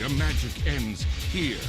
Your magic ends here.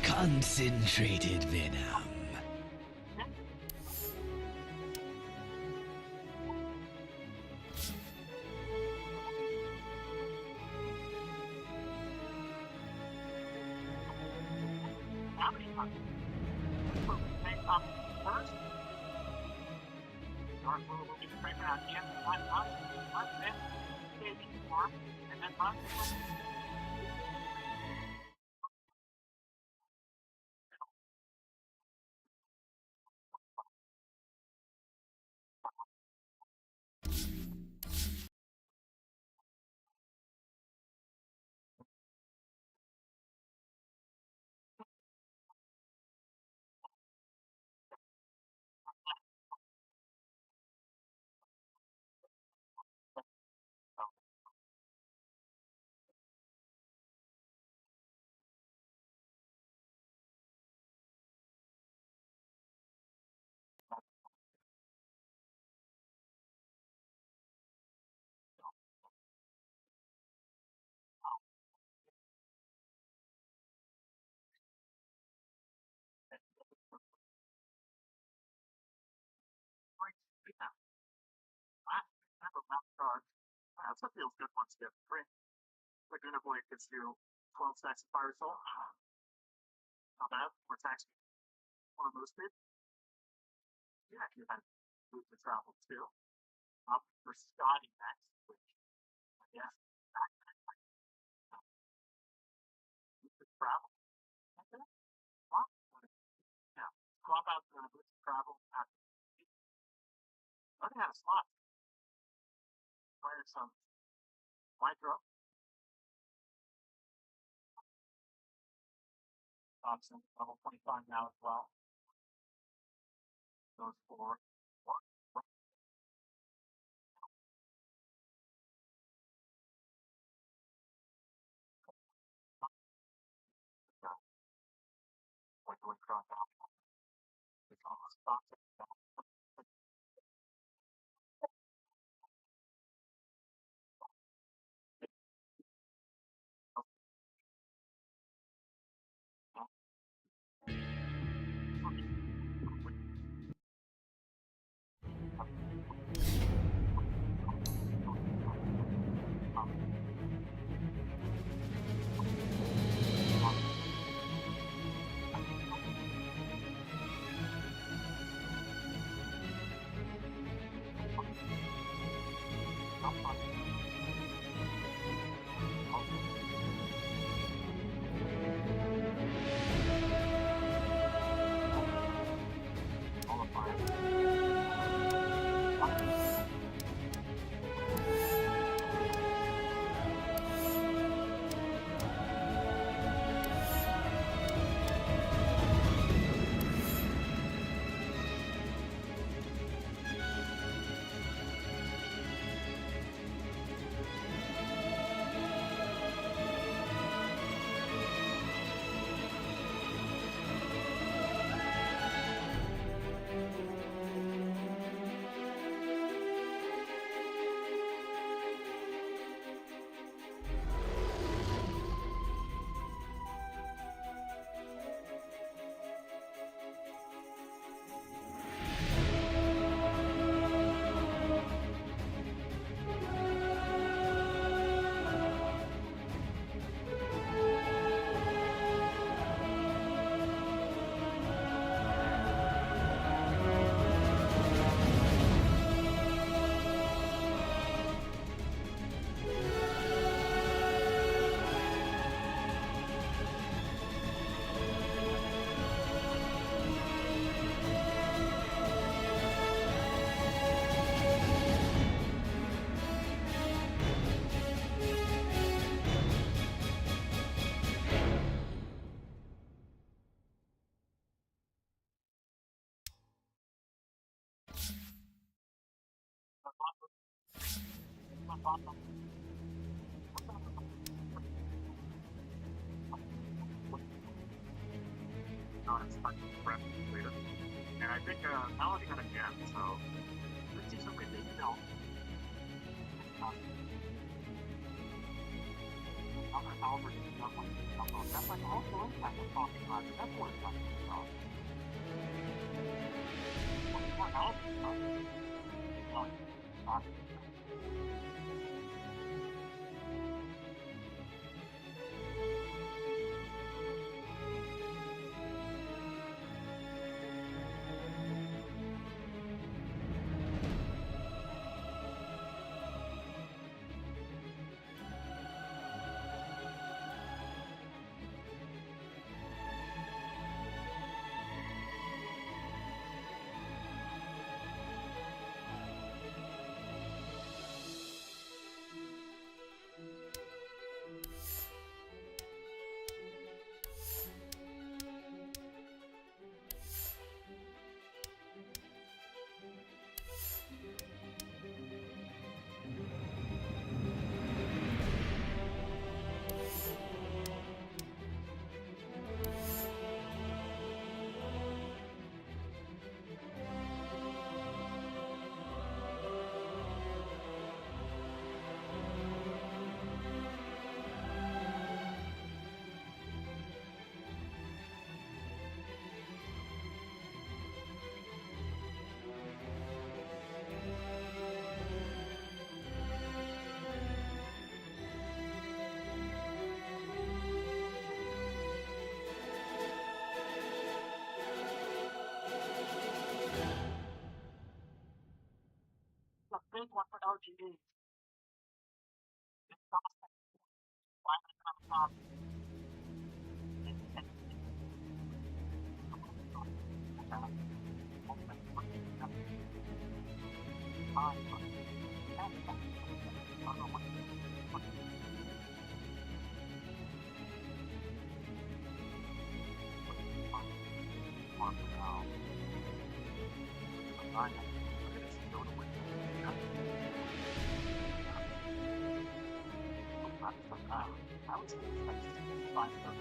Concentrated venom. Not charge. That's what feels good once you get free. Laguna Blade gets you 12 stacks of fire soul. Not bad. More tax on most speed. Yeah, you had move to travel too. Up for Scotty next, which I guess back move to travel. Okay. Swap. Yeah. Swap out the move to travel after. I think I have a slot. Fire some micro. Thompson, level 25 now as well. Goes for Woodwood Cross out. It's almost Thompson. And I think Melody got a gem, so let's see something they don't. Albert is definitely that's like also impact we're talking about. That's what it's talking about. What else? I would say it's 5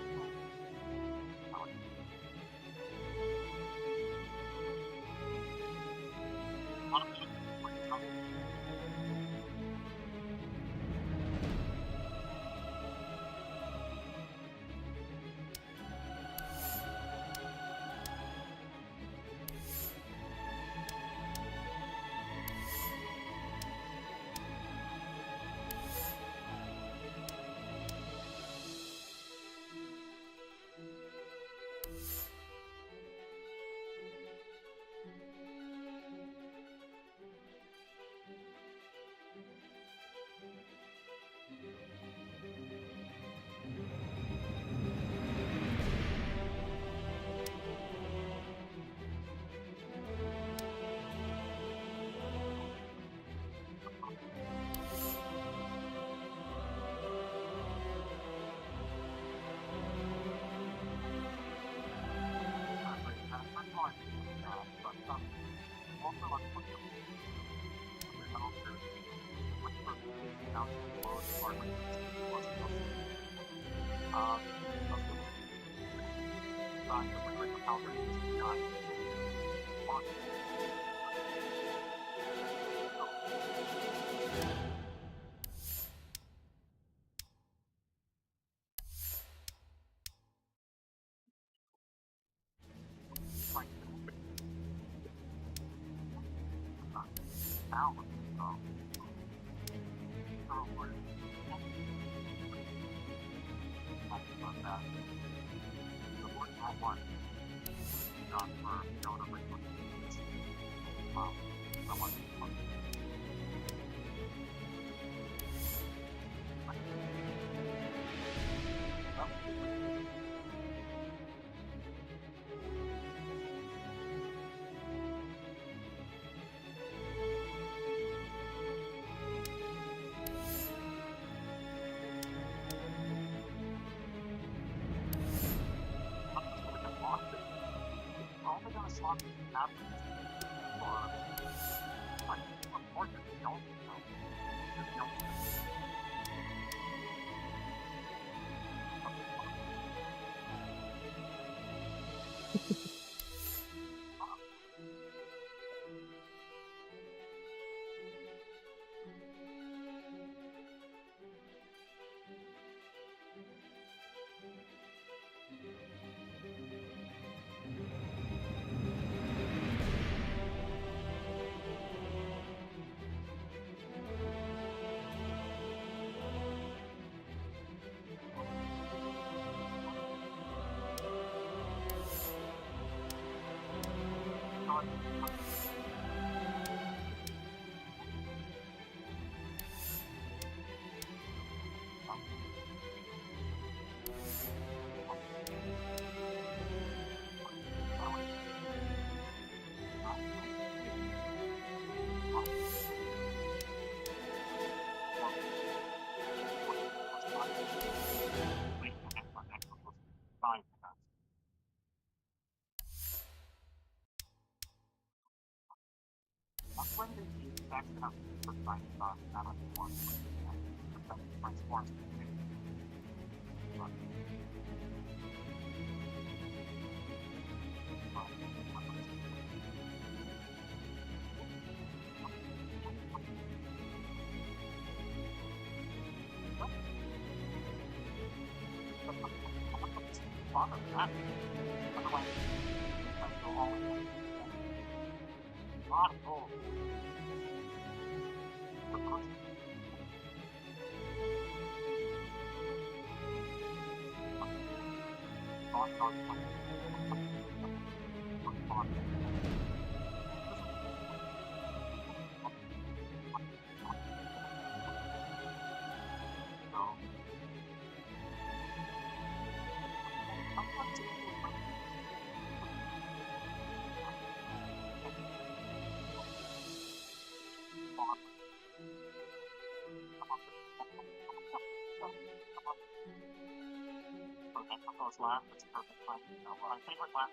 I propose laugh. It's a perfect plan. Well, my favorite laugh.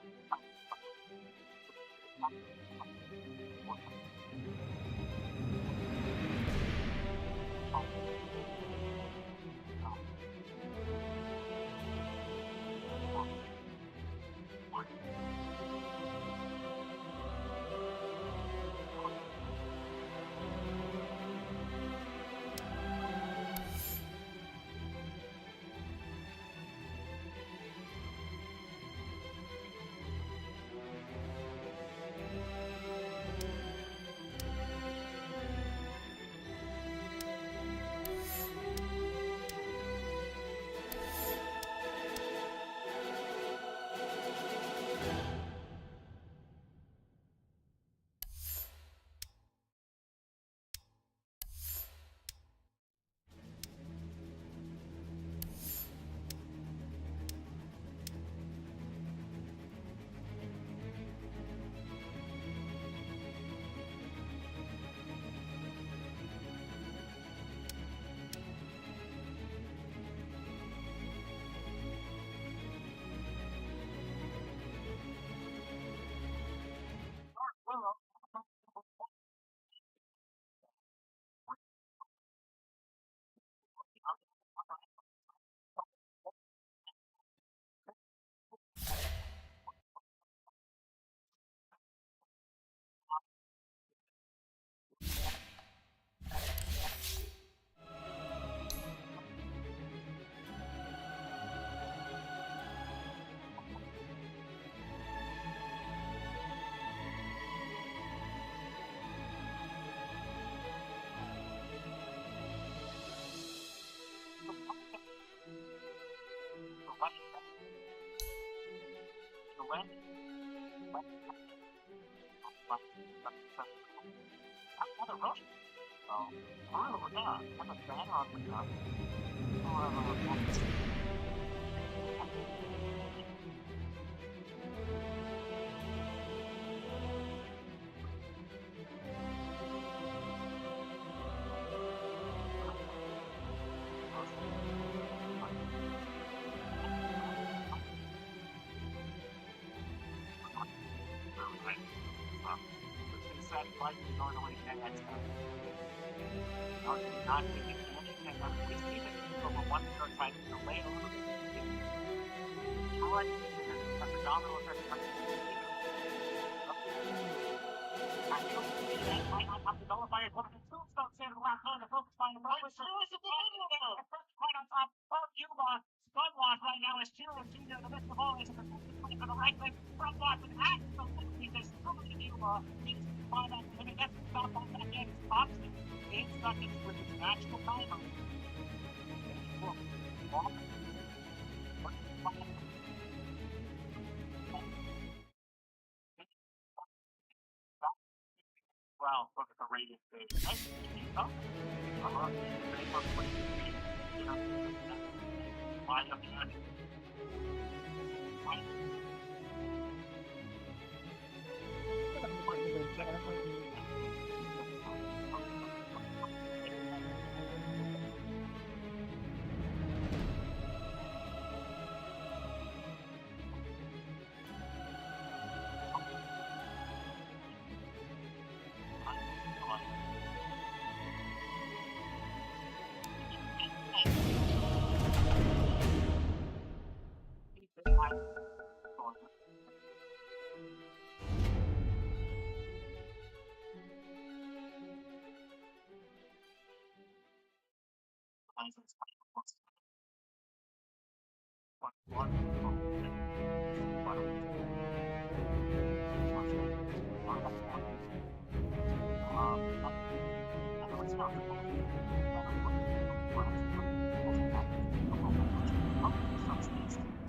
Wow, look at the rating page.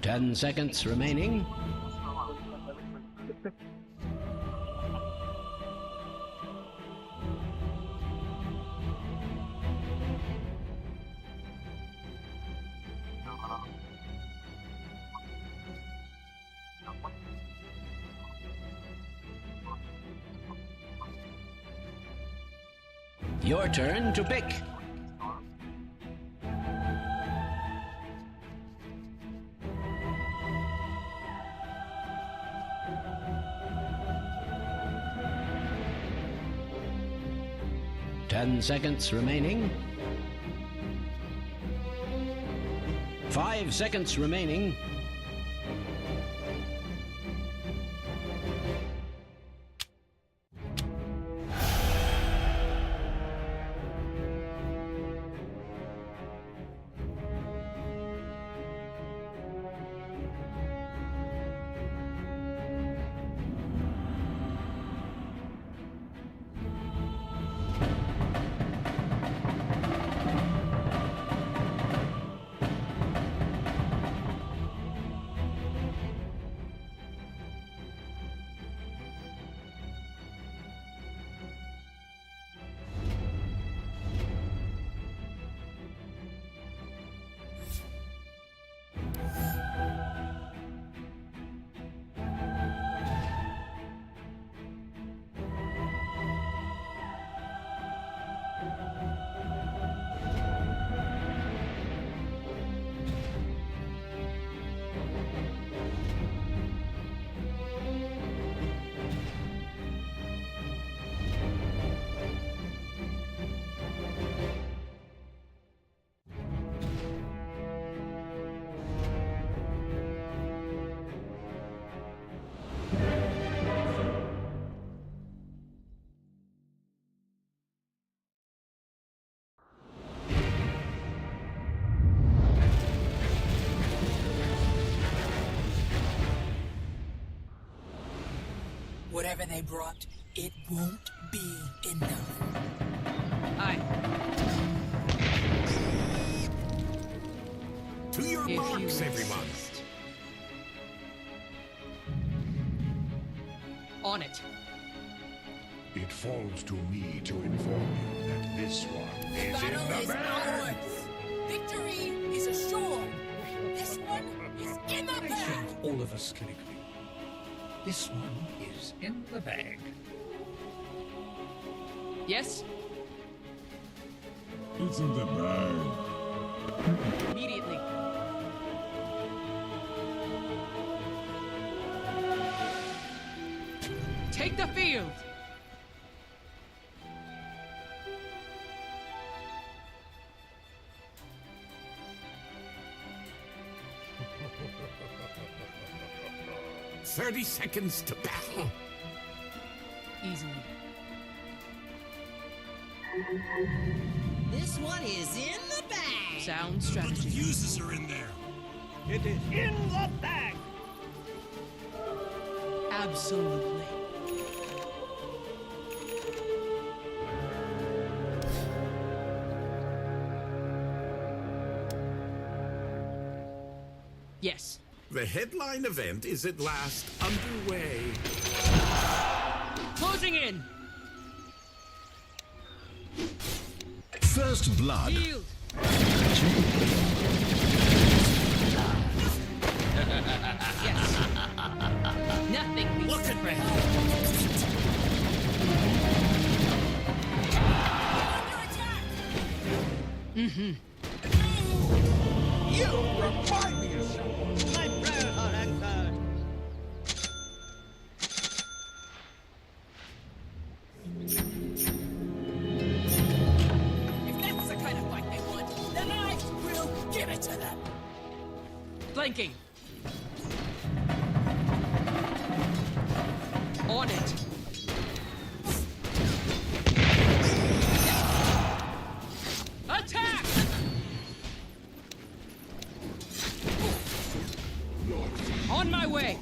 Ten seconds remaining. Your turn to pick. 10 seconds remaining. 5 seconds remaining. Whatever they brought, it won't be enough. Aye. To your If marks, you everyone. insist. On it. It falls to me to inform you that this one is in Battle the is bag. ours. Victory is assured. This one is in the I bag. think all of us can agree. This one is in the bag. Yes? It's in the bag. Immediately. Take the field! "30 seconds to battle." Easily. This one is in the bag. Sound strategy. Fuses are in there. It is in the bag. Absolutely. Yes. The headline event is at last underway. Closing in! First blood. Yield! Yes. Nothing beats Look at me. Mm-hmm. You remind me of someone. My prayers are answered. If that's the kind of fight they want, then I will give it to them. Flanking. On it. Attack! On my way.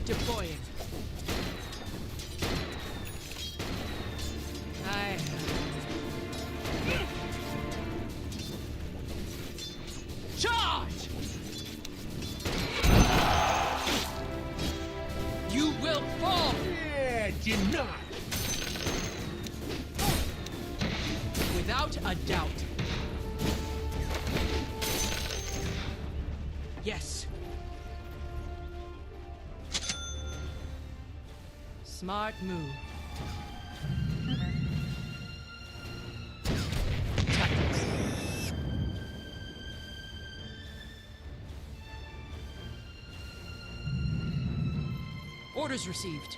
Deploying. Charge! You will fall! Yeah, deny. Without a doubt. Yes. Smart move. Tactics. Orders received.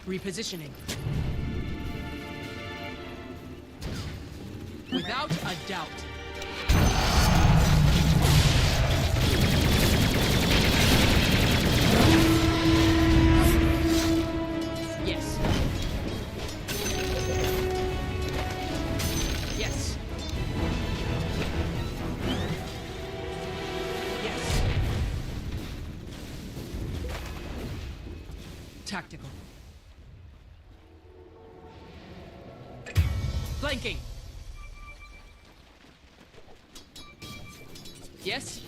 Repositioning. Without a doubt. Yes. Yes. Yes. Tactical. Flanking. Yes.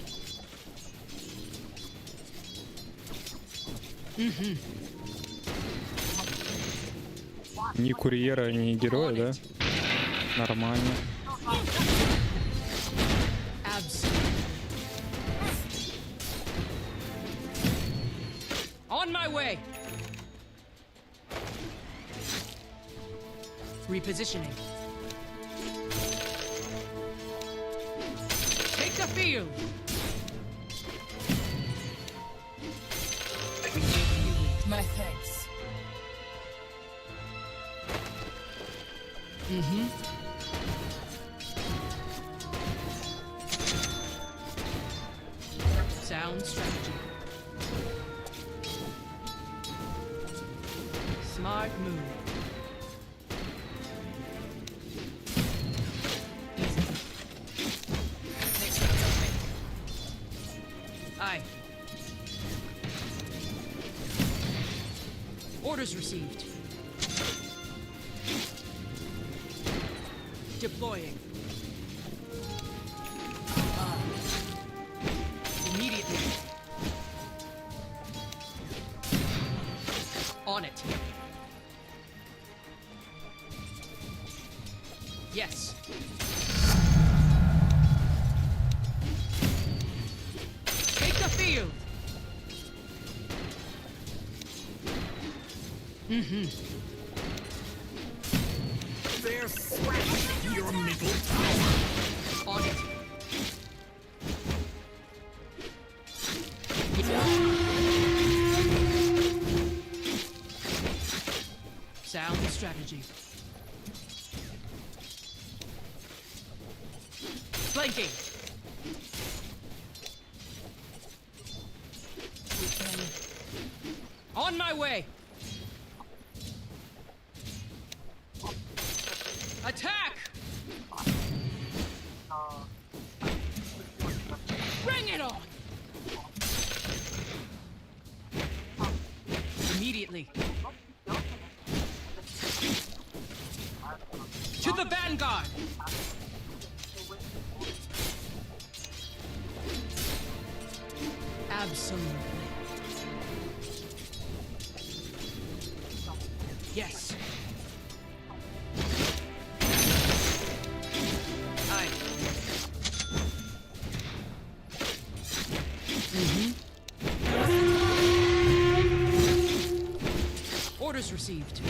Ни курьера, ни героя, да? Нормально. Absolutely. On my way. Repositioning. Take the field. My thanks. Sound strategy. Smart move. Next round's open. Aye. Orders received. Deploying. Immediately. On it. Yes. Take the field. They're sweating your middle tower. On it. Sound strategy. Flanking. On my way. Attack! Bring it on! Immediately. To the vanguard! Absolutely. Yes. Aye. Orders received.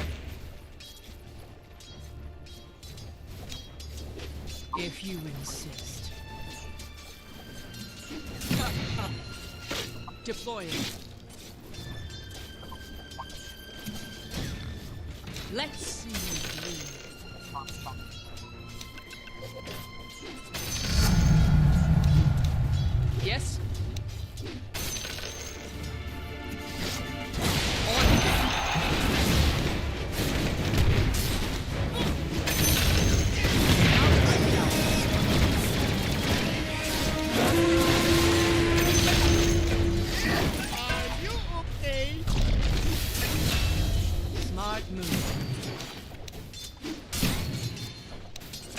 If you insist. Deploying. Let's see you bleed. Yes? Smart move.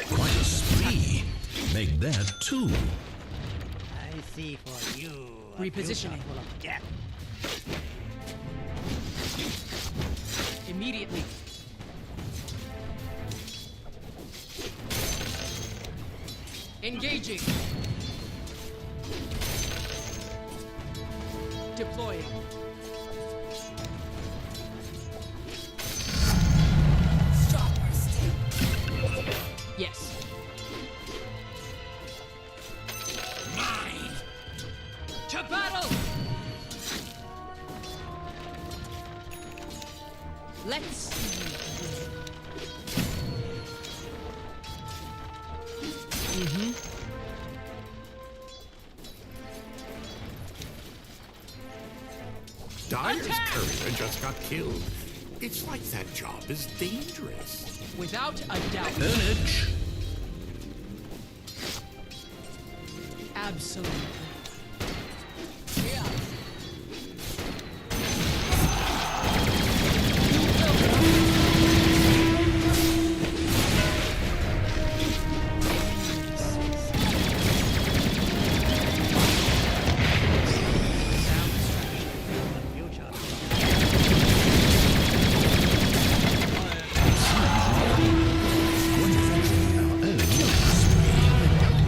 Quite a spree. Make that two. I see for you. Repositioning. Immediately. Engaging. Deploying. Stop or stay. Yes. Mine. To battle! Let's Dyer's courier just got killed. It's like that job is dangerous. Without a doubt. Spinach. Absolutely. Yeah.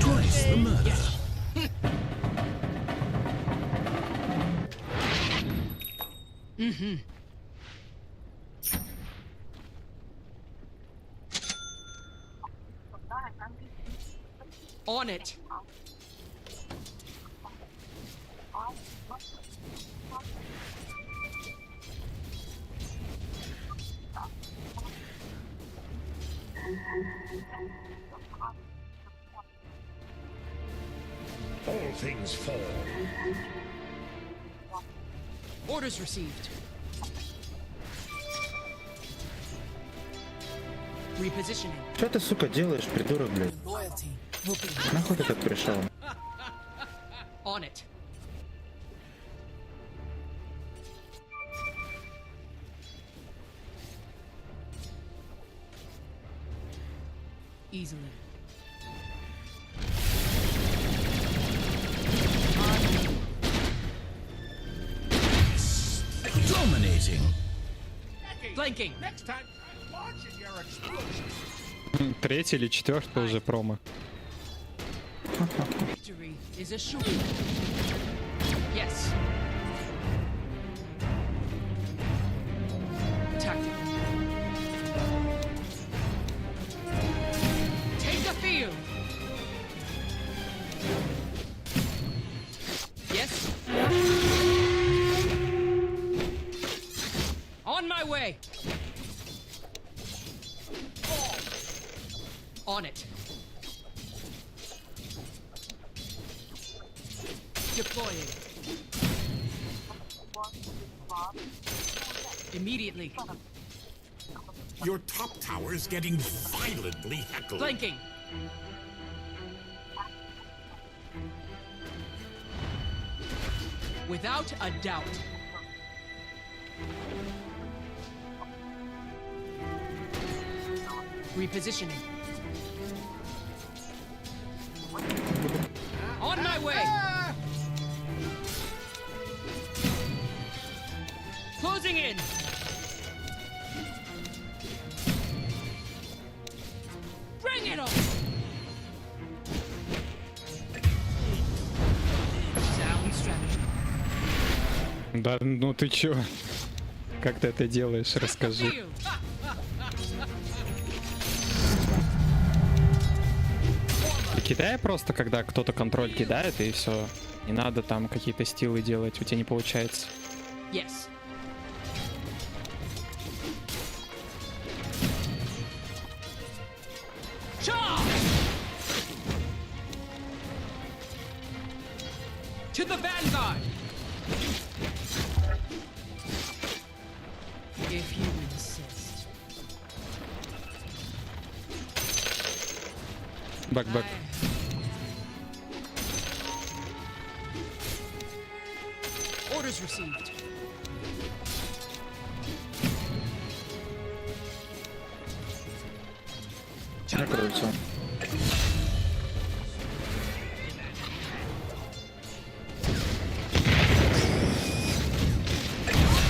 Twice the murder. On it. All things fall. Orders received. Repositioning. Что ты, сука, делаешь, придурок, блядь? Loyalty. Нахуй ты так пришел? On it. Easily. Dominating. Flanking. Next time, launch at your explosion. Третий или четвертый уже промо. Victory is assured. Yes. Tactical. Take the field. Yes. On my way. On it. Deploying. Immediately. Your top tower is getting violently heckled. Flanking. Without a doubt. Repositioning. On my way. Closing in. Bring it on. Sound strategy. Да, ну ты чё? Как ты это делаешь? Расскажи. Field. В Китае просто, когда кто-то контроль кидает, и все. Не надо там какие-то стилы делать, у тебя не получается. Yes. Charge! To the vanguard! If you insist. Бэк-бэк. Orders received. Накроется.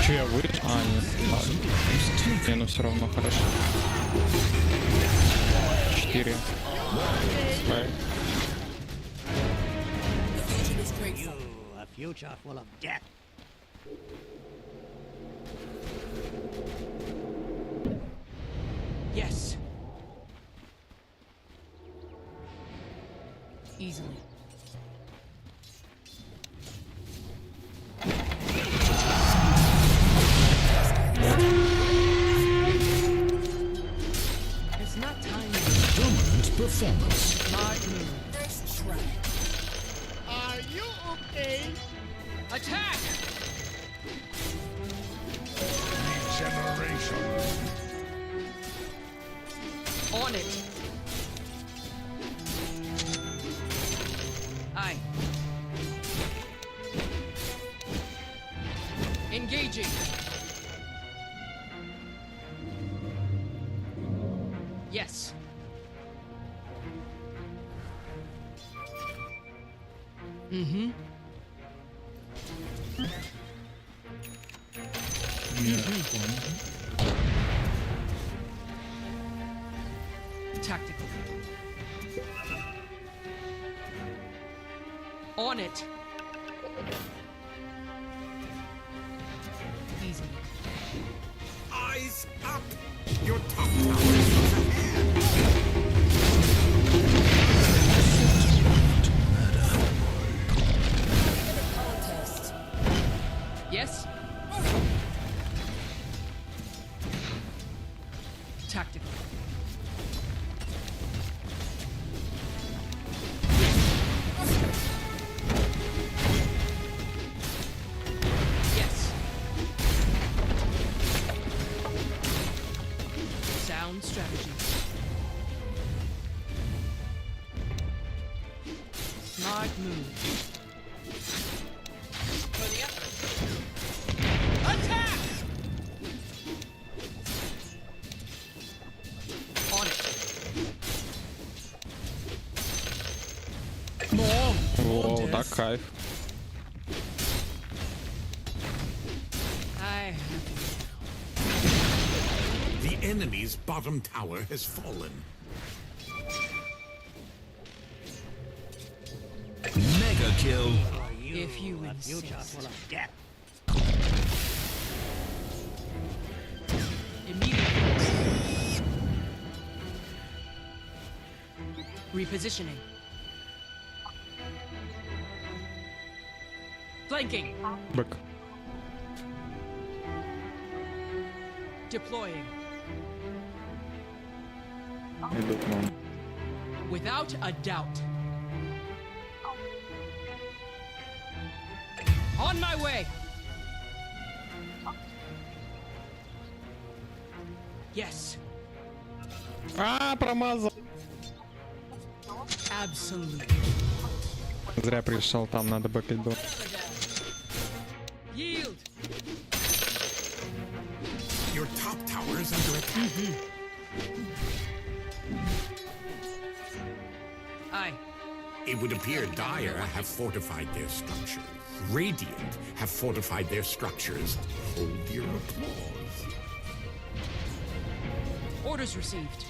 Че я вы? А, нет. Ладно. Не, ну все равно хорошо. 4. Спай. The future is grateful. A future full of death. Yes. Easily. It's not time Dominant performance. Smart move. First try. Are you okay? Attack! Regeneration. On it. Aye. Engaging. Yes. Mm-hmm. Tactical. On it. Easy. Eyes up! Your top tower is ahead. Contest. Yes. Tactical. Yes. Sound strategy. Smart move. Attack! On it. More. Воу, да, кайф. I The enemy's bottom tower has fallen. Mega kill. if you A future insist. full of death. Immediately. Repositioning. Flanking. Бэк. Deploying. Иду к нам. Without a doubt. On my way. Yes. А, промазал. Absolutely. Зря пришел, там надо бэкать было. Yield. Your top tower is under attack. Aye. It would appear Dire have fortified their structures. Radiant have fortified their structures. Hold your applause. Orders received.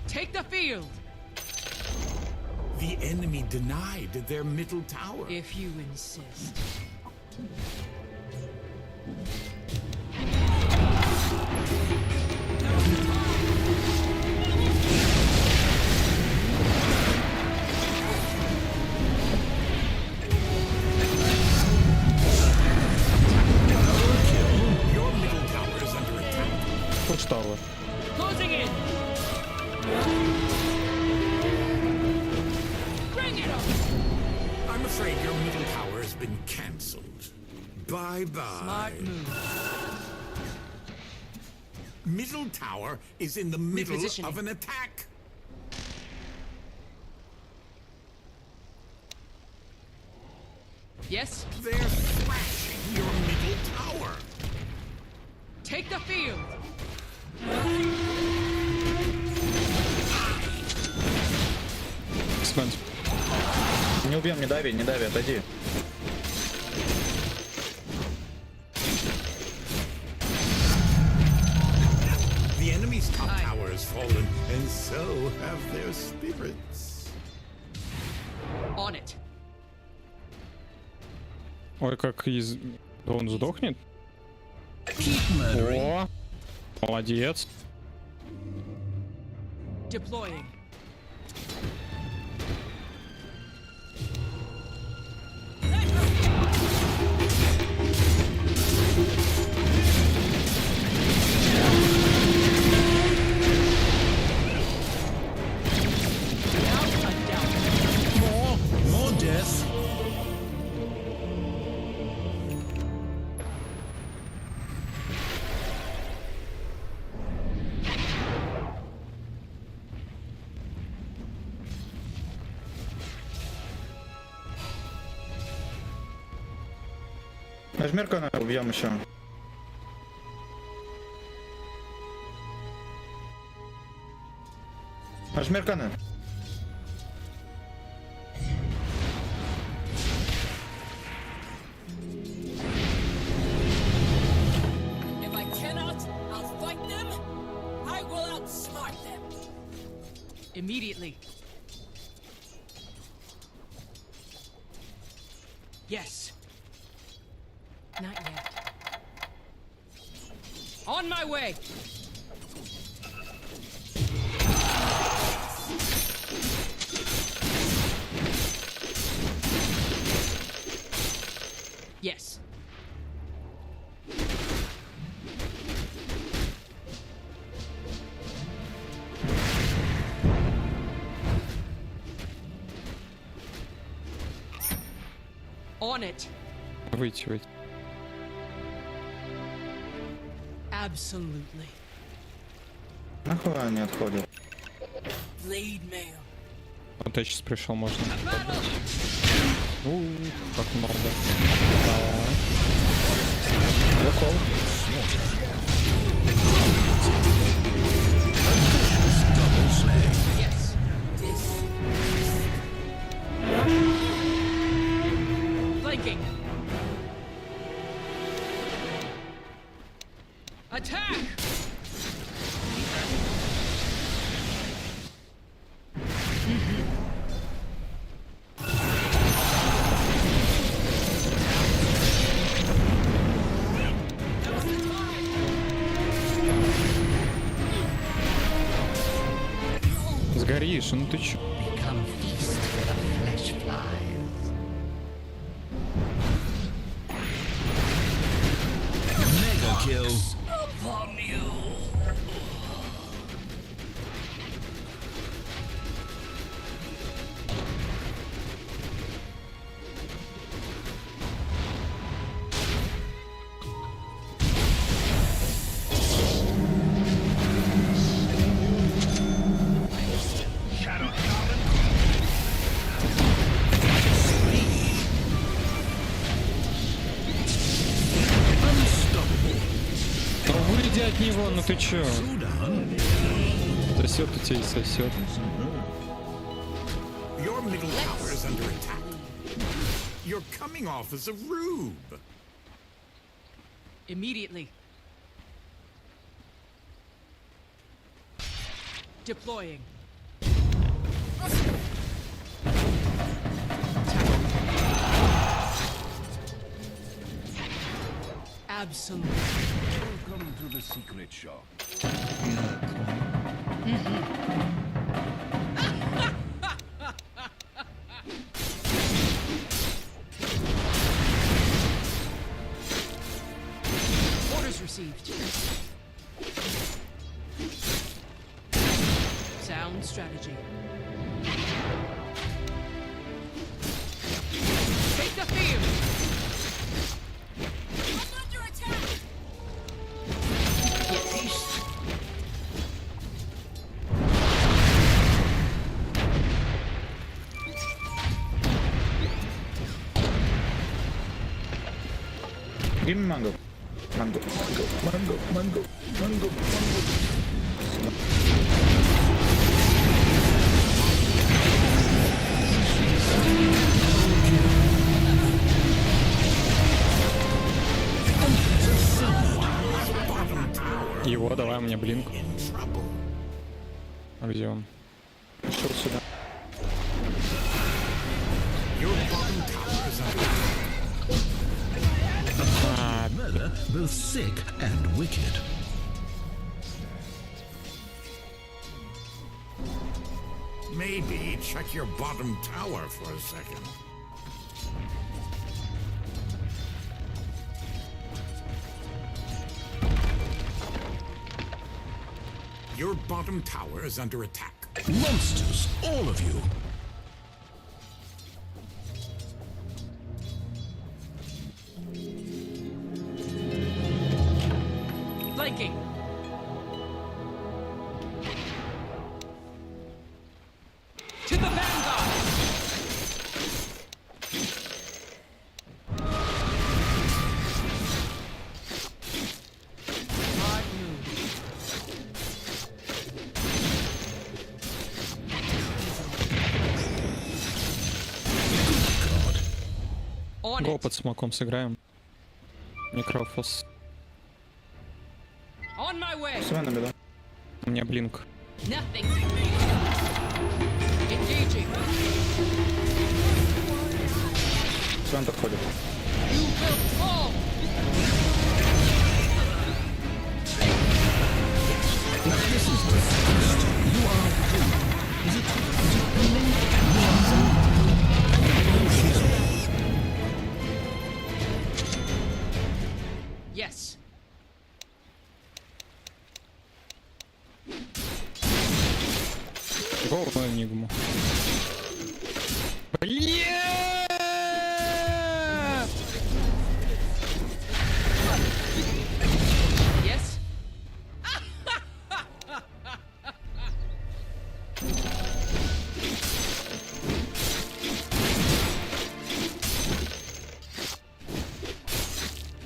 Take the field. The enemy denied their middle tower. If you insist. Your middle tower is under attack. Хоть что вы. Closing in. Bring it up. I'm afraid your middle tower has been cancelled. Bye-bye. Smart move. Middle tower is in the middle Repositioning. of an attack. Yes. They're thrashing your middle tower. Take the field. Секунд. Не убьем, не дави, отойди. The enemy's top Aye. tower has fallen, and so have their spirits. On it. Ой, как из... Он сдохнет? Keep murdering. О, молодец. Deploying. Нажми аркана, убьем еще. Нажми аркана. If I cannot outfight them, I will outsmart them. Immediately. Yes. Not yet. On my way. Yes. On it. Выйти. Absolutely. Нахуй они отходят. Blade mail. Вот я сейчас пришел, можно. Как много. Закол. Yes. Flanking. Attack! Сгоришь, ну ты чё? Become feast for the flesh flies. Mega kill. Upon you. Ну выйди от него, ну ты чё? Сосет у тебя и сосет. Your middle tower is under attack. You're coming off as a rube. Immediately. Deploying. Absolutely. Welcome to the secret shop. Orders received. Sound strategy. Take the field! I'm under attack. Give me mango. Mango, mango, mango, mango, mango, mango. Его, давай мне блинк. Где он? Шел сюда. Your bottom tower is under attack. Mother, both sick and wicked. Maybe check your bottom tower for a second. Your bottom tower is under attack. Monsters, all of you. Flanking. To the vanguard! On Го it. под смоком сыграем. Некрофос. On my way. Свен на беда. У меня блинк. Nothing. Engaging. Свен подходит. You will fall. Yes. Го в Энигму. Бля! Yes.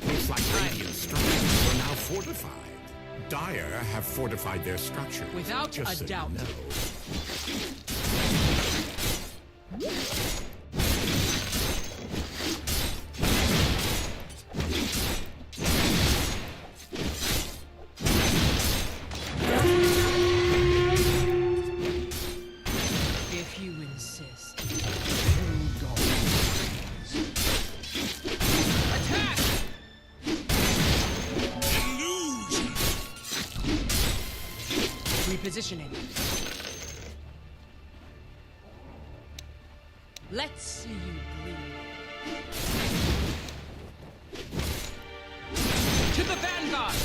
Looks like Radiant structures are now fortified. Dire have fortified their structure. Without just a so you doubt. know. If you insist. Attack! Repositioning. Let's see you bleed. To the vanguard!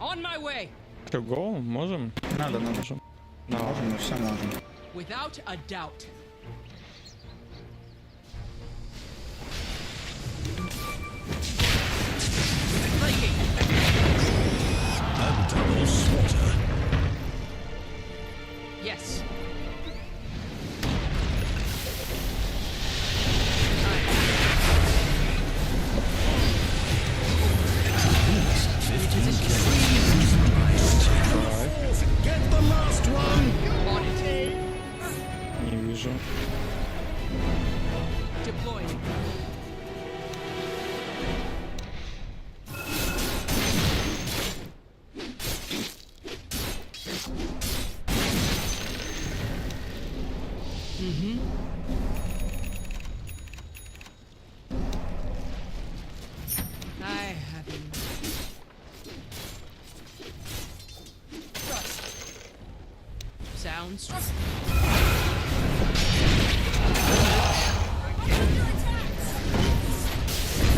On my way! Чё, го? Можем? Надо. Можем. Можем, мы все можем. Without a doubt. Flanking. Double slaughter. Yes. Get the last one! On it. Не вижу. Deploying. I have enough. Sounds.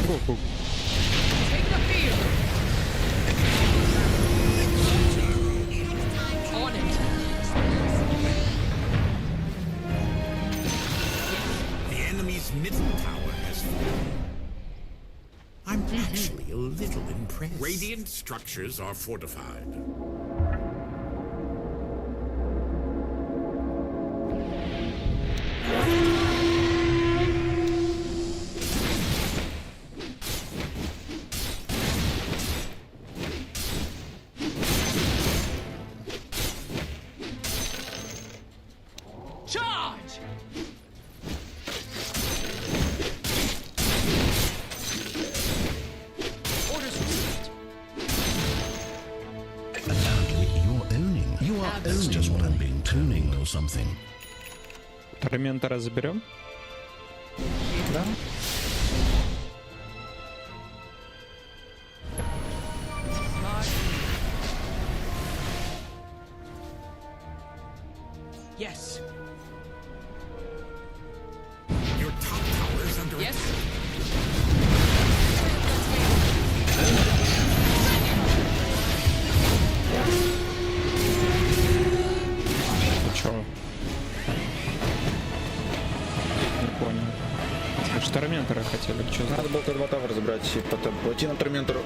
Го. Take the field. On it. The enemy's middle tower has fallen. I'm actually a little impressed. Radiant structures are fortified. Charge! Orders received. Apparently you're owning. You are That's owning just what I'm being tuning or something. Торментора заберем? Да? Yes. Your top tower is under Yes. attack. Ну чё? Не понял. Вы же Торментора хотели, чё за... Надо было Т2 тавер забрать и потом пойти на Торментору.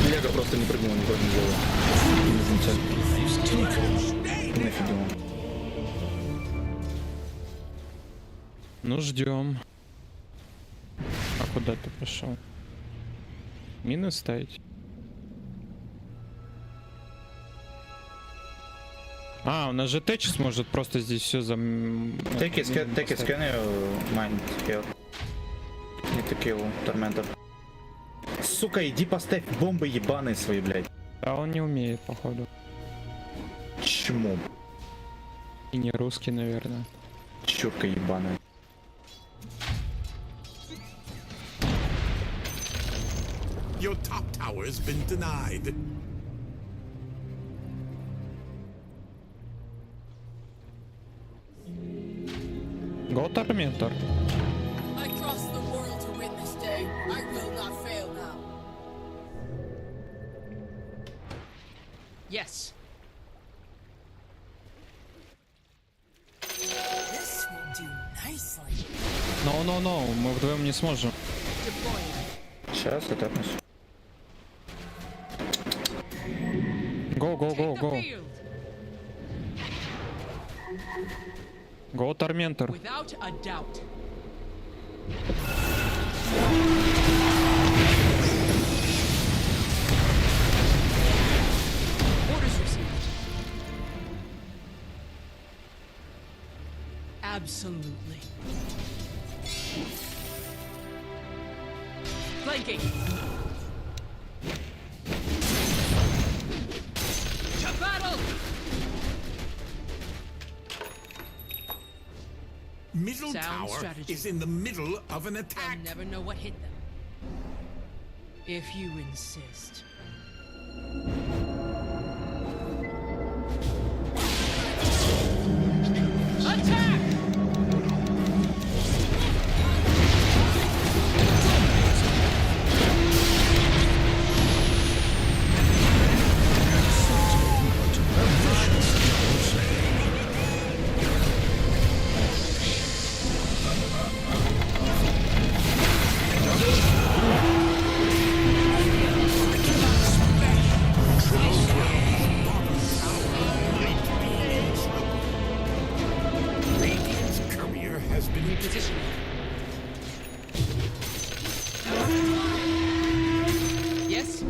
Лего просто не прыгнул, никуда не сделал. Нафиг ему. Ну, ждем. А куда ты пошел? Мины ставить? А, у нас же Тэчис может просто здесь все Take it, can you mind here? Need to kill Tormentor. Сука, иди поставь бомбы ебаные свои, блядь. А он не умеет, походу. Чему? И не русский, наверное. Чурка ебаная. Your top tower's been denied. Go Tormentor. I crossed the world to win this day. I will not fail now. Yes. This will do nicely. No, мы вдвоем не сможем. Deploying. Сейчас атакнусь. Go. The field. Go Tormentor. Without a doubt. Orders received. Absolutely. Flanking. To battle! Middle Sound tower strategy. is in the middle of an attack. I'll never know what hit them. If you insist. Attack! Radiant's courier has been Position. Yes?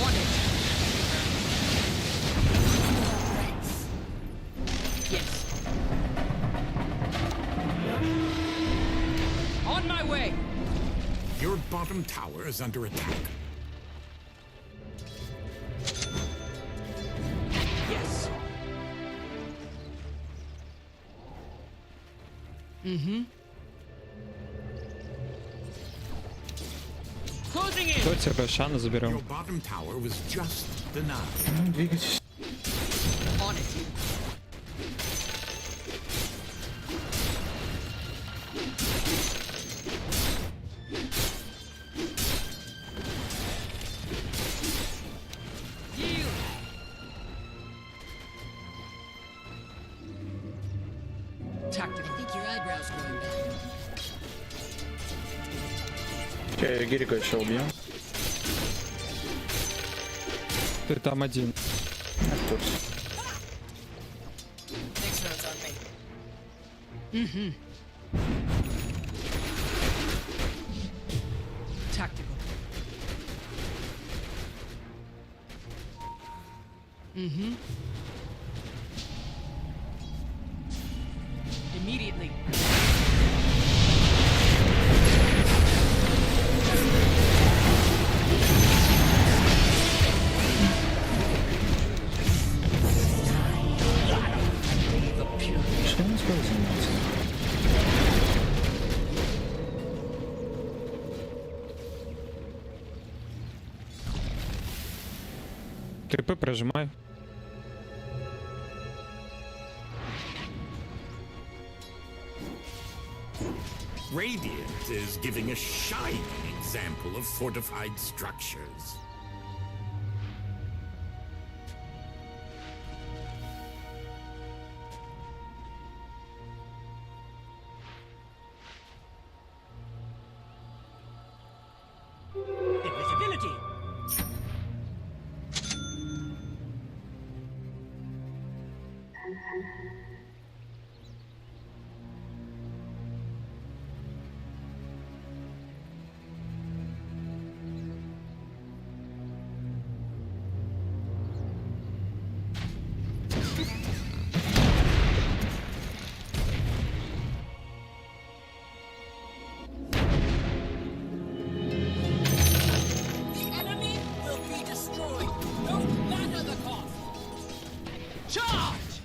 On it. Yes. On my way. Your bottom tower is under attack. Yes. Closing in. Давайте Рошана Your заберем. bottom tower was just denied. Ну, двигайтесь. On it. Yield. Tactical. I think your eyebrows going down. Я Гирика еще убью. Ты там один. Я в курсе. Next round's on me. Tactical. Immediately. Что он успел заниматься? ТП прожимай. Radiant is giving a shining example of fortified structures. Invisibility. Charge!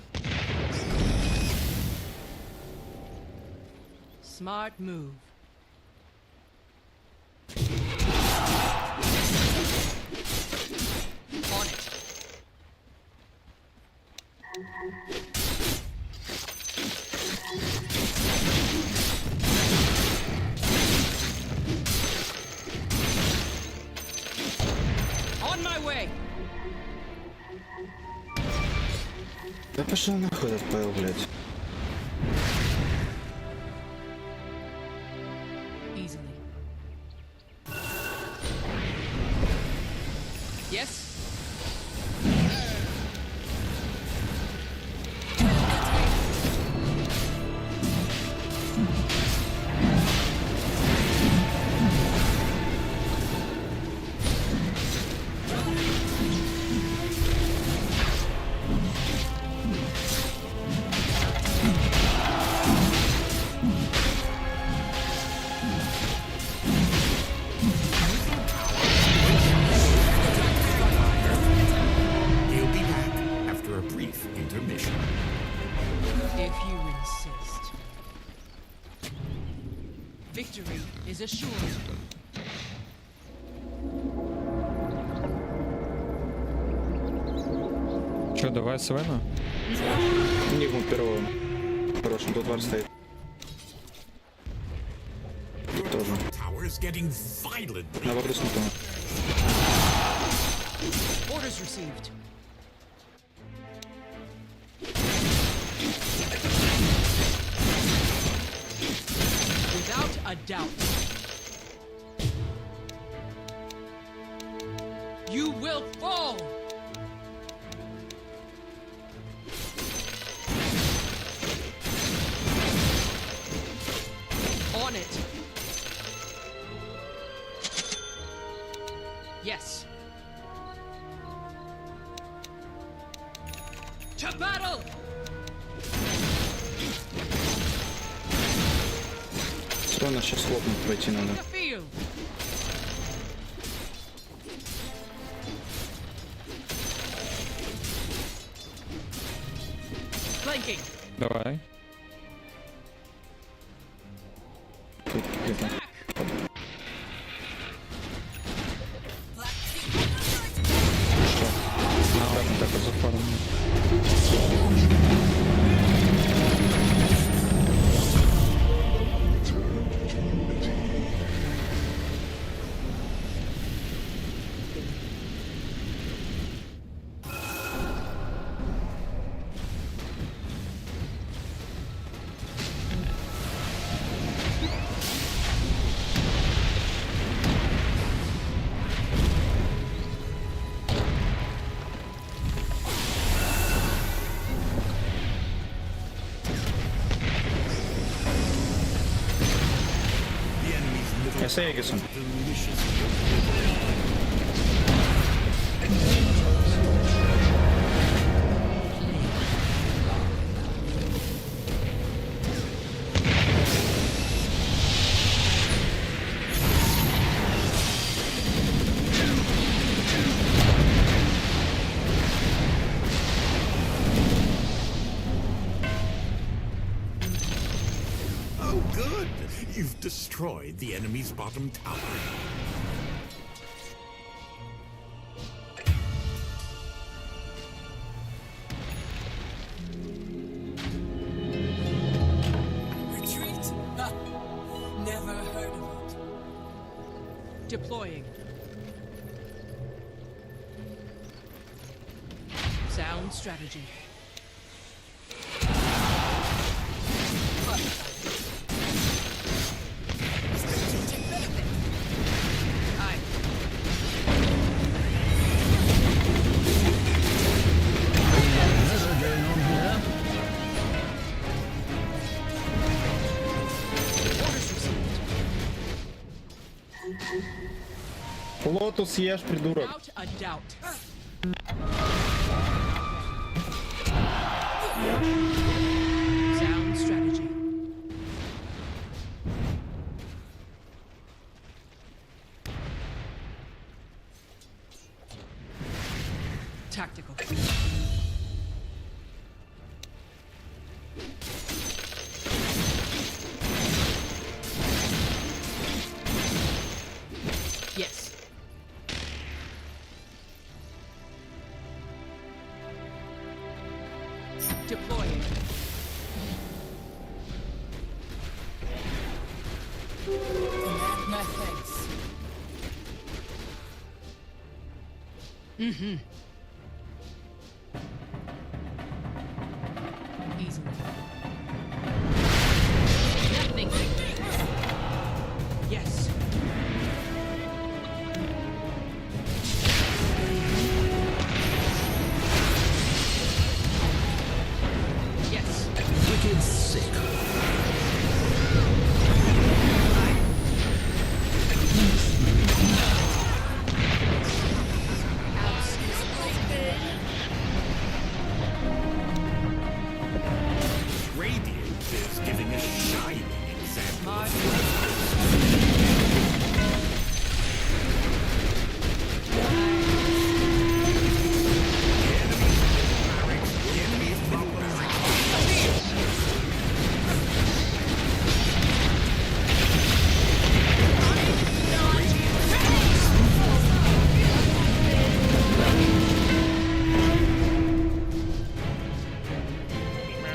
Smart move. On it. On my way. Да пошел нахуй этот ПЛ, блядь. Easily. Yes. He'll be back after a brief intermission. If you insist. Victory is assured. Че, давай Свена? Ник он первого. Хорошо, тут вар стоит. Тут тоже. Tower's getting violently. На воду смотрю. Orders received. Without a doubt. You will fall! On it. Yes. To battle! Все равно сейчас хлопнуть пойти надо. The field. Flanking. Давай. Тут где-то. Обратно так вот зафармим. Я с Эгисом. Oh, good. You've destroyed the enemy's bottom tower. Retreat? Ha! Never heard of it. Deploying. Sound strategy. Strategic benefit. Aye. Orders received. Лотус ешь, придурок. Without a doubt. Sound strategy. Tactical. Deploying. Command methods. Mm-hmm. Easily. Nothing. Yes. Yes. Wicked sick. Radiant is giving a shining example.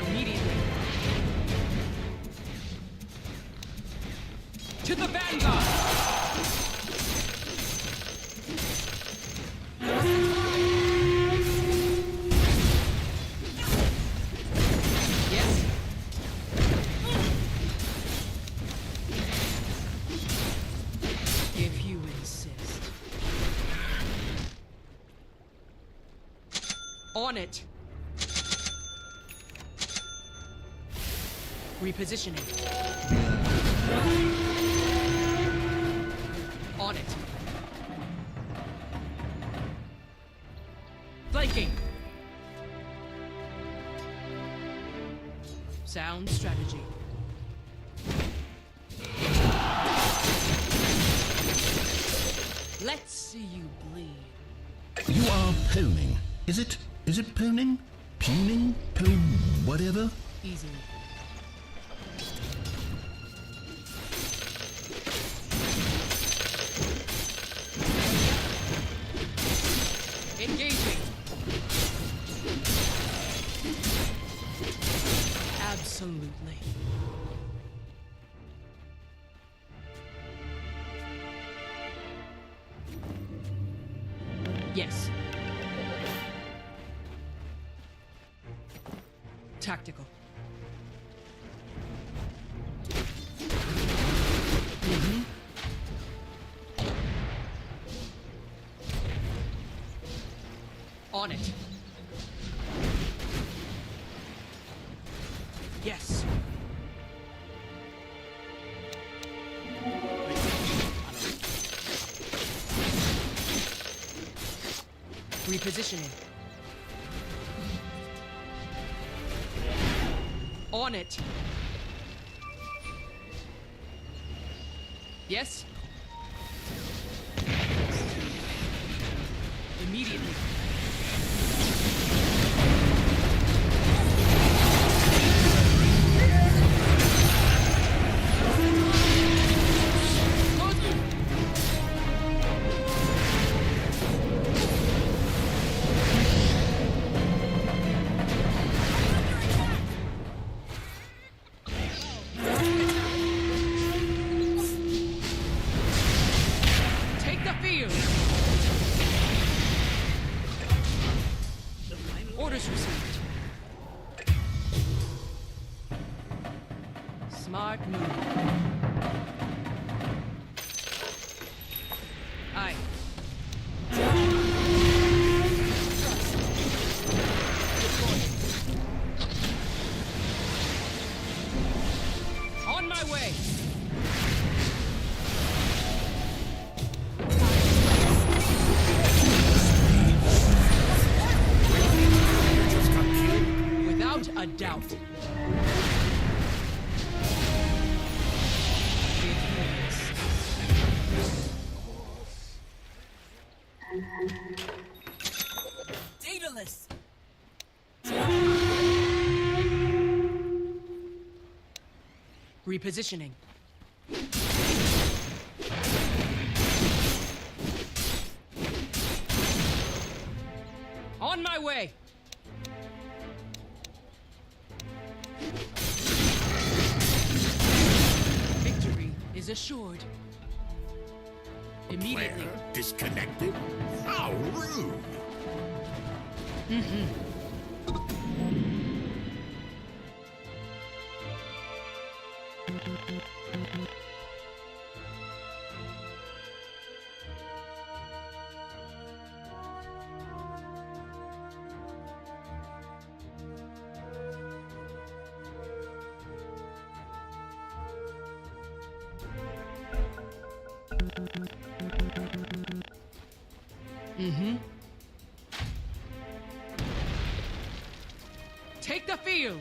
Immediately. To the vanguard! Yes. If you insist. On it. Repositioning. On it. Flanking. Sound strategy. Let's see you bleed. You are poning. Is it poning? Puning? Whatever? Easily. Engaging. Absolutely. Yes. Tactical. Mm-hmm. On it. Yes. Repositioning. On it. Yes. Immediately. Take the field. Orders received. Smart move. Aye. On my way. Without a doubt. Daedalus! Repositioning. On my way. is assured. Immediately. Player disconnected? How rude! Take the field!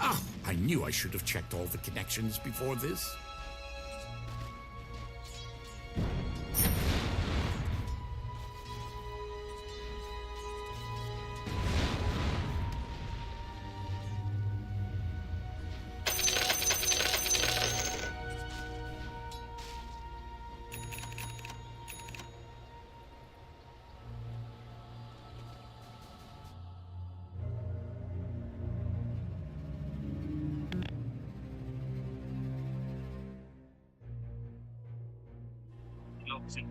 Ah, I knew I should have checked all the connections before this. See.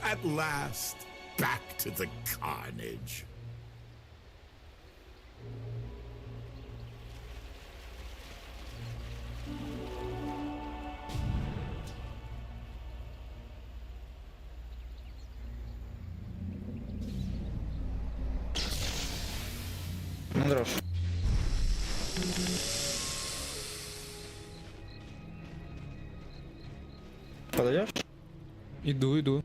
At last, back to the carnage. Ну дрожь. Подойдешь? Иду.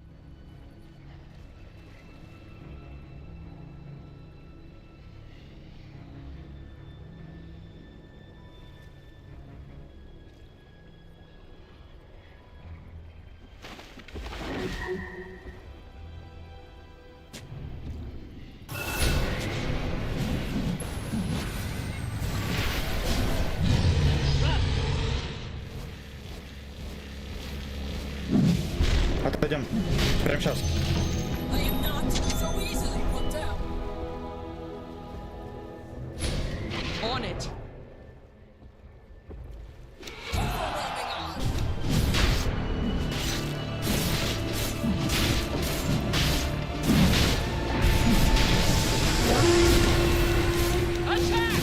Отойдем. Прямо сейчас. I am not so easily put down. On it! Overwhelming odds. Attack!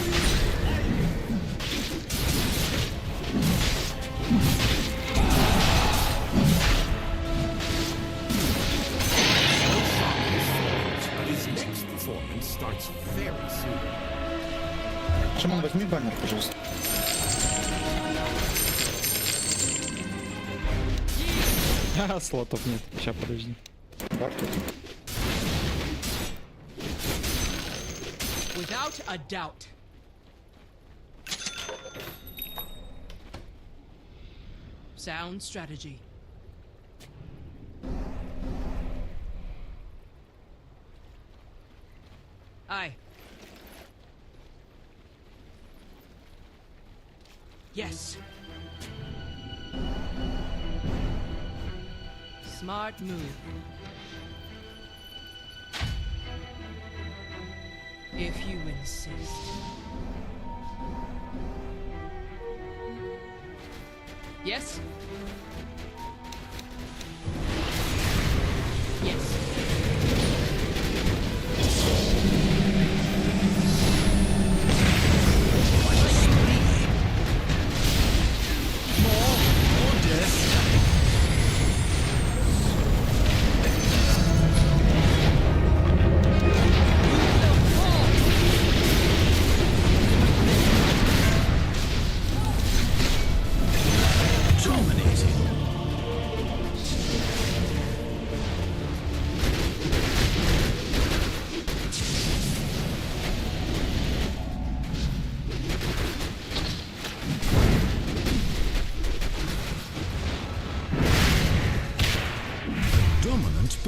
But his next performance starts very soon. Шаман, возьми баннер, пожалуйста. Ха, слотов нет. Сейчас, подожди. Бабки. Without a doubt. Sound strategy. Aye. Yes. Smart move. If you insist. Yes? Yes. More.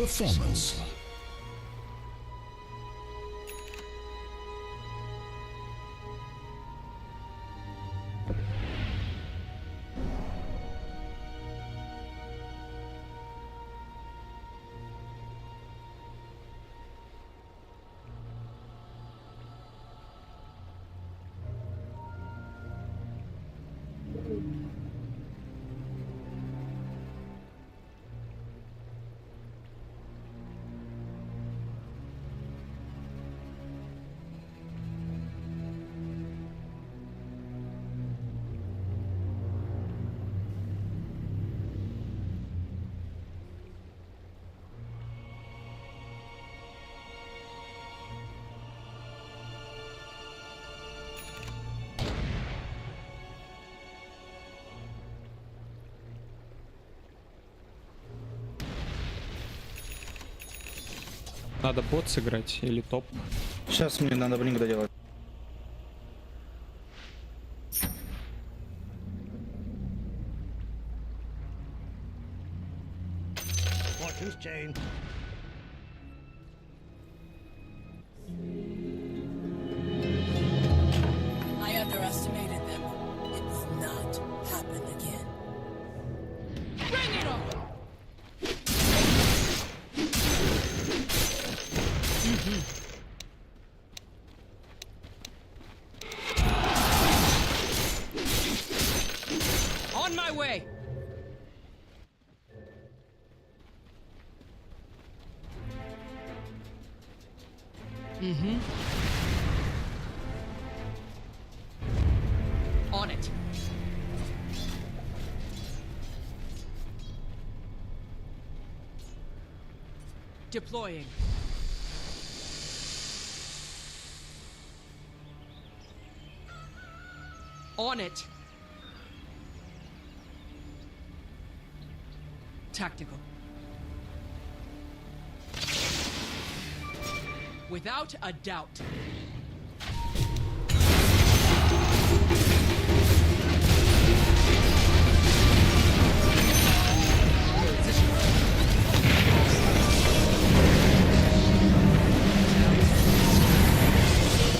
performance. Надо бот сыграть или топ. Сейчас мне надо блинк доделать. Fortune's chain. I underestimated them. It will not happen again. Bring it on! On my way! On it. Deploying. On it. Tactical. Without a doubt.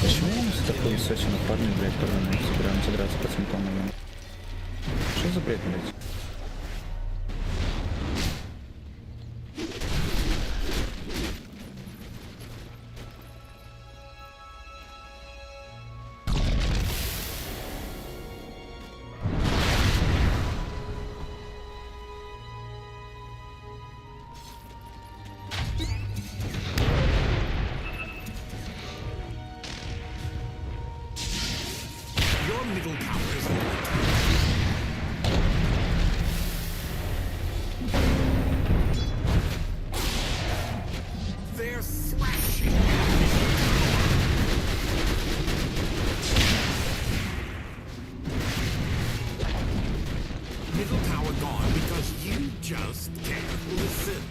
Почему он за такой сочи на парня, блядь, который мы собираемся драться по симптомам? Что за бред, блядь? Your middle tower is under attack. They're thrashing. Middle tower gone because you just can't listen.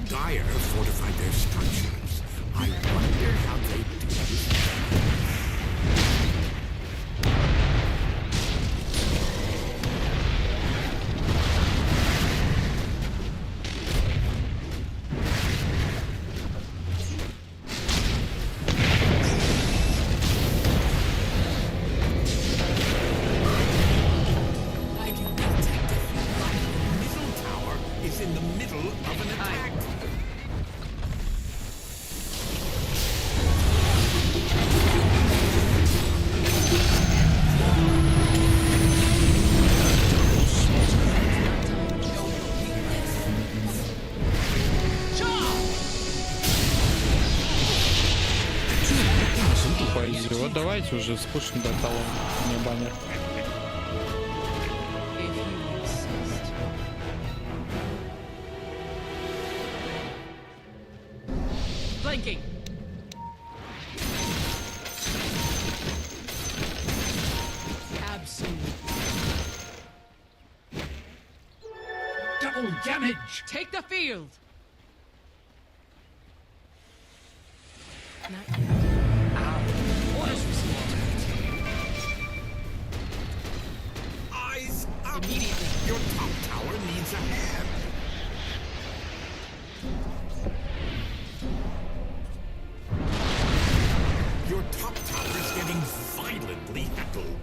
Dire fortified their structures. I wonder how they do this. I do not defend. Middle tower is in the middle of an attack. Вот давайте уже спушим до того, не баннер. If you insist. Blinking. Absolutely. Full damage! Take the field! Not yet. Orders received. Eyes up! Immediately. Your top tower needs a hand. Your top tower is getting violently heckled.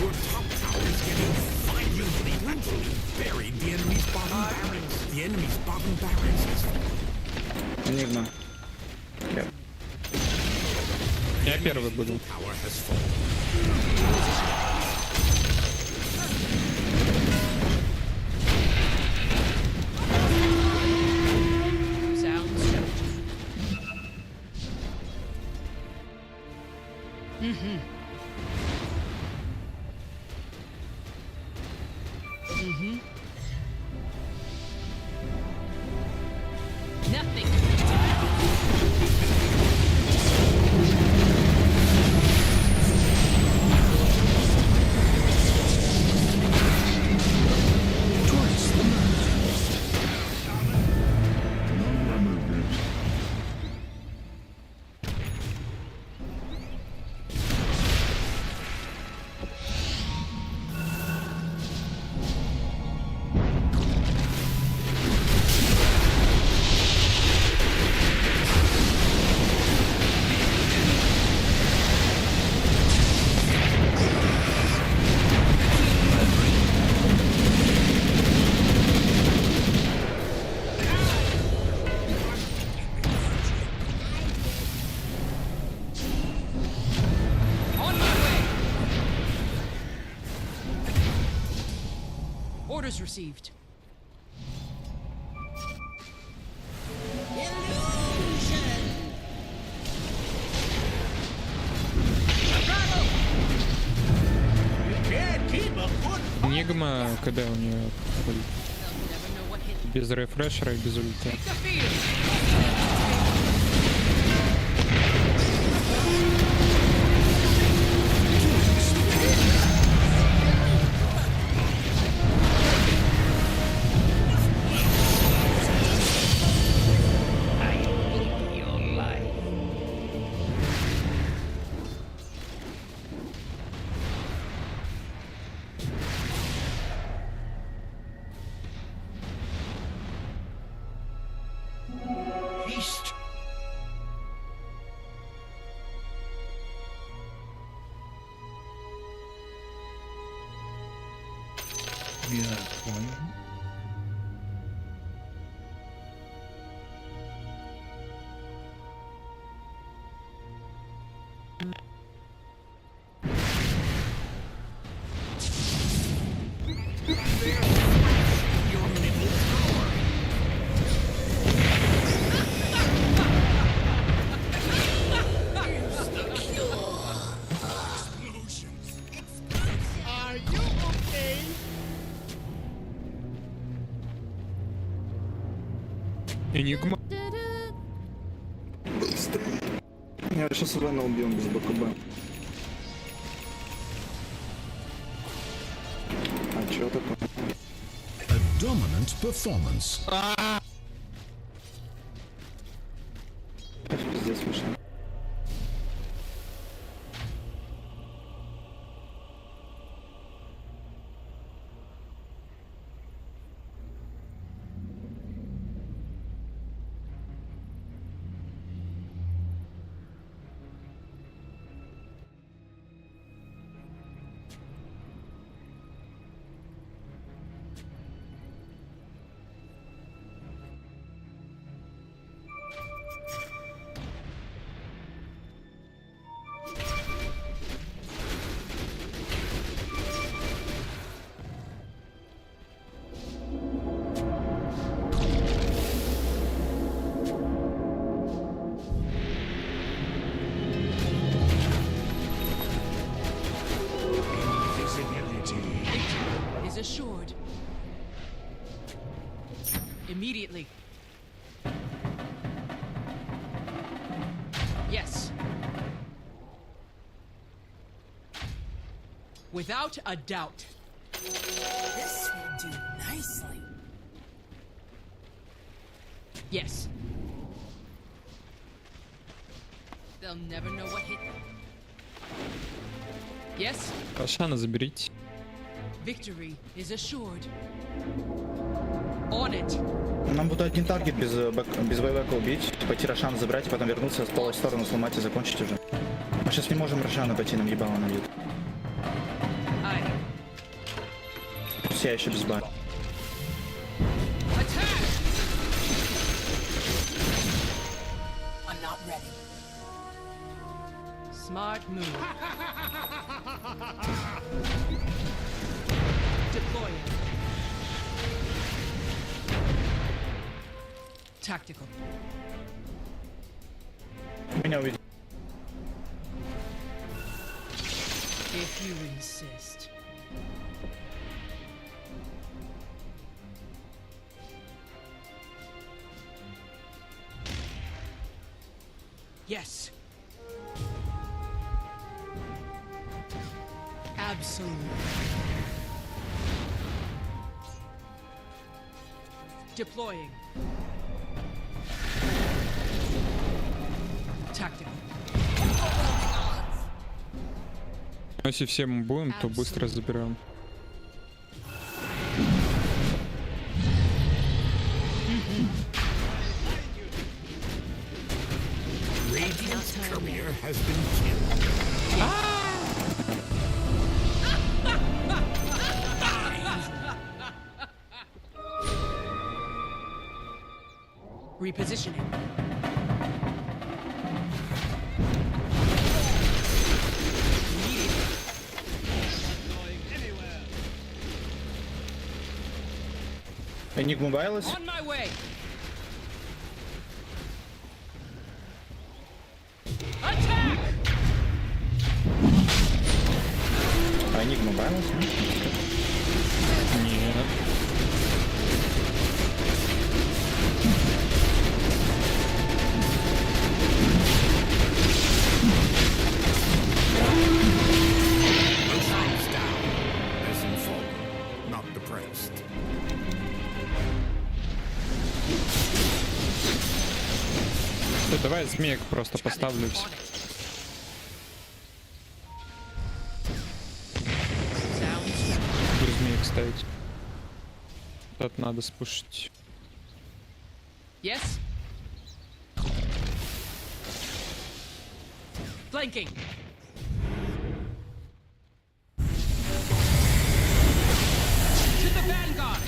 Your top tower is getting violently heckled. Buried the enemy's bottom barracks. The enemy's bottom barracks is Enigma. Yep. Я первый буду. tower has fallen. Sounds strategy. Nothing. Twice the murder. Non-removed. On my way. Orders received. Enigma, когда у нее They'll never know what hit без рефрешера и без ульта. the field. I hate your life. Haste! We are one. Your middle tower. Enigma. Я сейчас Вена убьем без БКБ. А чё такое? A dominant performance. Пиздец смешно. immediately. Yes. Without a doubt. This will do nicely. Yes. They'll never know what hit them. Yes. Рошана заберите. Victory is assured. On it. Нам будет один таргет без байбека убить, пойти Рошан забрать, и потом вернуться, в сторону сломать и закончить уже. Мы сейчас не можем Рошана пойти, нам ебало набьют. Пусть я еще без бар. I'm not ready. Smart move. Deploying. Tactical. Меня увидели. If you insist. Yes. Absolutely. Deploying. Tactical. Если все мы будем, то быстро заберем. Radiant's courier has been killed. Repositioning. Enigma Wireless. On my way. Attack! Enigma Wireless. Нет. Roshan's down, as in fallen, not depressed. Давай змеек просто поставлю. On it. Sounds Буду змеек ставить. Вот это надо спушить. Yes. Flanking. To the vanguard.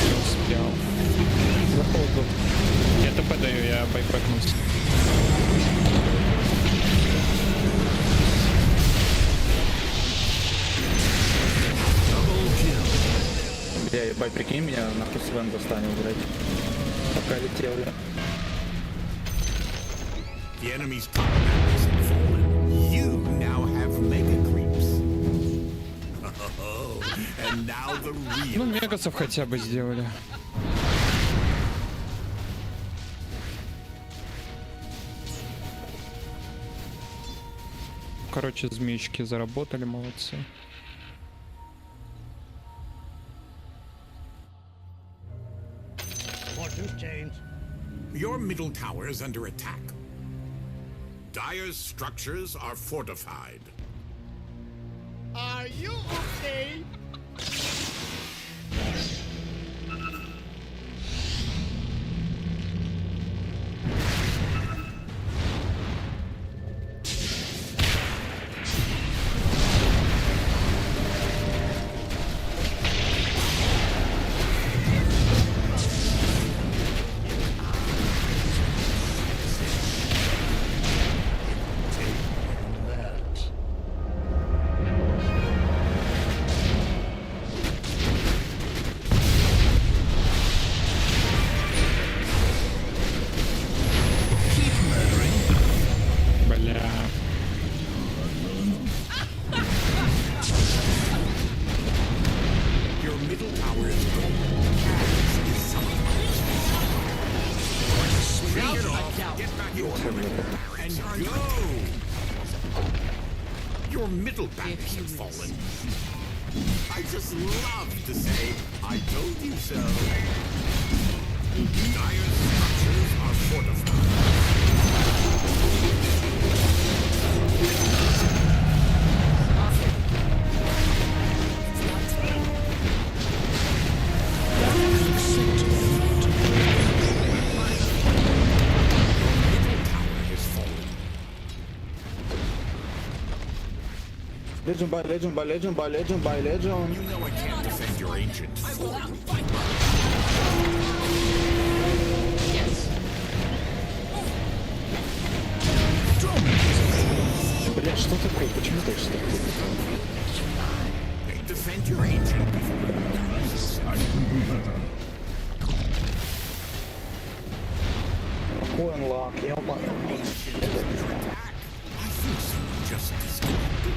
Не успел. Заходу. Я ТП даю, я байбэкнулся. Я ебать, прикинь, меня нахуй Свен достанет, блядь. Пока летел я. The enemy's top hasn't fallen. You now have mega creeps. Oh, and now the Ну, real. мегасов хотя бы сделали. Короче, змеечки заработали, молодцы. Your middle tower is under attack. Dire's structures are fortified. Are you okay? And go! Your middle banners have fallen. I just love to say, I told you so. Dire structures are fortified. Legion by Legion by Legion by Legion by Legion. You know I can't defend your ancient form. Бля, что такое? Почему так что? Defend your ancient. Coin lock, ёбаный. I think someone just disconnected.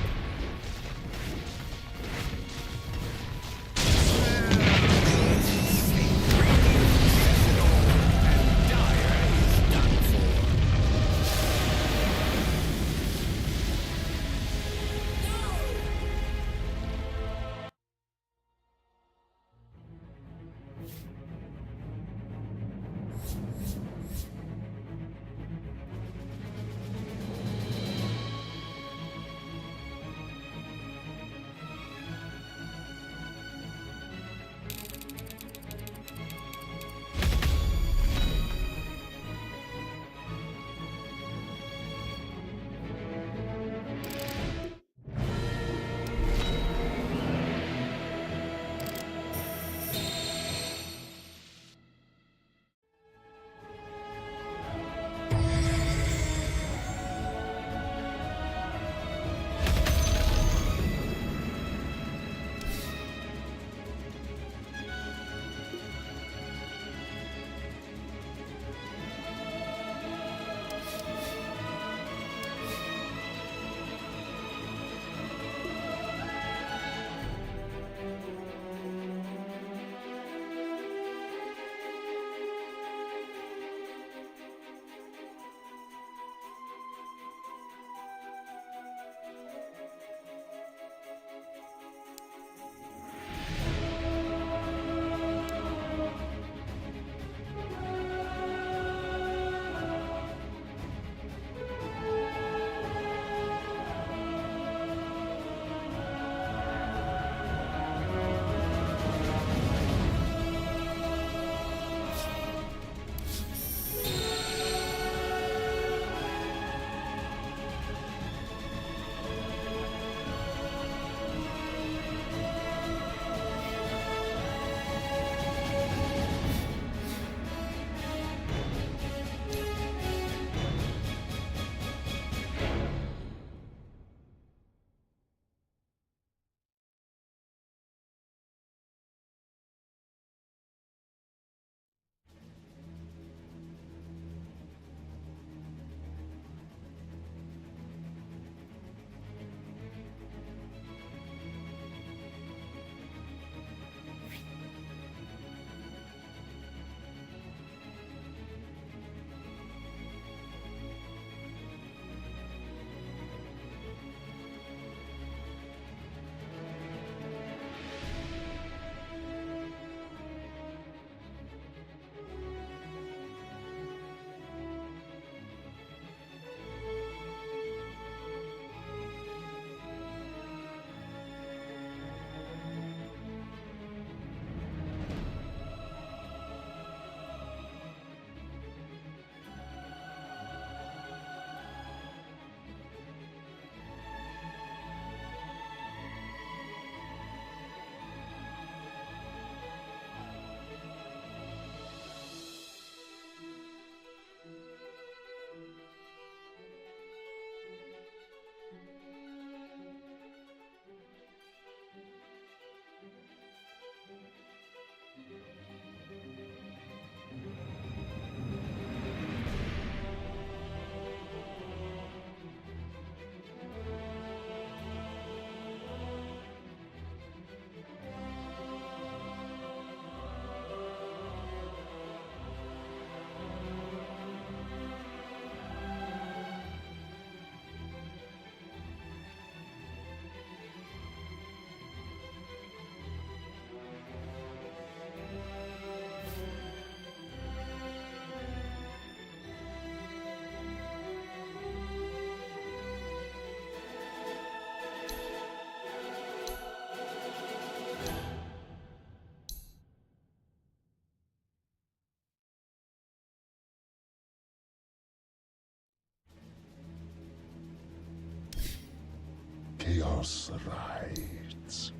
chaos rides.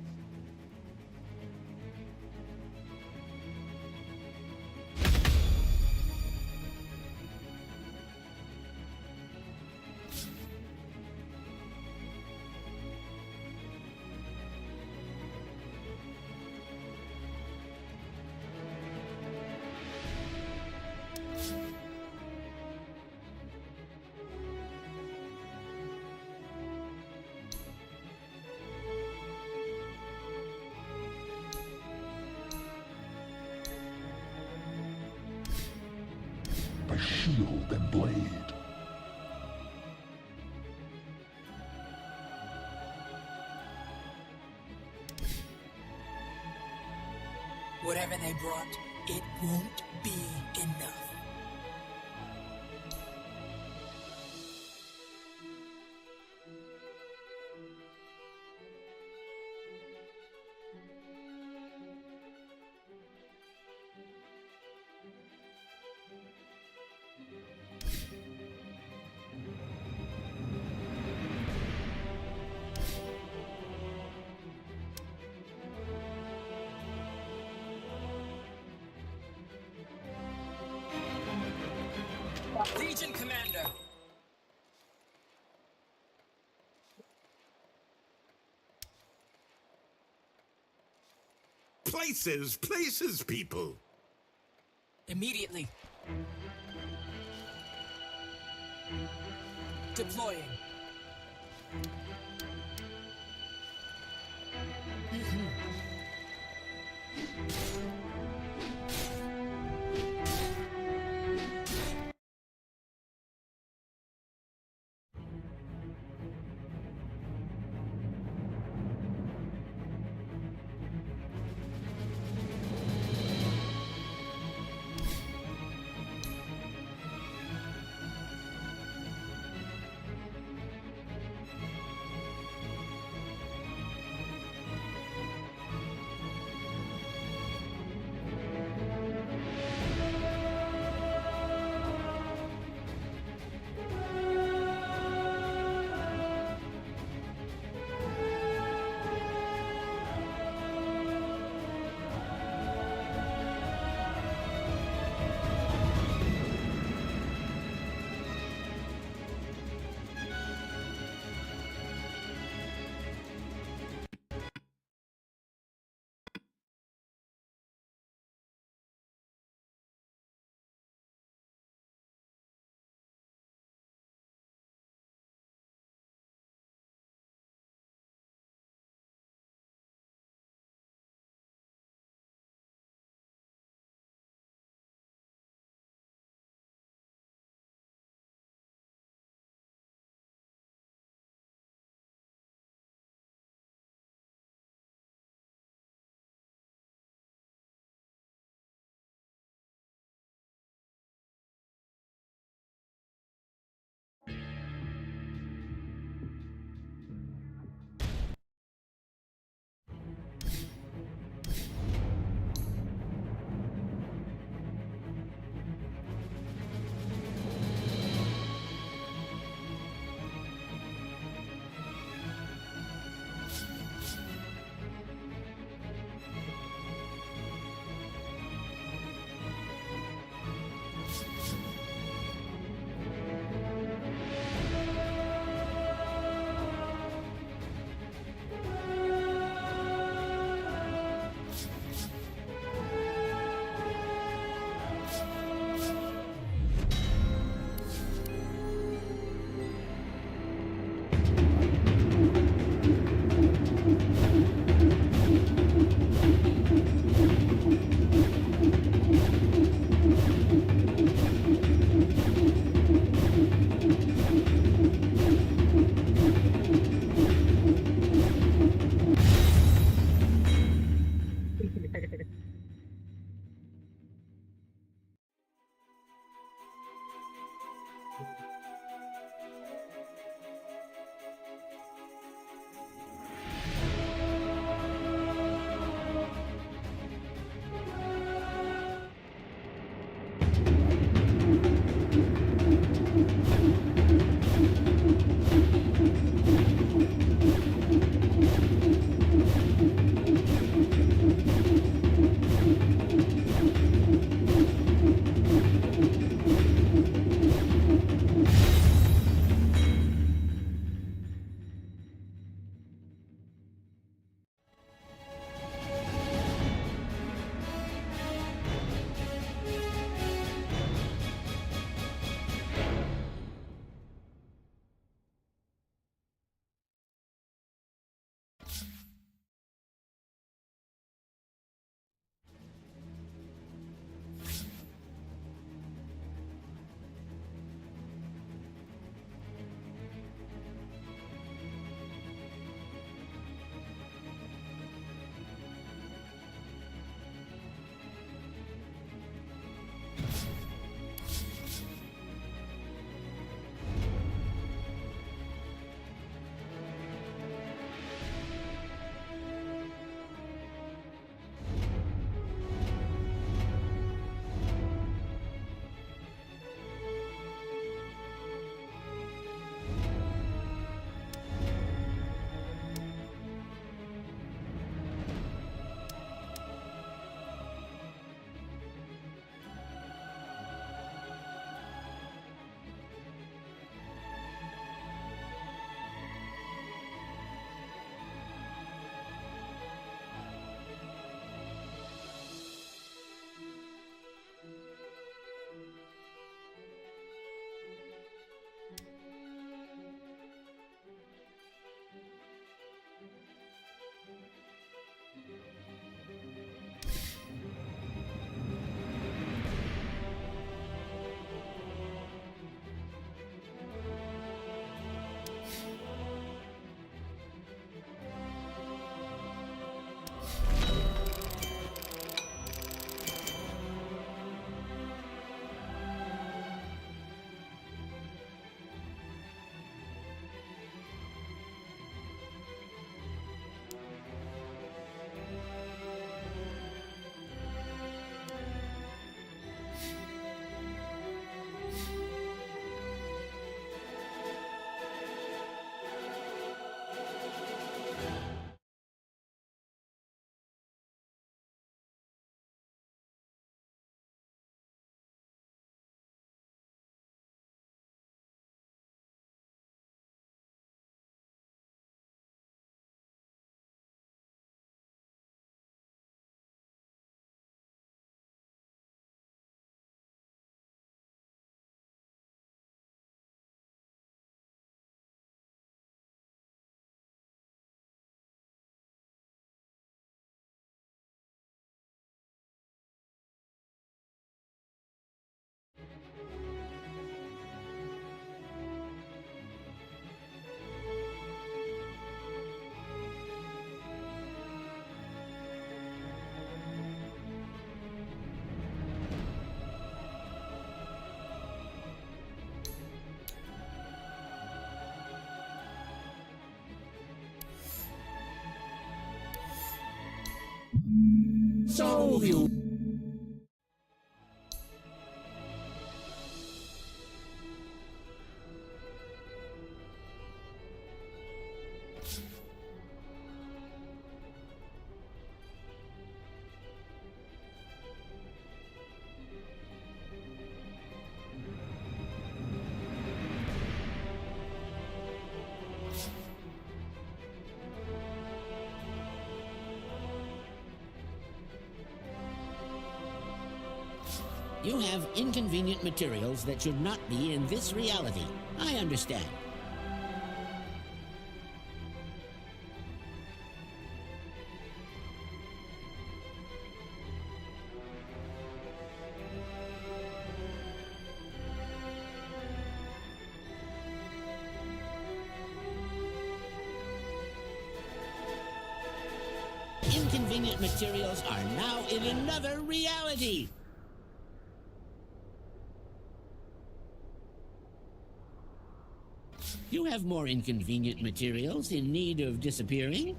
By shield and blade. Whatever they brought, it won't be enough. Legion Commander! Places, places, people. Immediately. Deploying. So you. You have inconvenient materials that should not be in this reality. I understand. Inconvenient materials are now in another reality. You have more inconvenient materials in need of disappearing?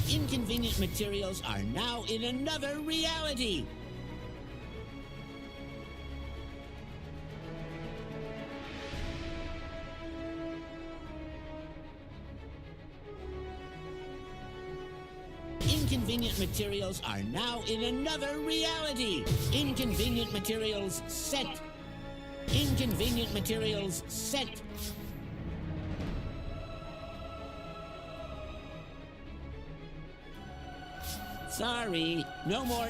Inconvenient materials are now in another reality. Inconvenient materials are now in another reality. Inconvenient materials set. Inconvenient materials set. Sorry, no more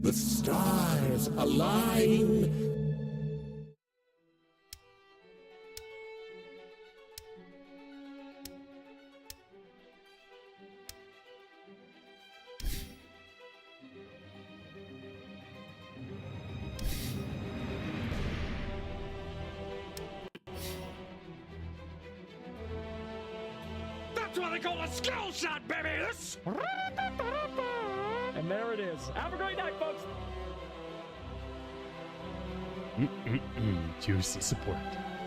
The stars align. That's what I call a skill shot, baby! And there it is. Have a great night, folks! Juicy support.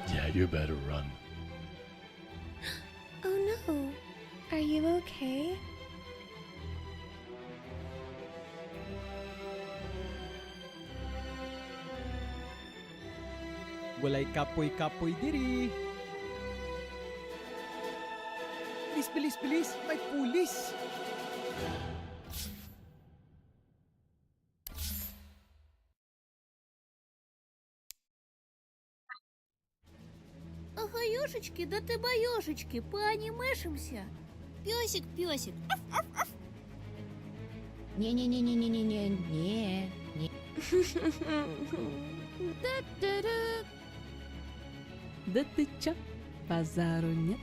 Yeah, you better run. Oh no. Are you okay? Walay kapoy-kapoy diri. Bilis, bilis, bilis! May pulis! Ага, ёшечки, да ты боёшечки, поанимешимся. Пёсик, пёсик. Не-не-не-не-не-не-не. Да-да-да. Да ты чё? Базару нет?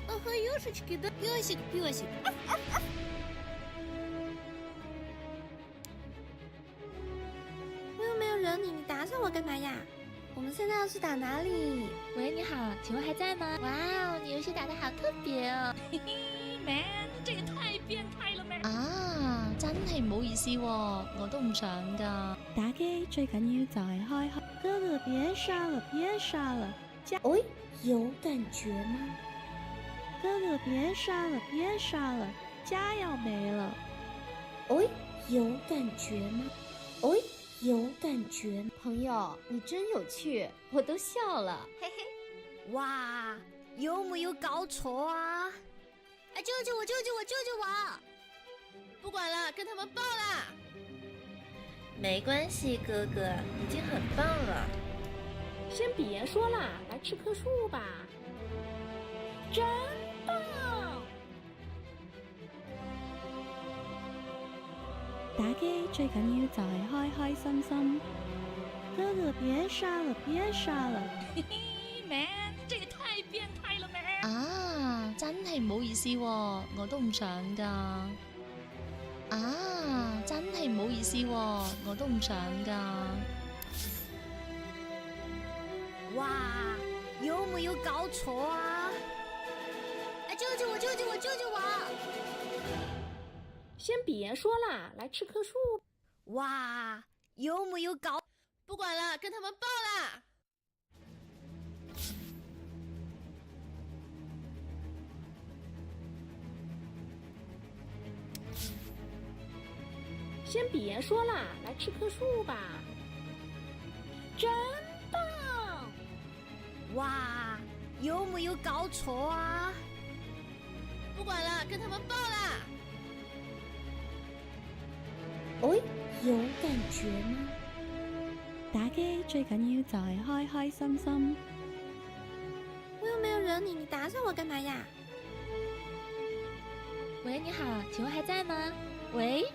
Ага, ёшечки, да пёсик, пёсик.没有没有人你打扰我干嘛呀？我们现在要去打哪里？喂，你好，请问还在吗？哇哦，你游戏打得好特別哦！嘿嘿 ，man， 這個太變態啦咩？啊，真係唔好意思喎，我都唔想㗎。打機最緊要就係開開。哥哥別殺了，別殺了，加。喂，有感覺嗎？哥哥別殺了，別殺了，家要沒了。喂，有感覺嗎？喂。有感覺，朋友，你真有趣，我都笑了，嘿嘿。哇，有冇有搞錯啊？哎，救救我，救救我，救救我！不管了，跟他們報啦。沒關係，哥哥，已經很棒了。先別說啦，來吃棵樹吧。真棒！打機最緊要就係開開心心。哥哥別殺了，別殺了。嘿嘿 ，man， 這個太變態啦咩？啊，真係唔好意思喎，我都唔想㗎。啊，真係唔好意思喎，我都唔想㗎。哇，有没有搞错啊？哎，救救我！救救我！救救我！先别说啦，来吃棵树。哇，有没有搞？不管了，跟他们爆啦！先别说啦，来吃棵树吧。真棒！哇，有没有搞错啊？不管了，跟他们爆啦！喂，有感覺嗎？打機最緊要就係開開心心。我又沒有惹你，你打擾我幹嘛呀？喂，你好，請問還在嗎？喂，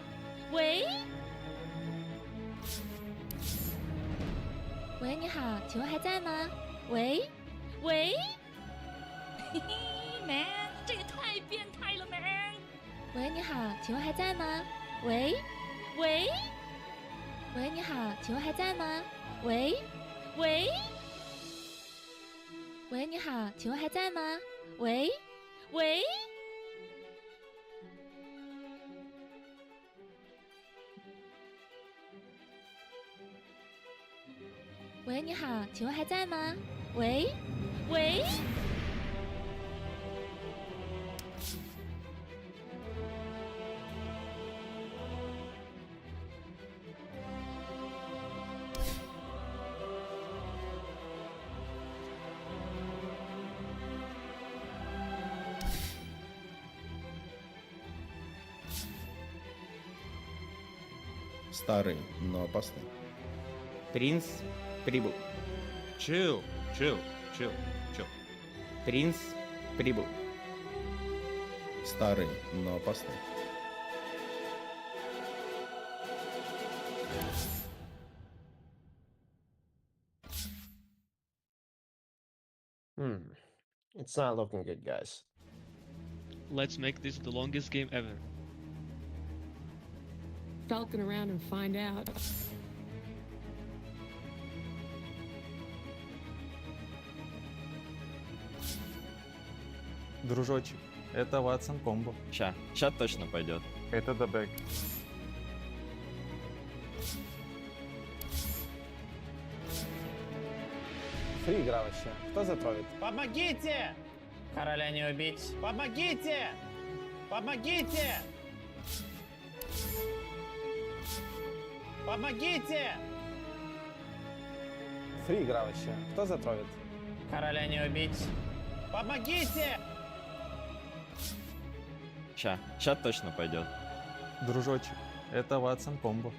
喂，喂，你好，請問還在嗎？喂，喂，嘿嘿 ，man， 這個太變態了 ，man。喂，你好，請問還在嗎？喂。喂，喂，你好，請問還在嗎？喂，喂，喂，你好，請問還在嗎？喂，喂，喂，你好，請問還在嗎？喂，喂。Старый, но опасный. Принц прибыл. Chill. Принц прибыл. Старый, но опасный. It's not looking good, guys. Let's make this the longest game ever. Stalking around and find out. Дружочек, это Ватсон комбо. Ща точно пойдет. Это дабэк. Фри игра вообще. Кто затровит? Помогите! Короля не убить. Помогите! Помогите! Помогите! Фри игра вообще. Кто затровит? Короля не убить. Помогите! Ща точно пойдет. Дружочек, это Ватсон комбо.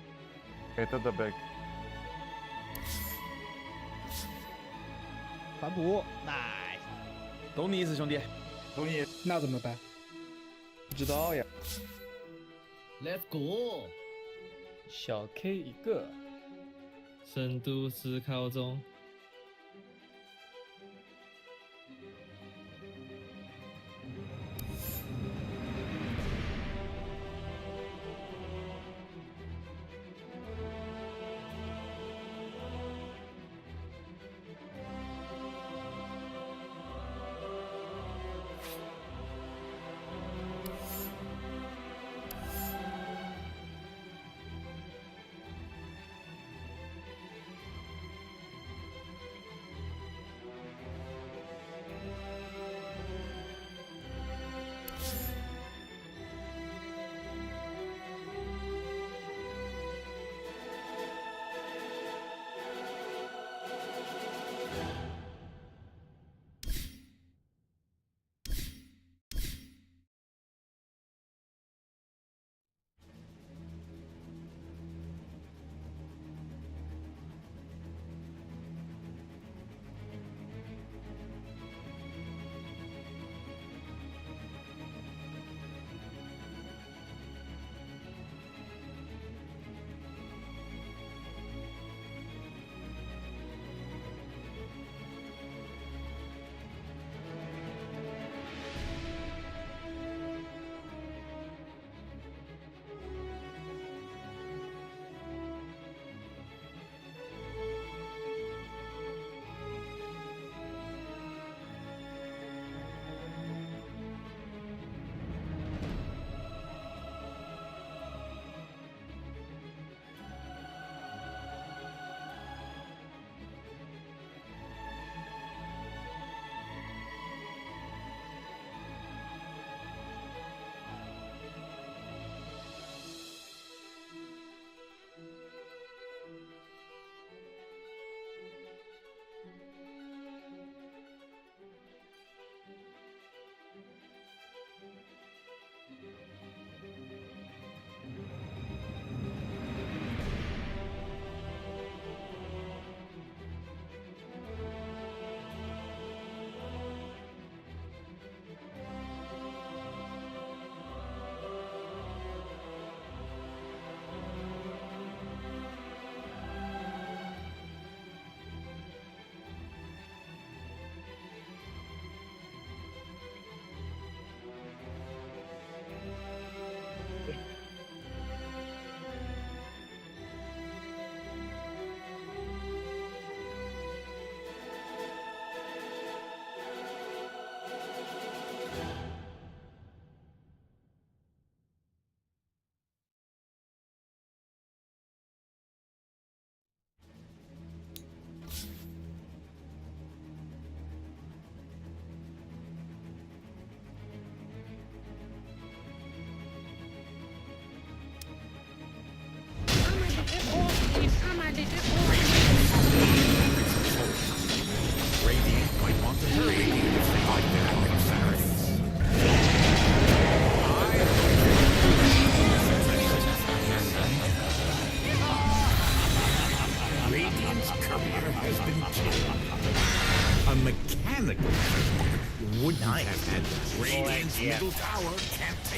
Это дабэк. 反补 ，nice， 懂你意思，兄弟，懂你。那怎么办？不知道呀。Let's go。小 K 一个，深度思考中。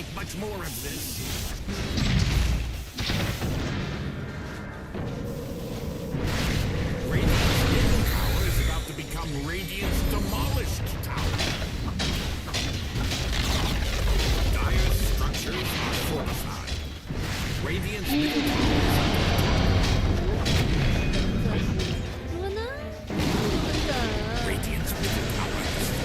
make much more of this. Radiant's middle tower is about to become Radiant's demolished tower. Dire's structures are fortified. Radiant's middle tower is Radiant's middle tower is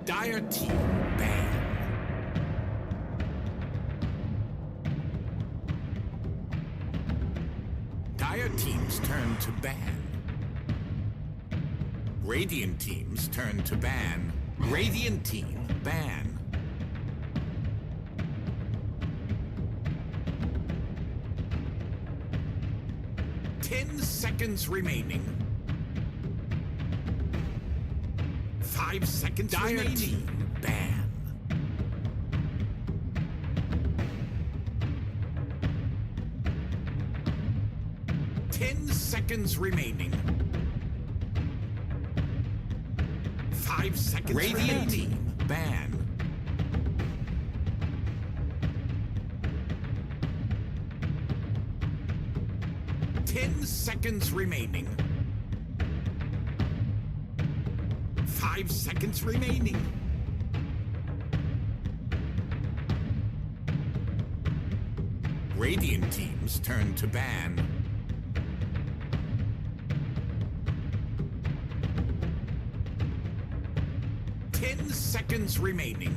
Dire team banned. Dire teams turn to ban. Radiant teams turn to ban. Radiant team ban. Seconds remaining. 5 seconds remaining. Team ban. Seconds remaining. 5 seconds Radiant remaining. Team ban. Seconds remaining. 5 seconds remaining. Radiant teams turn to ban. 10 seconds remaining.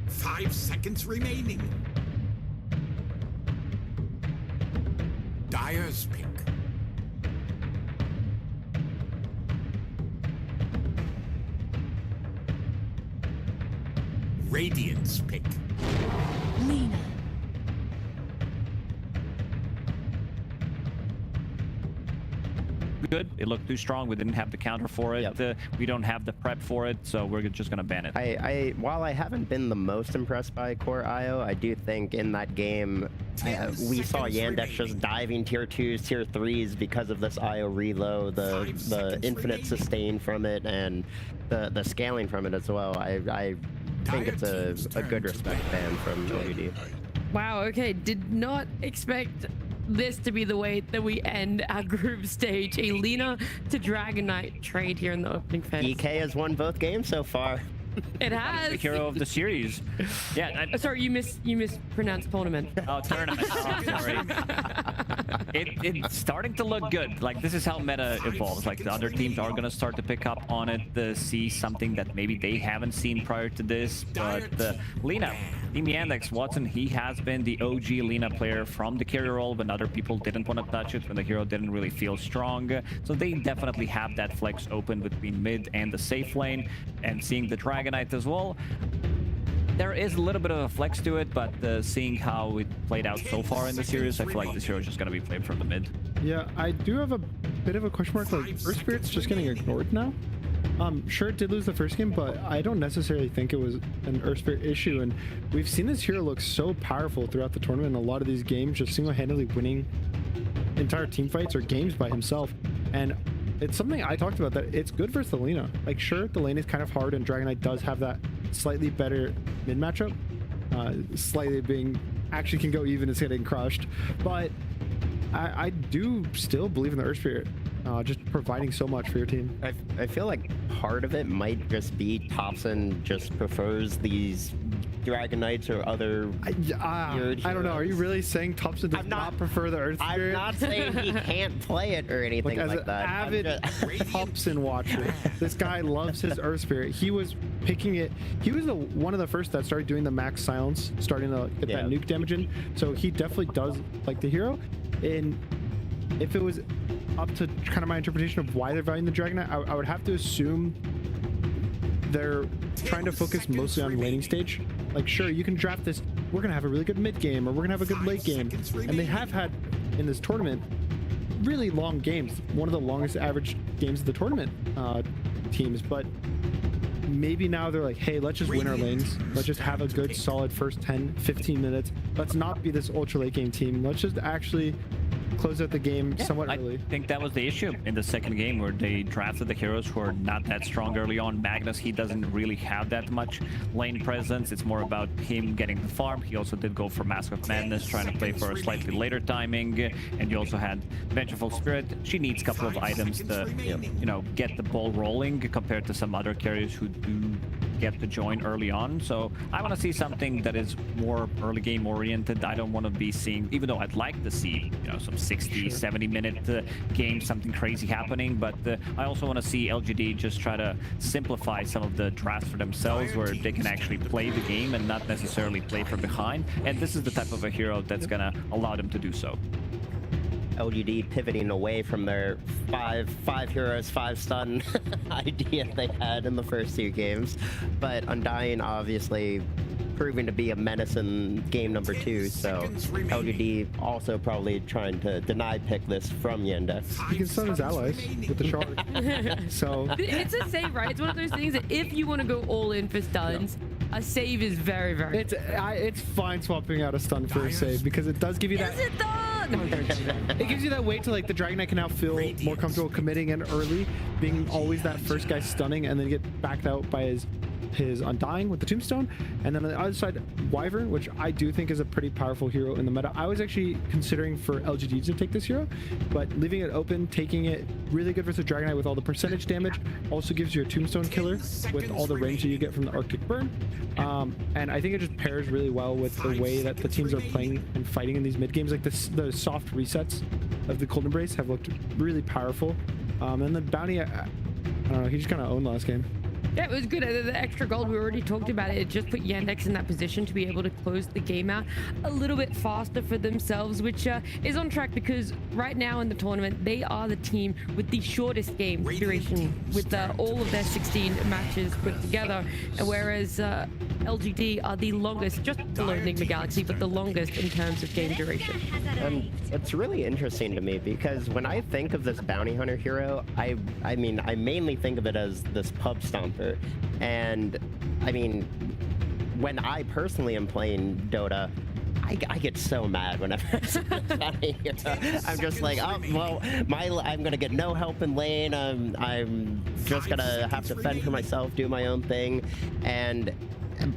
5 seconds remaining. Dire's pick. Radiant's pick. Lina. Good. It looked too strong. We didn't have the counter for it. We don't have the prep for it, so we're just gonna ban it. While I haven't been the most impressed by Core IO, I do think in that game we saw Yandex just diving tier 2s, tier 3s because of this IO reload, the infinite sustain from it, and the scaling from it as well. I think it's a good respect ban from OUD. Wow, okay, did not expect this to be the way that we end our group stage. A Lina to Dragon Knight trade here in the opening phase. EK has won both games so far. It has. The hero of the series. Yeah. Sorry, you mispronounced tournament. Oh, tournament. Oh, sorry. It's starting to look good. Like, this is how meta evolves. Like, the other teams are gonna start to pick up on it, see something that maybe they haven't seen prior to this. But Lina, Team Yandex, Watson, he has been the OG Lina player from the carry role when other people didn't want to touch it, when the hero didn't really feel strong. So they definitely have that flex open between mid and the safe lane. And seeing the Dragon Knight as well, there is a little bit of a flex to it, but seeing how it played out so far in the series, I feel like this hero is just going to be played from the mid. Yeah, I do have a bit of a question mark. Like, Earth Spirit's just getting ignored now. Sure, it did lose the first game, but I don't necessarily think it was an Earth Spirit issue. And we've seen this hero look so powerful throughout the tournament in a lot of these games, just single-handedly winning entire team fights or games by himself. And it's something I talked about, that it's good versus the Lina. Like, sure, the lane is kind of hard, and Dragon Knight does have that slightly better mid matchup. Slightly being actually can go even is getting crushed. But I do still believe in the Earth Spirit, just providing so much for your team. I feel like part of it might just be Thompson just prefers these Dragon Knights or other I don't know. Are you really saying Thompson does not prefer the Earth Spirit? I'm not saying he can't play it or anything like that. As an avid Thompson watcher, this guy loves his Earth Spirit. He was picking it. He was one of the first that started doing the max silence, starting to get that nuke damage in. So he definitely does like the hero. And if it was up to kind of my interpretation of why they're valuing the Dragon Knight, I would have to assume they're trying to focus mostly on laning stage. Like, sure, you can draft this, we're gonna have a really good mid game, or we're gonna have a good late game, and they have had in this tournament really long games, one of the longest average games of the tournament teams. But maybe now they're like, hey, let's just win our lanes, let's just have a good solid first 10-15 minutes, let's not be this ultra late game team, let's just actually close out the game somewhat early. I think that was the issue in the second game, where they drafted the heroes who are not that strong early on. Magnus, he doesn't really have that much lane presence. It's more about him getting the farm. He also did go for Mask of Madness, trying to play for a slightly later timing. And you also had Vengeful Spirit. She needs a couple of items to, you know, get the ball rolling compared to some other carriers who do get to join early on. So I want to see something that is more early game oriented. I don't want to be seeing, even though I'd like to see, you know, some 60-70 minute games, something crazy happening, but I also want to see LGD just try to simplify some of the drafts for themselves, where they can actually play the game and not necessarily play from behind. And this is the type of a hero that's gonna allow them to do so. LGD pivoting away from their five heroes, 5 stun idea they had in the first 2 games, but Undying obviously proving to be a menace in game number 2, so LGD also probably trying to deny pick this from Yandex. He can stun his allies with the shard. So it's a save, right? It's one of those things that if you want to go all in for stuns, a save is very, very it's fine swapping out a stun for a save, because it does give you that. Is it though? It gives you that way to, like, the Dragon Knight can now feel more comfortable committing in early, being always that first guy stunning, and then get backed out by his Undying with the Tombstone. And then on the other side, Wyvern, which I do think is a pretty powerful hero in the meta. I was actually considering for LGD to take this hero, but leaving it open, taking it really good versus Dragon Knight with all the percentage damage, also gives you a Tombstone killer with all the range that you get from the Arctic Burn. And I think it just pairs really well with the way that the teams are playing and fighting in these mid games. Like the soft resets of the Cold Embrace have looked really powerful. And the Bounty, I don't know, he just kind of owned last game. Yeah, it was good. The extra gold, we already talked about it. It just put Yandex in that position to be able to close the game out a little bit faster for themselves, which is on track because right now in the tournament, they are the team with the shortest game duration with all of their 16 matches put together. Whereas LGD are the longest, just below Enigma Galaxy, but the longest in terms of game duration. And it's really interesting to me because when I think of this bounty hunter hero, I mean, I mainly think of it as this pub stomper. And I mean, when I personally am playing Dota, I get so mad whenever I'm just like, oh well, I'm gonna get no help in lane. I'm just gonna have to fend for myself, do my own thing,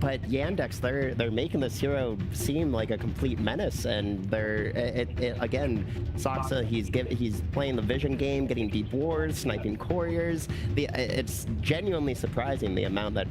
but Yandex, they're making this hero seem like a complete menace, and again, Saksa, he's playing the vision game, getting deep wars, sniping couriers. It's genuinely surprising the amount that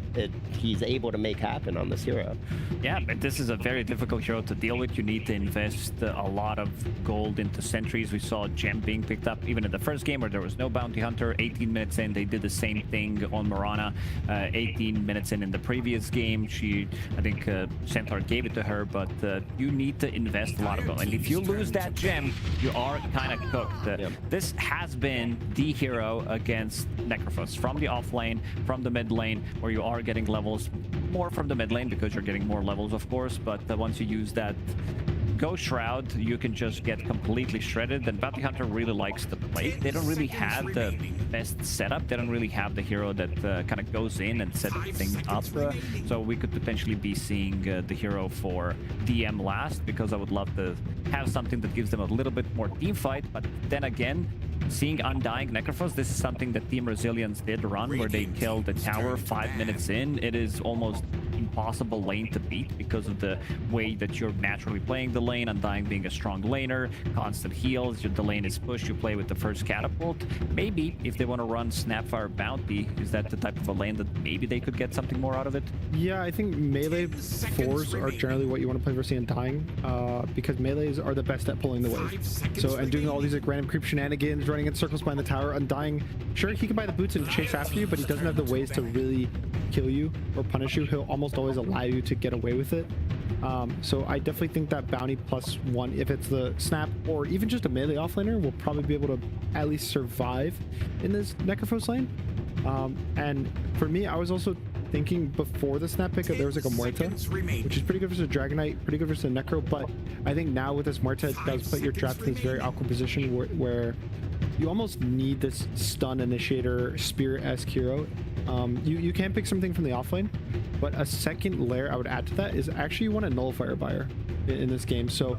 he's able to make happen on this hero. Yeah, but this is a very difficult hero to deal with. You need to invest a lot of gold into sentries. We saw Gem being picked up even in the first game where there was no bounty hunter. 18 minutes in, they did the same thing on Morana. 18 minutes in the previous game, I think Centaur gave it to her, but you need to invest a lot of gold. And if you lose that gem, you are kind of cooked. This has been the hero against Necrophos from the off lane, from the mid lane, where you are getting levels more from the mid lane because you're getting more levels, of course. But once you use that Ghost Shroud, you can just get completely shredded, and Bounty Hunter really likes the play. They don't really have the best setup. They don't really have the hero that kind of goes in and sets things up. So we could potentially be seeing the hero for DM last, because I would love to have something that gives them a little bit more team fight. But then again, seeing Undying Necrophos, this is something that Team Resilience did run, where they killed the tower 5 minutes in. It is almost impossible lane to beat because of the way that you're naturally playing the lane. Undying being a strong laner, constant heals, the lane is pushed, you play with the first catapult. Maybe if they want to run Snapfire Bounty, is that the type of a lane that maybe they could get something more out of it? Yeah, I think melee 4s are generally what you want to play versus Undying, because melees are the best at pulling the wave. So, and doing all these like random creep shenanigans, running in circles behind the tower. Undying, sure, he can buy the boots and chase after you, but he doesn't have the ways to really kill you or punish you. He'll almost always allow you to get away with it. So I definitely think that bounty +1, if it's the snap or even just a melee offlaner, will probably be able to at least survive in this Necrophos lane. And for me, I was also thinking before the snap pick, there was like a Muerta, which is pretty good versus a Dragon Knight, pretty good versus a Necro, but I think now with this Muerta, it does put your draft in this very awkward position where you almost need this stun initiator spirit-esque hero. You can pick something from the offlane, but a second layer I would add to that is actually you want a nullifier buyer in this game. So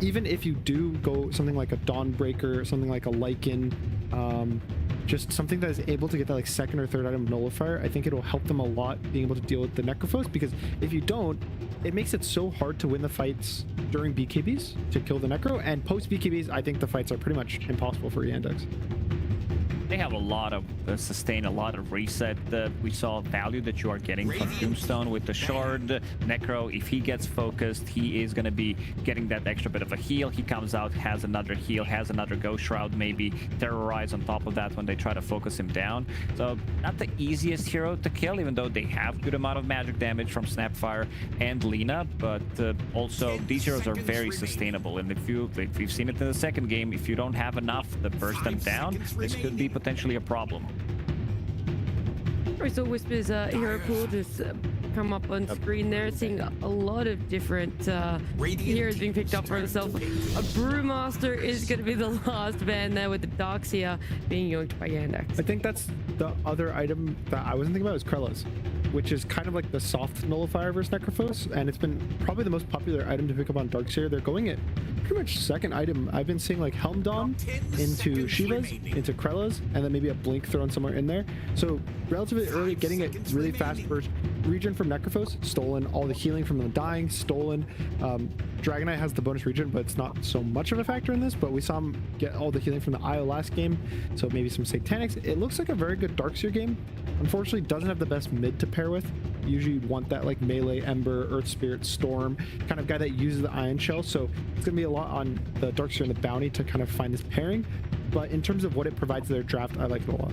even if you do go something like a Dawnbreaker, something like a Lycan, just something that is able to get that like second or third item nullifier, I think it'll help them a lot being able to deal with the Necrophos, because if you don't, it makes it so hard to win the fights during BKBs to kill the Necro, and post BKBs, I think the fights are pretty much impossible for Yandex. They have a lot of sustain, a lot of reset. We saw value that you are getting from Tombstone with the Shard. Necro, if he gets focused, he is going to be getting that extra bit of a heal. He comes out, has another heal, has another Ghost Shroud, maybe Terrorize on top of that when they try to focus him down. So not the easiest hero to kill, even though they have good amount of magic damage from Snapfire and Lina, but also these heroes are very sustainable. And if you've seen it in the second game, if you don't have enough to burst them down, this could be potentially a problem. We saw Whisper's hero pool just come up on screen there, seeing a lot of different heroes being picked up for himself. A Brewmaster is going to be the last ban there, with the Darkseer being yoinked by Yandex. I think that's the other item that I wasn't thinking about, is Krella's, which is kind of like the soft nullifier versus Necrophos, and it's been probably the most popular item to pick up on Darkseer. They're going it pretty much second item. I've been seeing like Helm Dawn into Shiva's, into Krella's, and then maybe a Blink thrown somewhere in there. So relatively early, getting it really fast first. Regen from Necrophos, stolen. All the healing from the Dying, stolen. Dragon Knight has the bonus regen, but it's not so much of a factor in this, but we saw him get all the healing from the IO last game, so maybe some Satanics. It looks like a very good Darkseer game. Unfortunately, doesn't have the best mid to pair with. Usually you'd want that like melee, Ember, Earth Spirit, Storm kind of guy that uses the Ion Shell, so it's going to be a lot on the Darkseer and the Bounty to kind of find this pairing, but in terms of what it provides to their draft, I like it a lot.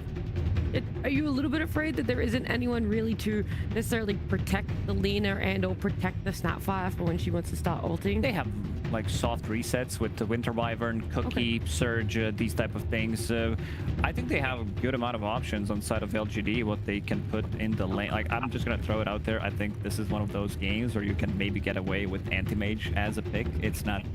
Are you a little bit afraid that there isn't anyone really to necessarily protect the Lena and or protect the Snapfire for when she wants to start ulting? They have like soft resets with the Winter Wyvern, Cookie, Surge, these type of things. I think they have a good amount of options on side of LGD, what they can put in the lane. Like, I'm just gonna throw it out there. I think this is one of those games where you can maybe get away with Anti-Mage as a pick. It's not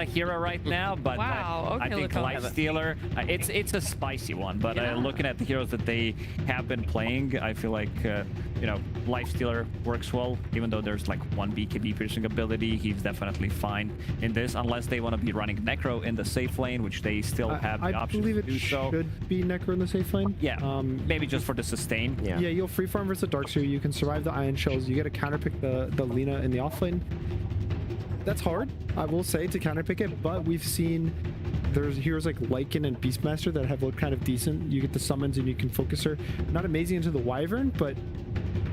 a hero right now, but wow. I think Lifestealer, it's a spicy one. But looking at the heroes that they have been playing, I feel like you know, Lifestealer works well, even though there's like one BKB piercing ability. He's definitely fine in this, unless they want to be running Necro in the safe lane, which they still have the option to do so. I believe it should be Necro in the safe lane. Yeah, maybe just for the sustain. Yeah, you'll free farm versus the Darkseer. You can survive the Ion Shells. You get to counterpick the Lena in the off lane. That's hard, I will say, to counterpick it, but we've seen there's heroes like Lycan and Beastmaster that have looked kind of decent. You get the summons and you can focus her. Not amazing into the Wyvern, but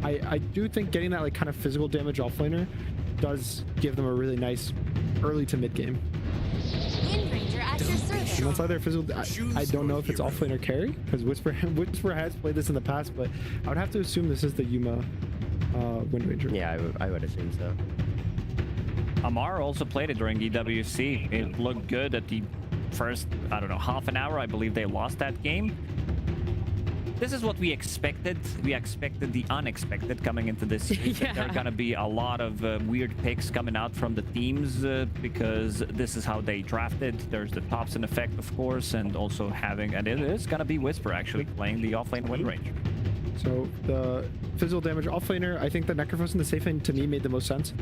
I do think getting that like kind of physical damage offlaner does give them a really nice early to mid game. And once either physical, I don't know if it's offlane or carry, because Whisper has played this in the past, but I would have to assume this is the Yuma Wind Ranger. Yeah, I would assume so. Amar also played it during EWC. It looked good at the first, I don't know, half an hour. I believe they lost that game. This is what we expected. We expected the unexpected coming into this series. There are going to be a lot of weird picks coming out from the teams because this is how they drafted. There's the Thompson effect, of course, and also having, and it is going to be Whisper actually playing the offlane Wind Ranger. So the physical damage offlaner, I think the Necrophos in the safe lane to me made the most sense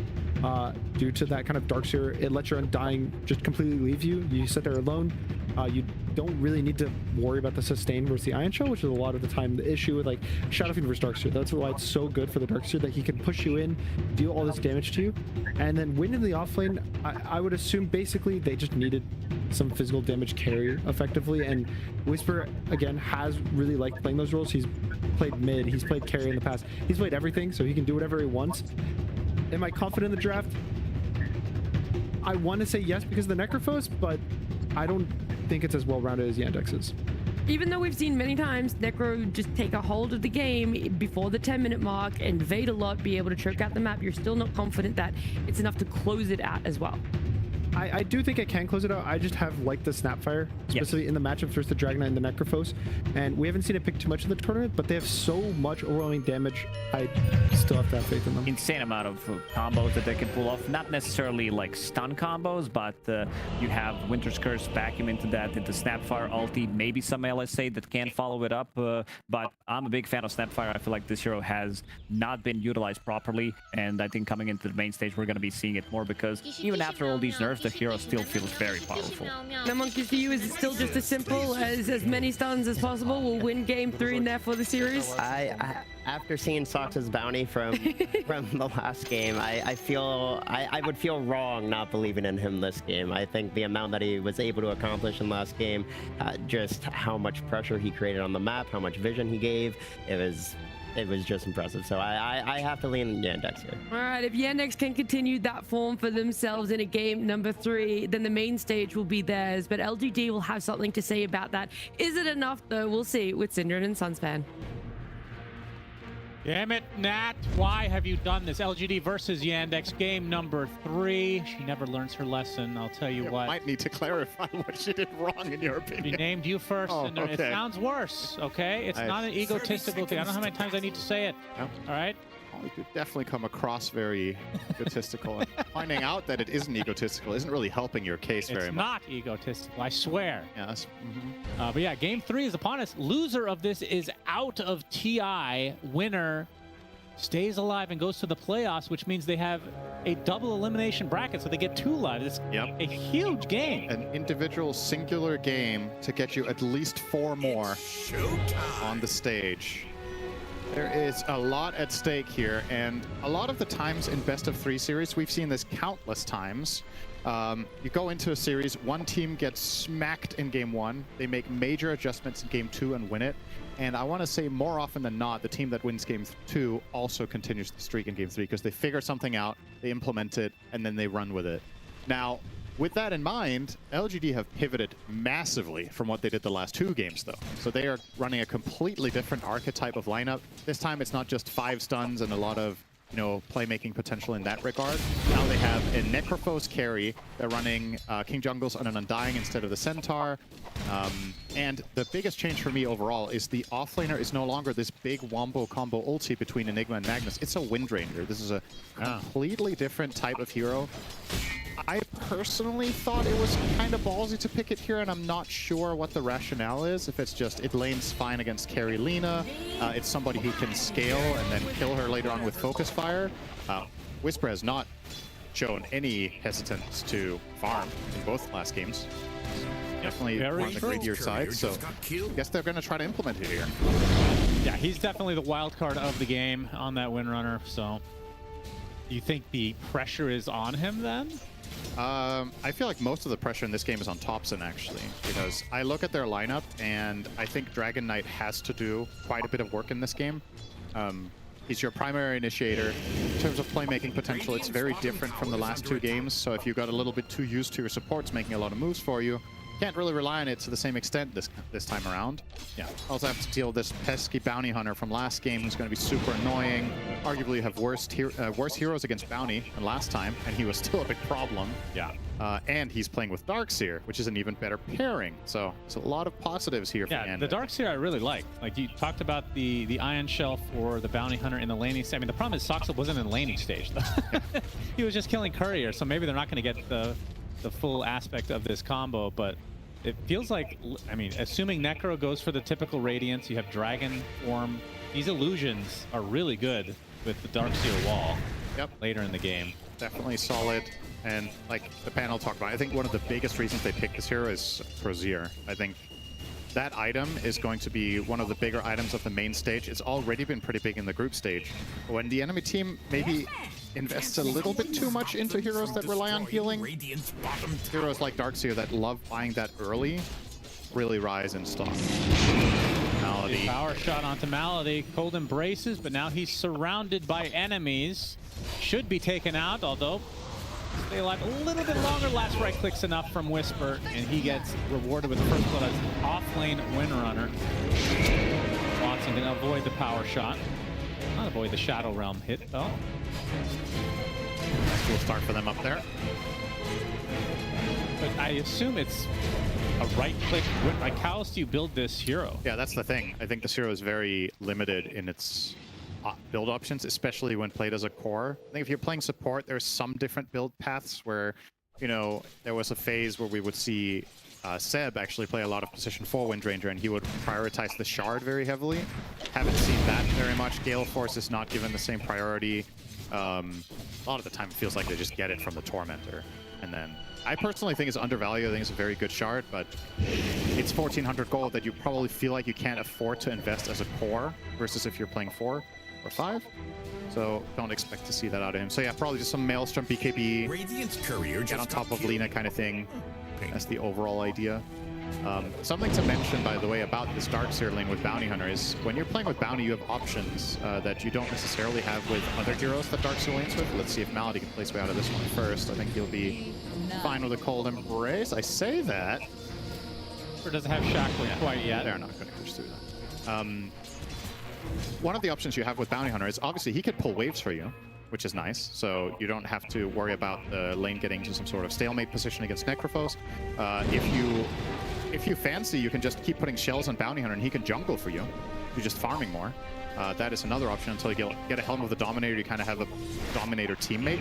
due to that kind of Darkseer. It lets your Undying just completely leave you. You sit there alone. You don't really need to worry about the sustain versus the Ion Shell, which is a lot of the time the issue with like Shadow Fiend versus Darkseer. That's why it's so good for the Darkseer, that he can push you in, deal all this damage to you, and then win in the offlane. I would assume basically they just needed some physical damage carry effectively, and Whisper again has really liked playing those roles. He's played mid, he's played carry in the past, he's played everything, so he can do whatever he wants. Am I confident in the draft? I want to say yes because of the Necrophos, but I don't think it's as well-rounded as Yandex is. Even though we've seen many times Necro just take a hold of the game before the 10-minute mark, invade a lot, be able to choke out the map, you're still not confident that it's enough to close it out as well. I do think it can close it out. I just have liked the Snapfire, especially in the matchup versus the Dragonite and the Necrophos. And we haven't seen it pick too much in the tournament, but they have so much overwhelming damage. I still have to have faith in them. Insane amount of combos that they can pull off. Not necessarily like stun combos, but you have Winter's Curse vacuum into that, into Snapfire ulti, maybe some LSA that can follow it up. But I'm a big fan of Snapfire. I feel like this hero has not been utilized properly. And I think coming into the main stage, we're going to be seeing it more because even after all these nerfs, the hero still feels very powerful. Now, Monkeys, for you, is it still just as simple as many stuns as possible? We'll win game 3 and therefore the series? After seeing Sox's bounty from the last game, I feel I would feel wrong not believing in him this game. I think the amount that he was able to accomplish in last game, just how much pressure he created on the map, how much vision he gave, it was just impressive. So I have to lean Yandex here. All right, if Yandex can continue that form for themselves in a game number 3, then the main stage will be theirs. But LGD will have something to say about that. Is it enough, though? We'll see with Syndron and Sunspan. Damn it, Nat. Why have you done this? LGD versus Yandex, game number 3. She never learns her lesson, I'll tell you what. Might need to clarify what she did wrong, in your opinion. She named you first, and okay. It sounds worse, okay? It's not an egotistical thing. I don't know how many times I need to say it. No. All right? You could definitely come across very egotistical. And finding out that it isn't egotistical isn't really helping your case very much. It's not egotistical, I swear. Yes. But yeah, game 3 is upon us. Loser of this is out of TI. Winner stays alive and goes to the playoffs, which means they have a double elimination bracket, so they get 2 lives. It's a huge game. An individual singular game to get you at least 4 more on the stage. There is a lot at stake here, and a lot of the times in best of 3 series, we've seen this countless times. You go into a series, one team gets smacked in game 1, they make major adjustments in game 2 and win it. And I want to say more often than not, the team that wins game 2 also continues the streak in game 3 because they figure something out, they implement it, and then they run with it. Now, With that in mind, LGD have pivoted massively from what they did the last 2 games, though. So they are running a completely different archetype of lineup. This time, it's not just 5 stuns and a lot of, you know, playmaking potential in that regard. Now they have a Necrophos carry. They're running King Jungles on an Undying instead of the Centaur. And the biggest change for me overall is the offlaner is no longer this big wombo combo ulti between Enigma and Magnus. It's a Windranger. This is a completely different type of hero. I personally thought it was kind of ballsy to pick it here, and I'm not sure what the rationale is. If it's just it lanes fine against carry Lina, it's somebody who can scale and then kill her later on with focus fire. Whisper has not shown any hesitance to farm in both last games. Definitely on the greedier side, so I guess they're going to try to implement it here. Yeah, he's definitely the wild card of the game on that Windrunner, so do you think the pressure is on him then? I feel like most of the pressure in this game is on Thompson, actually, because I look at their lineup and I think Dragon Knight has to do quite a bit of work in this game. He's your primary initiator. In terms of playmaking potential, it's very different from the last 2 games, so if you got a little bit too used to your supports making a lot of moves for you, can't really rely on it to the same extent this time around. Yeah. Also have to deal with this pesky bounty hunter from last game who's going to be super annoying. Arguably have worse heroes against bounty than last time, and he was still a big problem. Yeah. And he's playing with Darkseer, which is an even better pairing. So it's a lot of positives here for Yeah, the Darkseer I really like. Like you talked about the Iron Shelf or the bounty hunter in the laning stage. I mean, the problem is Soxa wasn't in the laning stage though. He was just killing courier, so maybe they're not going to get the full aspect of this combo, but it feels like, I mean, assuming Necro goes for the typical Radiance, you have Dragon Form. These illusions are really good with the Darkseer wall later in the game. Definitely solid. And like the panel talked about, I think one of the biggest reasons they picked this hero is Crozier. I think that item is going to be one of the bigger items of the main stage. It's already been pretty big in the group stage. When the enemy team maybe invests a little bit too much into heroes that rely on healing, heroes like Darkseer that love buying that early really rise in stock. Malady. Power shot onto Malady. Cold embraces, but now he's surrounded by enemies. Should be taken out, although stay alive a little bit longer. Last right clicks enough from Whisper, and he gets rewarded with the first blood as off-lane Windrunner. Watson can avoid the power shot. Not avoid the Shadow Realm hit, though. Nice cool start for them up there. But I assume it's a right-click. Like, how else do you build this hero? Yeah, that's the thing. I think this hero is very limited in its build options, especially when played as a core. I think if you're playing support, there's some different build paths where, you know, there was a phase where we would see Seb actually play a lot of position 4 Windranger, and he would prioritize the Shard very heavily. Haven't seen that very much. Gale Force is not given the same priority. A lot of the time it feels like they just get it from the Tormentor. And then I personally think it's undervalued. I think it's a very good Shard, but it's 1,400 gold that you probably feel like you can't afford to invest as a core versus if you're playing 4 or 5. So don't expect to see that out of him. So yeah, probably just some Maelstrom BKB, Radiant's courier get on top of Lina kind of thing. That's the overall idea. Something to mention, by the way, about this Darkseer lane with Bounty Hunter is when you're playing with Bounty, you have options that you don't necessarily have with other heroes that Darkseer lanes with. Let's see if Malady can play his way out of this one first. I think he'll be fine with a Cold Embrace. I say that. Or doesn't have Shackle quite yet. They're not going to push through that. One of the options you have with Bounty Hunter is obviously he could pull waves for you, which is nice. So you don't have to worry about the lane getting to some sort of stalemate position against Necrophos. If you fancy, you can just keep putting shells on Bounty Hunter and he can jungle for you. You're just farming more. That is another option until you get a Helm of the Dominator. You kind of have a Dominator teammate.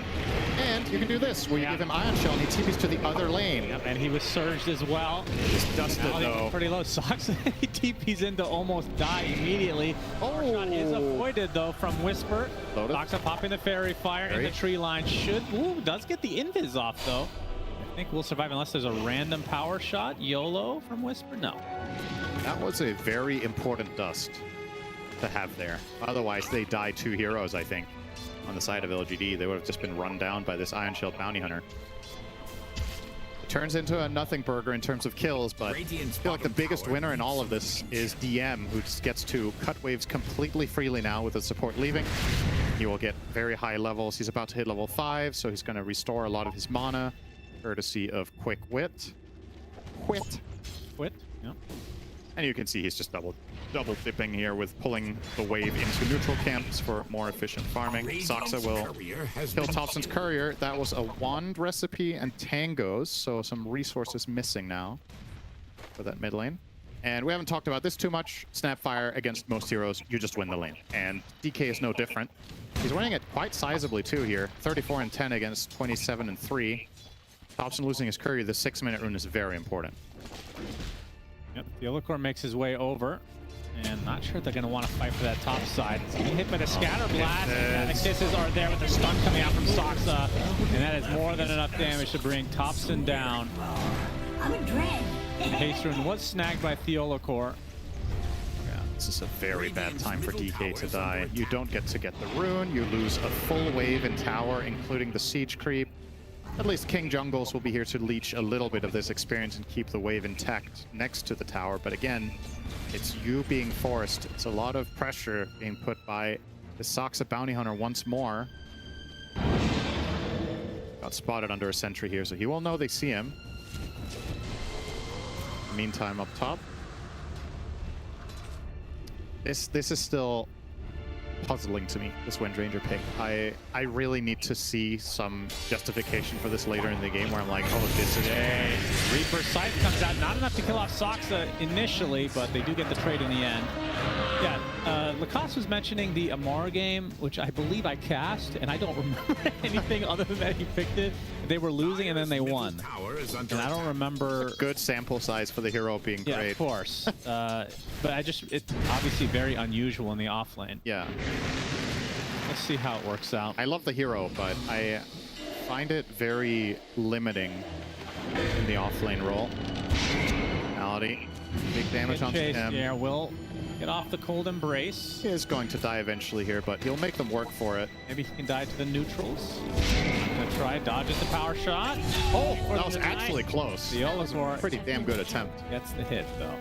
And you can do this, where you give him Ion Shell and he TPs to the other lane. Yep, and he was surged as well. Just dusted, though. Pretty low. Socks. He TPs in to almost die immediately. Power shot is avoided, though, from Whisper. Soxa popping the Fairy Fire in the tree line. Does get the invis off, though. I think we'll survive unless there's a random power shot. YOLO from Whisper? No. That was a very important dust to have there. Otherwise, they die 2 heroes, I think, on the side of LGD. They would have just been run down by this Iron Shield Bounty Hunter. It turns into a nothing burger in terms of kills, but I feel like the biggest winner in all of this is DM, who just gets to cut waves completely freely now with the support leaving. He will get very high levels. He's about to hit level 5, so he's going to restore a lot of his mana. courtesy of Quick Wit. Quit. Yep. And you can see he's just double dipping here with pulling the wave into neutral camps for more efficient farming. Saksa will kill Thompson's courier. That was a wand recipe and tangos, so some resources missing now for that mid lane. And we haven't talked about this too much. Snapfire against most heroes, you just win the lane. And DK is no different. He's winning it quite sizably too here. 34 and 10 against 27 and 3. Thompson losing his courier, the 6-minute rune is very important. Yep, the Theolocor makes his way over. And not sure they're going to want to fight for that top side. It's going to be hit by the Scatter Blast. And the kisses are there with the stun coming out from Saksa. And that is more than enough damage to bring Thompson down. Haste Rune was snagged by Theolocor. Yeah, this is a very bad time for DK to die. You don't get to get the rune. You lose a full wave in tower, including the siege creep. At least King Jungles will be here to leech a little bit of this experience and keep the wave intact next to the tower. But again, it's you being forced. It's a lot of pressure being put by the Saksa Bounty Hunter once more. Got spotted under a sentry here, so he will know they see him. Meantime, up top. This is still puzzling to me, this Windranger pick. I really need to see some justification for this later in the game where I'm like, oh, this is Reaper Scythe comes out, not enough to kill off Saksa initially, but they do get the trade in the end. Yeah, Lacoste was mentioning the Amar game, which I believe I cast, and I don't remember anything other than that he picked it. They were losing and then they won. And I don't remember... Good sample size for the hero being great. Yeah, of course. But it's obviously very unusual in the offlane. Yeah. Let's see how it works out. I love the hero, but I find it very limiting in the offlane role. Malady, big damage onto him. Yeah, will get off the Cold Embrace. He is going to die eventually here, but he'll make them work for it. Maybe he can die to the neutrals. Gonna try, dodges the power shot. Oh, that was actually close. The Olisor. Pretty damn good attempt. Gets the hit, though.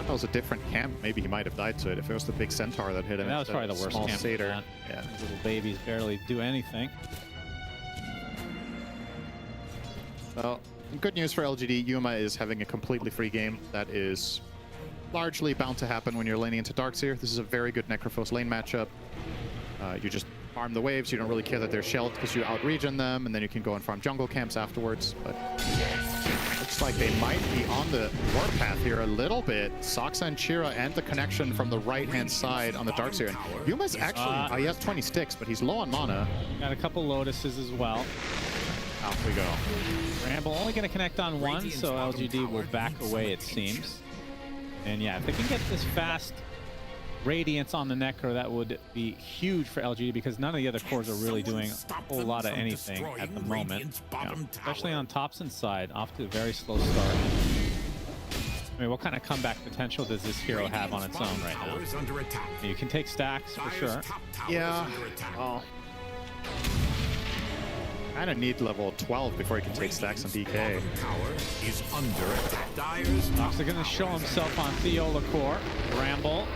If that was a different camp, maybe he might have died to it. If it was the big centaur that hit him. That was probably the worst small camp. satyr. Yeah. These little babies barely do anything. Well, good news for LGD. Yuma is having a completely free game. That is largely bound to happen when you're laning into Darkseer. This is a very good Necrophos lane matchup. You just farm the waves. You don't really care that they're shelled because you out-regen them, and then you can go and farm jungle camps afterwards. But looks like they might be on the warpath here a little bit. Saksa and Chira and the connection from the right-hand side on the Darkseer. And Yuma's actually, he has 20 sticks, but he's low on mana. Got a couple Lotuses as well. Out we go. Ramble only going to connect on one, so LGD will back away, it seems. And yeah, if they can get this fast Radiance on the Necro, that would be huge for LGD because none of the other cores are really doing a whole lot of anything at the moment. Yeah, especially on Thompson's side, off to a very slow start. I mean, what kind of comeback potential does this hero have on its own right now? You can take stacks for sure. Yeah. Well, kind of need level 12 before he can take stacks on DK. Nox are going to show himself on Theolocor. Ramble.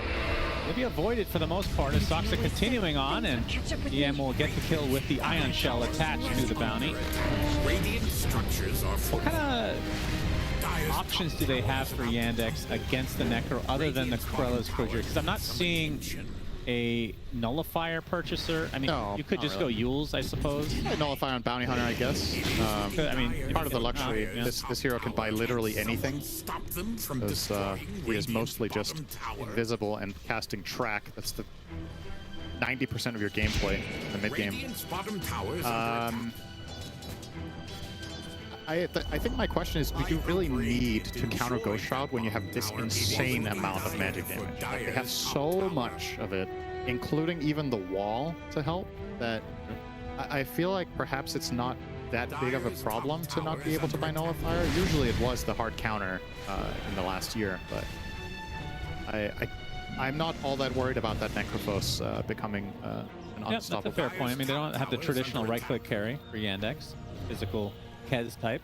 Maybe avoided for the most part as Saksa continuing on, and EM will get the kill with the Ion Shell attached to the bounty. What kind of options do they have for Yandex against the Necro other than the Krella's Closure? Because I'm not seeing a Nullifier purchaser. I mean, no, you could just go Yules, I suppose. Yeah, Nullifier on Bounty Hunter, I guess. I mean, part of the luxury. This hero can buy literally anything. Because he is mostly just invisible and casting track. That's the 90% of your gameplay in the mid game. I think my question is, do you really need to counter Ghost Shroud when you have this insane amount of magic damage? Like, they have so much of it, including even the wall to help, that I feel like perhaps it's not that big of a problem to not be able to buy Nullifier. Usually it was the hard counter in the last year, but I'm not all that worried about that Necrophos becoming an unstoppable. That's a fair point. I mean, they don't have the traditional right-click carry for Yandex, physical Kez type.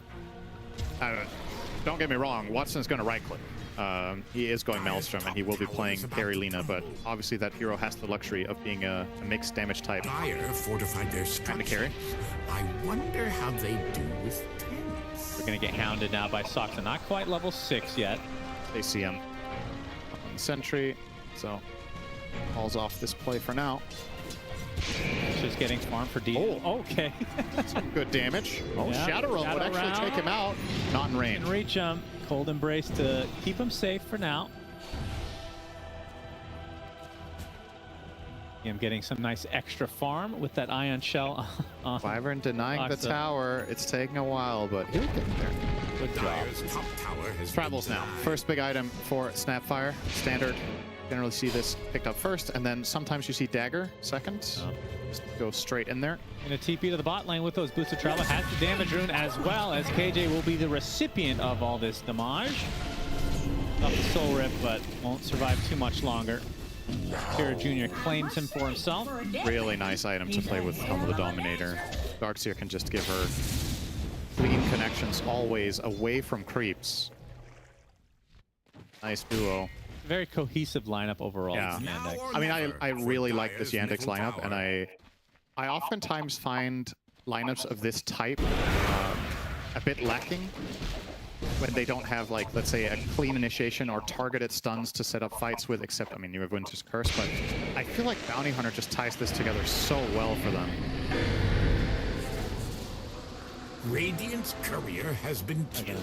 Don't get me wrong, Watson's going to right-click. He is going Maelstrom, and he will be playing Parry Lina, but obviously that hero has the luxury of being a mixed damage type. Dire fortified their And structure. to carry. I wonder how they do with tents. We're going to get hounded now by Soxa. Not quite level 6 yet. They see him on the sentry, so falls off this play for now. Just getting farmed for D. Oh, okay. Some good damage. Oh, Yeah, Shadow Realm would Shadow actually Realm. take him out. Not in range. Can reach him. Cold Embrace to keep him safe for now. I'm getting some nice extra farm with that Ion Shell. Wyvern denying the Soxa. tower. It's taking a while, but he'll get there. Good job. Dire's top tower has Travels been now. denied. First big item for Snapfire. Standard. Generally see this picked up first, and then sometimes you see Dagger second. Just go straight in there. In a TP to the bot lane with those boots of travel. Has the damage rune as well, as KJ will be the recipient of all this damage. Up the soul rip, but won't survive too much longer. Kira Jr. claims him for himself. Really nice item to play with Helm of the Dominator. Darkseer can just give her clean connections always away from creeps. Nice duo. Very cohesive lineup overall. Yeah. Yandex. I mean, I really like this Yandex lineup, and I oftentimes find lineups of this type a bit lacking when they don't have, like, let's say, a clean initiation or targeted stuns to set up fights with, except, I mean, you have Winter's Curse, but I feel like Bounty Hunter just ties this together so well for them. Radiant's courier has been killed.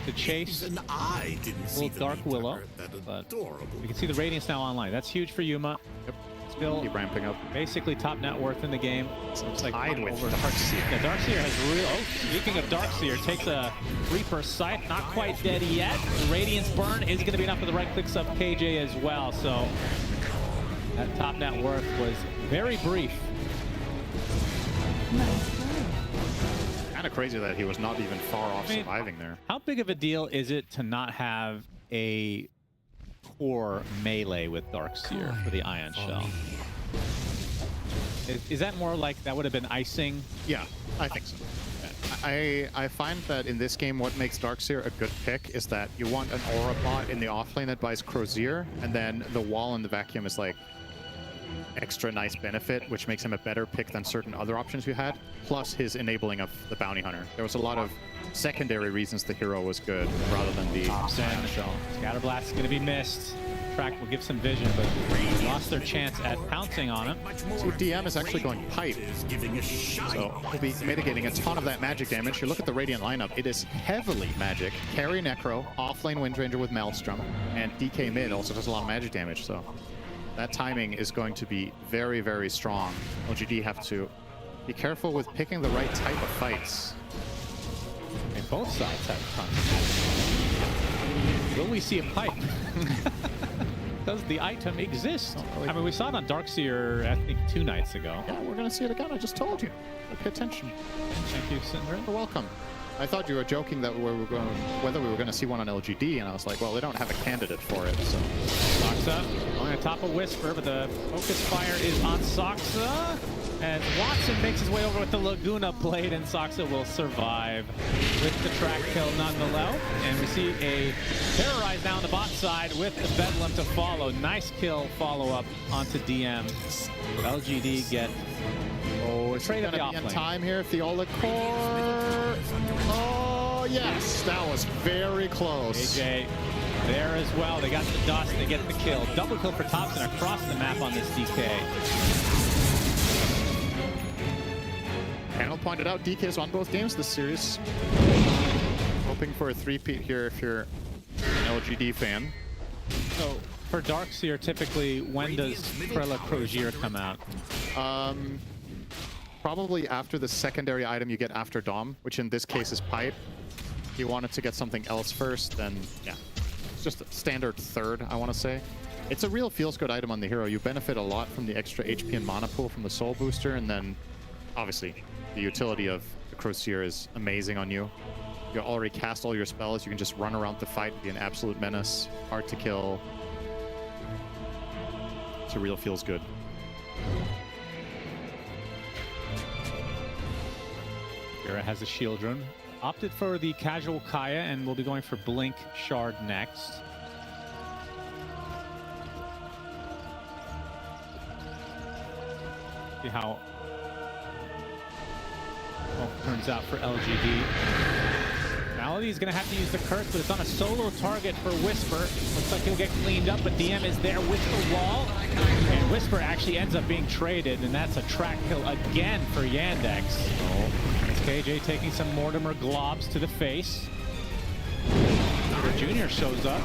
The chase. Even I didn't see Little the Dark need to Willow, hurt that but adorable. you can see the Radiance now online. That's huge for Yuma. Yep. Still Keep ramping up. basically top net worth in the game. Looks like Tied with over Darkseer. Yeah, Darkseer has real. Oh, speaking of Darkseer, takes a Reaper Scythe. Not quite dead yet. The Radiance burn is going to be enough for the right clicks of KJ as well. So that top net worth was very brief. Kind of crazy that he was not even far off surviving there. How big of a deal is it to not have a core melee with Darkseer for the Ion Shell? Is that more like that would have been icing? Yeah, I think so. I find that in this game, what makes Darkseer a good pick is that you want an aura bot in the offlane that buys Crozier, and then the wall in the vacuum is like extra nice benefit, which makes him a better pick than certain other options you had, plus his enabling of the Bounty Hunter. There was a lot of secondary reasons the hero was good rather than the Ion Shell. Scatterblast is going to be missed. Track will give some vision, but lost their chance at pouncing on him. So DM is actually going pipe, so he'll be mitigating a ton of that magic damage. You look at the Radiant lineup, it is heavily magic. Carry Necro, offlane Windranger with Maelstrom, and DK mid also does a lot of magic damage, so that timing is going to be very, very strong. LGD have to be careful with picking the right type of fights. And both sides have tons. Will we see a pipe? Does the item exist? I mean, we saw it on Darkseer, I think, 2 nights ago. Yeah, we're going to see it again. I just told you. Pay attention. Thank you, Cinder. You're welcome. I thought you were joking that whether we were going to see one on LGD, and I was like, well, they don't have a candidate for it, so. Soxa going atop a Whisper, but the focus fire is on Soxa. As Watson makes his way over with the Laguna Blade, and Soxa will survive with the track kill nonetheless. And we see a Terrorize now on the bot side with the Bedlam to follow. Nice kill follow-up onto DM. LGD get it's trade going of the to be in offlane. time here. Theola Core. Oh, yes. That was very close. AJ there as well. They got the dust. They get the kill. Double kill for Thompson across the map on this DK. Panel pointed out DK's won both games this series. Hoping for a three-peat here if you're an LGD fan. So for Darkseer, typically, when does Krella Crozier come out? Probably after the secondary item you get after Dom, which in this case is Pipe. If you wanted to get something else first, then yeah. It's just a standard third, I want to say. It's a real feels-good item on the hero. You benefit a lot from the extra HP and mana pool from the Soul Booster, and then, obviously, the utility of the Crozier is amazing on you. You already cast all your spells, you can just run around the fight, be an absolute menace, hard to kill. It's a real feels-good. Kira has a shield rune. Opted for the casual Kaya, and we'll be going for Blink Shard next. See how it turns out for LGD. Malady's gonna have to use the curse, but it's on a solo target for Whisper. Looks like he'll get cleaned up, but DM is there with the wall. And Whisper actually ends up being traded, and that's a track kill again for Yandex. It's KJ taking some Mortimer globs to the face. Junior shows up.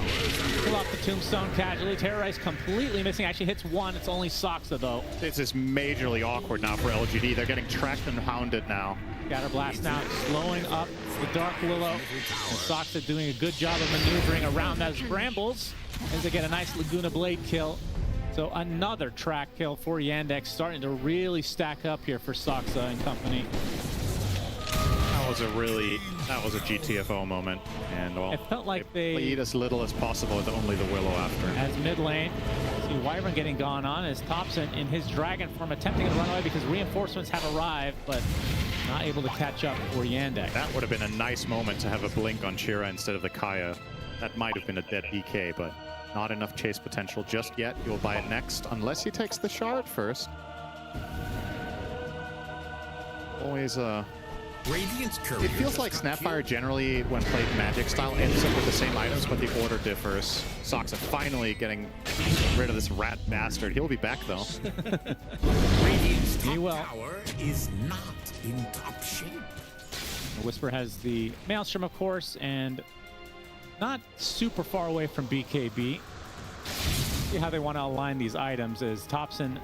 Pull off the tombstone casually. Terrorize completely missing. Actually hits one. It's only Soxa though. This is majorly awkward now for LGD. They're getting tracked and hounded now. Scatterblast now slowing up the Dark Willow. And Soxa doing a good job of maneuvering around those brambles as they get a nice Laguna Blade kill. So another track kill for Yandex, starting to really stack up here for Soxa and company. That was a GTFO moment, and well, it felt like they played as little as possible with only the Willow after. As mid lane, see Wyvern getting gone on as Thompson in his dragon form attempting to run away because reinforcements have arrived, but not able to catch up for Yandex. That would have been a nice moment to have a blink on Shira instead of the Kaya. That might have been a dead DK, but not enough chase potential just yet. You'll buy it next, unless he takes the shard first. Always it feels like Snapfire generally, when played Magic style, ends up with the same items, but the order differs. Soxa finally getting rid of this rat bastard. He'll be back though. Radiant's top tower is not in top shape. Whisper has the Maelstrom, of course, and not super far away from BKB. See how they want to align these items is Thompson.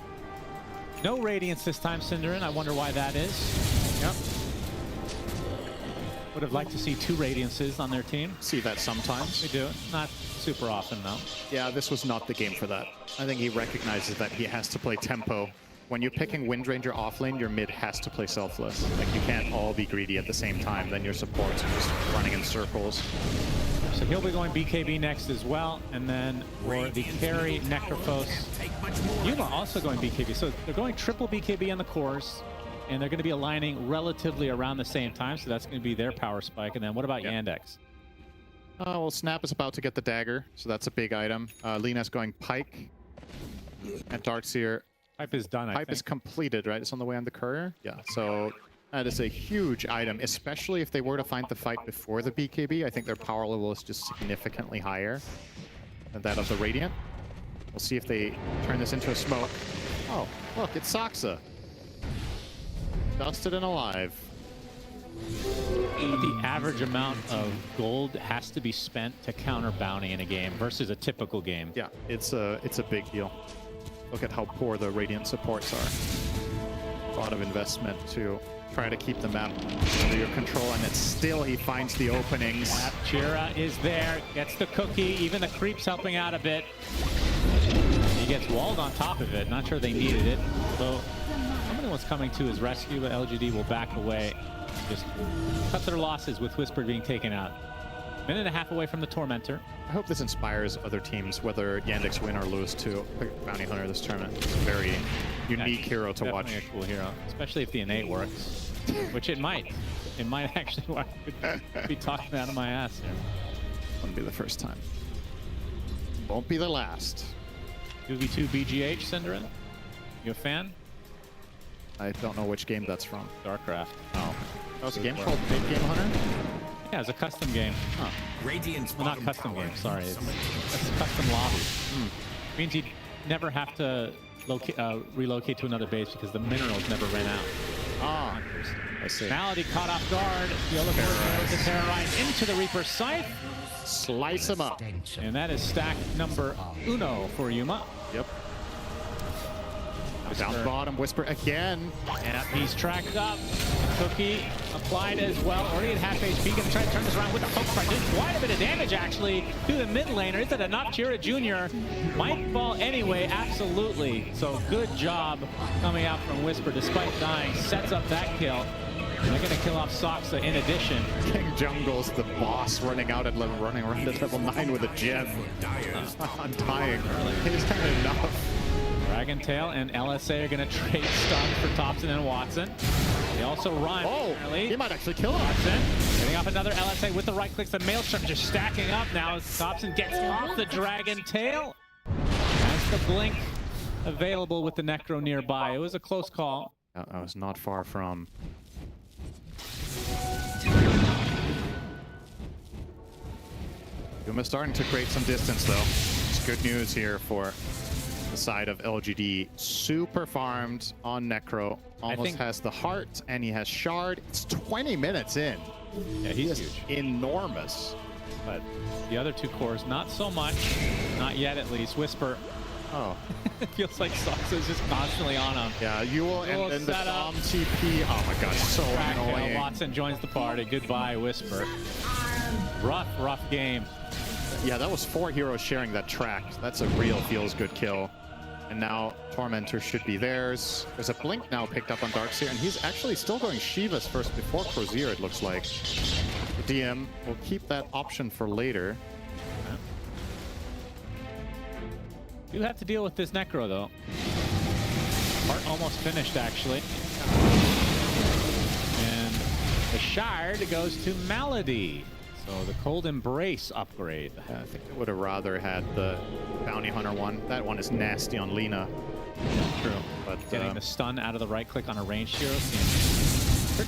No Radiance this time, Cinderin. I wonder why that is. Yep. Would have liked to see 2 Radiances on their team. See that sometimes. We do. Not super often, though. Yeah, this was not the game for that. I think he recognizes that he has to play tempo. When you're picking Windranger off lane, your mid has to play selfless. Like, you can't all be greedy at the same time. Then your supports are just running in circles. So he'll be going BKB next as well. And then for the carry, Necrophos. Yuma also going BKB. So they're going triple BKB on the course. And they're going to be aligning relatively around the same time, so that's going to be their power spike. And then what about Yandex? Well, Snap is about to get the dagger, so that's a big item. Lena's going Pike. And Darkseer. Pipe is done, I think. Pipe is completed, right? It's on the way on the courier? Yeah, so that is a huge item, especially if they were to find the fight before the BKB. I think their power level is just significantly higher than that of the Radiant. We'll see if they turn this into a smoke. Oh, look, it's Soxa. Dusted and alive. The average amount of gold has to be spent to counter bounty in a game versus a typical game. Yeah, it's a big deal. Look at how poor the Radiant supports are. A lot of investment to try to keep the map under your control, and it's still he finds the openings. Chira is there, gets the cookie, even the creep's helping out a bit. He gets walled on top of it, not sure they needed it. So somebody was coming to his rescue, but LGD will back away. Just cut their losses with Whisper being taken out. Minute and a half away from the Tormentor. I hope this inspires other teams, whether Yandex win or lose, to pick Bounty Hunter this tournament. It's a very unique hero to watch. Definitely a cool hero, especially if the innate works, which it might. It might actually work. Be talking out of my ass here. Wouldn't be the first time. Won't be the last. 2v2 BGH, Cinderin? You a fan? I don't know which game that's from. StarCraft. Oh. That was a game called Big Game Hunter? Yeah, it's a custom game. Huh. Radiant's well, not custom game, sorry. It's a custom lobby. Means you'd never have to relocate to another base because the minerals never ran out. Ah, I see. Malady caught off guard. Yellow goes to terrorize into the Reaper's Scythe. Slice him up. And that is stack number uno for Yuma. Yep. Down the bottom, Whisper again. And he's tracked up. Cookie applied as well. Already at half HP. Gonna try to turn this around with the poke card. Did quite a bit of damage actually to the mid laner. Is it enough? Chira Jr. might fall anyway. Absolutely. So good job coming out from Whisper despite dying. Sets up that kill. And they're gonna kill off Soxa in addition. King Jungle's the boss running out at running around at level 9 with a gem. Untying. He's kind of enough. Dragon Tail and LSA are going to trade stun for Thompson and Watson. They also run. Oh, apparently. he might actually kill him. Thompson getting off another LSA with the right clicks. The Maelstrom just stacking up now as Thompson gets off the Dragon Tail. That's the blink available with the Necro nearby. It was a close call. I was not far from. Yuma's starting to create some distance, though. It's good news here for the side of LGD. Super farmed on Necro. Almost has the heart, and he has Shard. It's 20 minutes in. Yeah, he's huge. Enormous. But the other two cores, not so much. Not yet, at least. Whisper. Oh. It feels like Soxa is just constantly on him. Yeah, Yule and then the Dom TP. Oh my god, so annoying. Watson joins the party. Goodbye, Whisper. Rough game. Yeah, that was 4 heroes sharing that track. That's a real feels-good kill. And now Tormentor should be theirs. There's a blink now picked up on Darkseer, and he's actually still going Shiva's first before Crozier, it looks like. The DM will keep that option for later. You have to deal with this Necro, though. Part almost finished, actually. And the Shard goes to Malady. So the Cold Embrace upgrade. Yeah, I think I would have rather had the Bounty Hunter one. That one is nasty on Lina. True. But getting the stun out of the right click on a ranged hero seems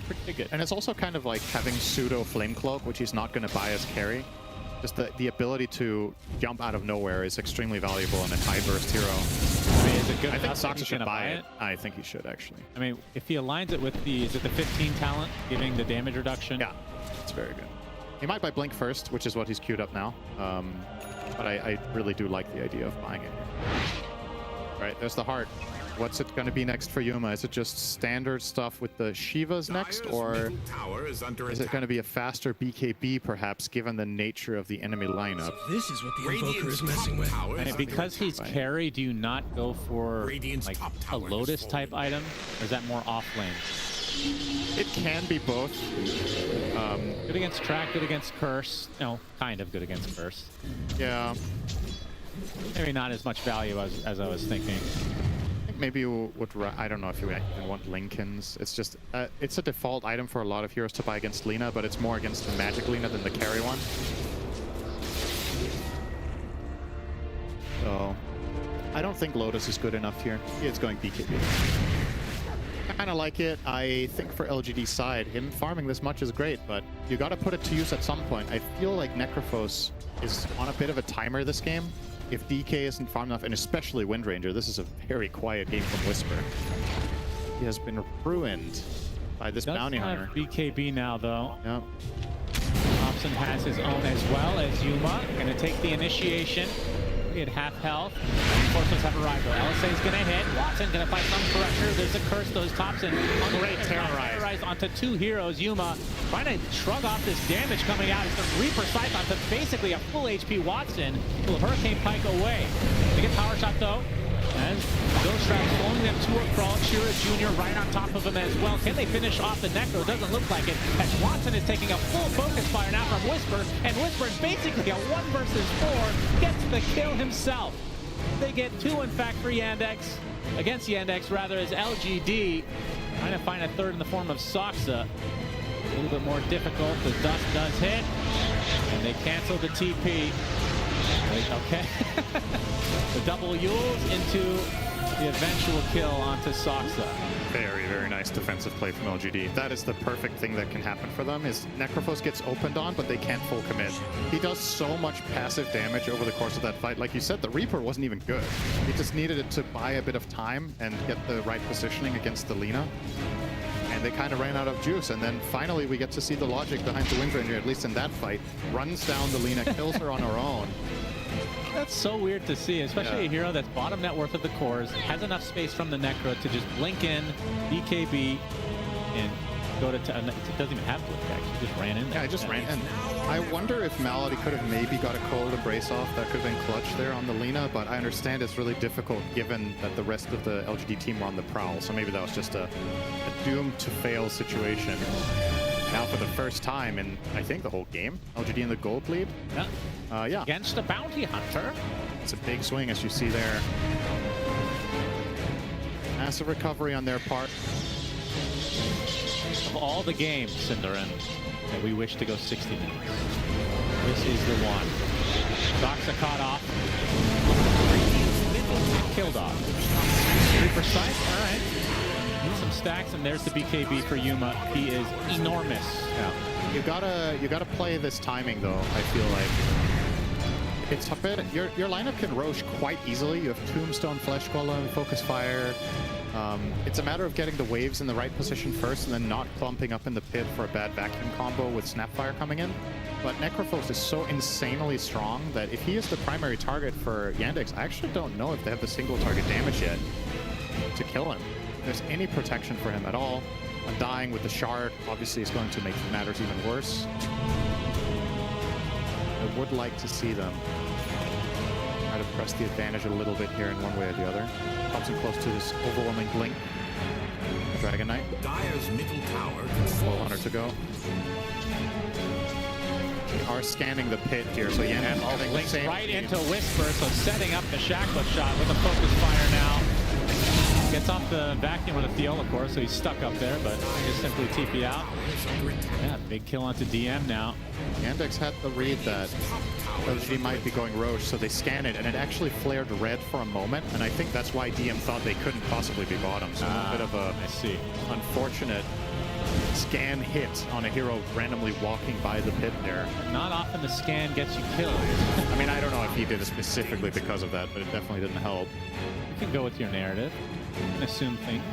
pretty good. And it's also kind of like having pseudo Flame Cloak, which he's not going to buy as carry. Just the ability to jump out of nowhere is extremely valuable in a high burst hero. I mean, is it good? I think Soxa should buy it. I think he should, actually. I mean, if he aligns it with the, is it the 15 talent, giving the damage reduction? Yeah, it's very good. He might buy Blink first, which is what he's queued up now. But I really do like the idea of buying it. All right, there's the heart. What's it going to be next for Yuma? Is it just standard stuff with the Shivas next, or is it going to be a faster BKB, perhaps, given the nature of the enemy lineup? This is what the Invoker is messing with. And because he's carry, do you not go for like a Lotus type item, or is that more off lane? It can be both. Good against track, good against curse. No, kind of good against curse. Yeah. Maybe not as much value as I was thinking. Maybe you would, I don't know if you even want Lincolns. It's just, it's a default item for a lot of heroes to buy against Lina, but it's more against the magic Lina than the carry one. So, I don't think Lotus is good enough here. It's going BKB. Kind of like it. I think for LGD's side, him farming this much is great, but you got to put it to use at some point. I feel like Necrophos is on a bit of a timer this game. If DK isn't farmed enough, and especially Windranger, this is a very quiet game from Whisper. He has been ruined by this bounty hunter. BKB now, though. Yep. Thompson has his own as well as Yuma. Gonna take the initiation. He had half health. Reinforcements have arrived though. LSA is gonna hit. Watson gonna fight some pressure. There's a curse. Those Thompson great terrorized onto 2 heroes. Yuma trying to shrug off this damage coming out. It's the Reaper Scythe onto basically a full HP Watson. Will Hurricane Pike away. They get power shot though. As Ghost Trap slowing them to a crawl. Shira Jr. right on top of him as well. Can they finish off the Necro? Doesn't look like it. As Watson is taking a full focus fire now from Whisper. And Whisper is basically a 1 versus 4. Gets the kill himself. They get 2 in fact for Yandex. Against Yandex rather, as LGD trying to find a third in the form of Soxa. A little bit more difficult. The dust does hit. And they cancel the TP. Okay. The double Yules into the eventual kill onto Soxa. Very, very nice defensive play from LGD. That is the perfect thing that can happen for them, is Necrophos gets opened on, but they can't full commit. He does so much passive damage over the course of that fight. Like you said, the Reaper wasn't even good. He just needed it to buy a bit of time and get the right positioning against the Lina. And they kind of ran out of juice, and then finally we get to see the logic behind the Windranger, at least in that fight. Runs down the Lina, kills her on her own. That's so weird to see, especially a hero that's bottom net worth of the cores, has enough space from the Necro to just blink in, BKB, and go to... it doesn't even have blink, actually. Just ran in there. Yeah, I just ran in. I wonder if Malady could have maybe got a Cold Embrace off. That could have been clutch there on the Lina, but I understand it's really difficult given that the rest of the LGD team were on the prowl, so maybe that was just a doomed to fail situation. Now for the first time in, I think, the whole game, LGD in the gold lead. Yeah. Yeah. Against the Bounty Hunter. It's a big swing, as you see there. Massive recovery on their part. Of all the games, Cinderin, that we wish to go 60 minutes, this is the one. Doxa caught off. Killed off. Pretty precise. All right. Some stacks, and there's the BKB for Yuma. He is enormous. Yeah. You gotta play this timing though. I feel like it's a bit. Your lineup can Roche quite easily. You have Tombstone, Flesh Golem, Focus Fire. It's a matter of getting the waves in the right position first, and then not clumping up in the pit for a bad vacuum combo with Snapfire coming in. But Necrophos is so insanely strong that if he is the primary target for Yandex, I actually don't know if they have the single target damage yet to kill him. If there's any protection for him at all. Undying with the shard obviously is going to make matters even worse. I would like to see them try to press the advantage a little bit here in one way or the other. Comes in close to this overwhelming blink. Dragon Knight. Dire's middle tower. 400 to go. They are scanning the pit here, so Yandex links right into Whisper, so setting up the Shacklet shot with a Focus Fire now. Gets off the vacuum with a Theol, of course, so he's stuck up there, but just simply TP out. Yeah, big kill onto DM now. Yandex had the read that LGD might be going Roche, so they scan it, and it actually flared red for a moment, and I think that's why DM thought they couldn't possibly be bottom. So a bit of a unfortunate scan hit on a hero randomly walking by the pit there. Not often the scan gets you killed. I mean, I don't know if he did it specifically because of that, but it definitely didn't help. You can go with your narrative and assume things.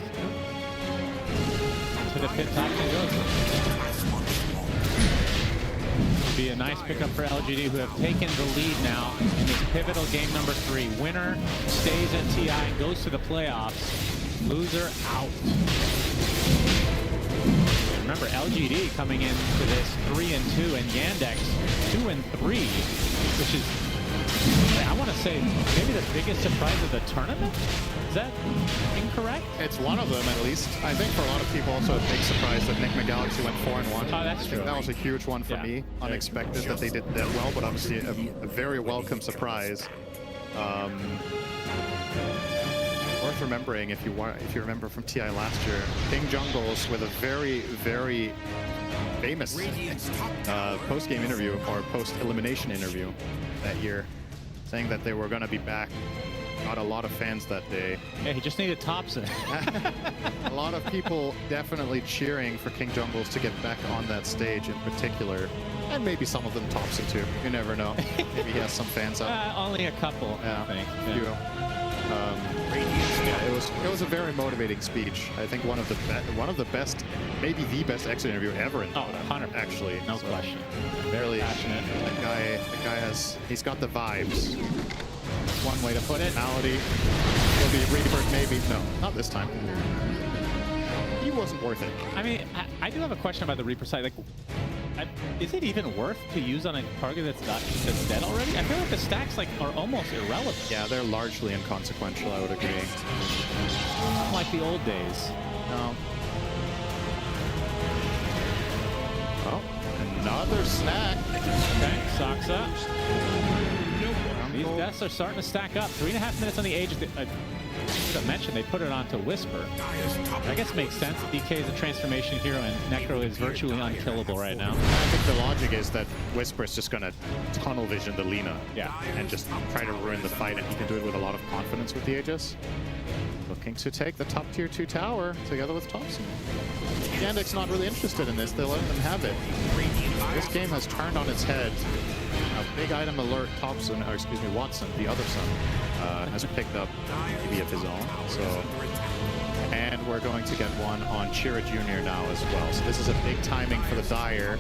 To the pit top and goes. Be a nice pickup for LGD, who have taken the lead now in this pivotal game number 3. Winner stays in TI and goes to the playoffs. Loser out. Remember, LGD coming into this 3-2, and Yandex 2-3, which is, I want to say, maybe the biggest surprise of the tournament? Is that incorrect? It's one of them, at least. I think for a lot of people, also a big surprise that Nick McGalaxy went 4-1. Oh, that's true. That was a huge one for me. Unexpected that they did that well, but obviously a very welcome surprise. Worth remembering, if you remember from TI last year, King Jungles with a very, very famous post-game interview or post-elimination interview that year, saying that they were going to be back. Got a lot of fans that day. Yeah, he just needed Thompson. A lot of people definitely cheering for King Jungles to get back on that stage in particular. And maybe some of them Thompson too. You never know. Maybe he has some fans up. Only a couple, I think. Yeah, it was a very motivating speech. I think one of the best, maybe the best exit interview ever in Dota. 100%. Actually, no question. Barely passionate. The guy he's got the vibes. One way to put it. Personality. He'll be Rebirth, maybe. No, not this time. He wasn't worth it. I mean, I do have a question about the Reaper side. Like, is it even worth to use on a target that's dead already? I feel like the stacks are almost irrelevant. Yeah, they're largely inconsequential, I would agree. Like the old days. No. Oh, another snack. Okay, Soxa. These deaths are starting to stack up. 3.5 minutes on the age. I should have mentioned they put it onto Whisper. I guess it makes sense. DK is a transformation hero, and Necro is virtually unkillable right now. I think the logic is that Whisper is just going to tunnel vision the Lina. Yeah. And just try to ruin the fight, and he can do it with a lot of confidence with the Aegis. Looking to take the top tier 2 tower together with Thompson. Yandex not really interested in this. They're letting them have it. This game has turned on its head. A big item alert Thompson, or excuse me, Watson, the other son, has picked up maybe of his own. So, and we're going to get one on Chira Jr. now as well. So this is a big timing for the Dire.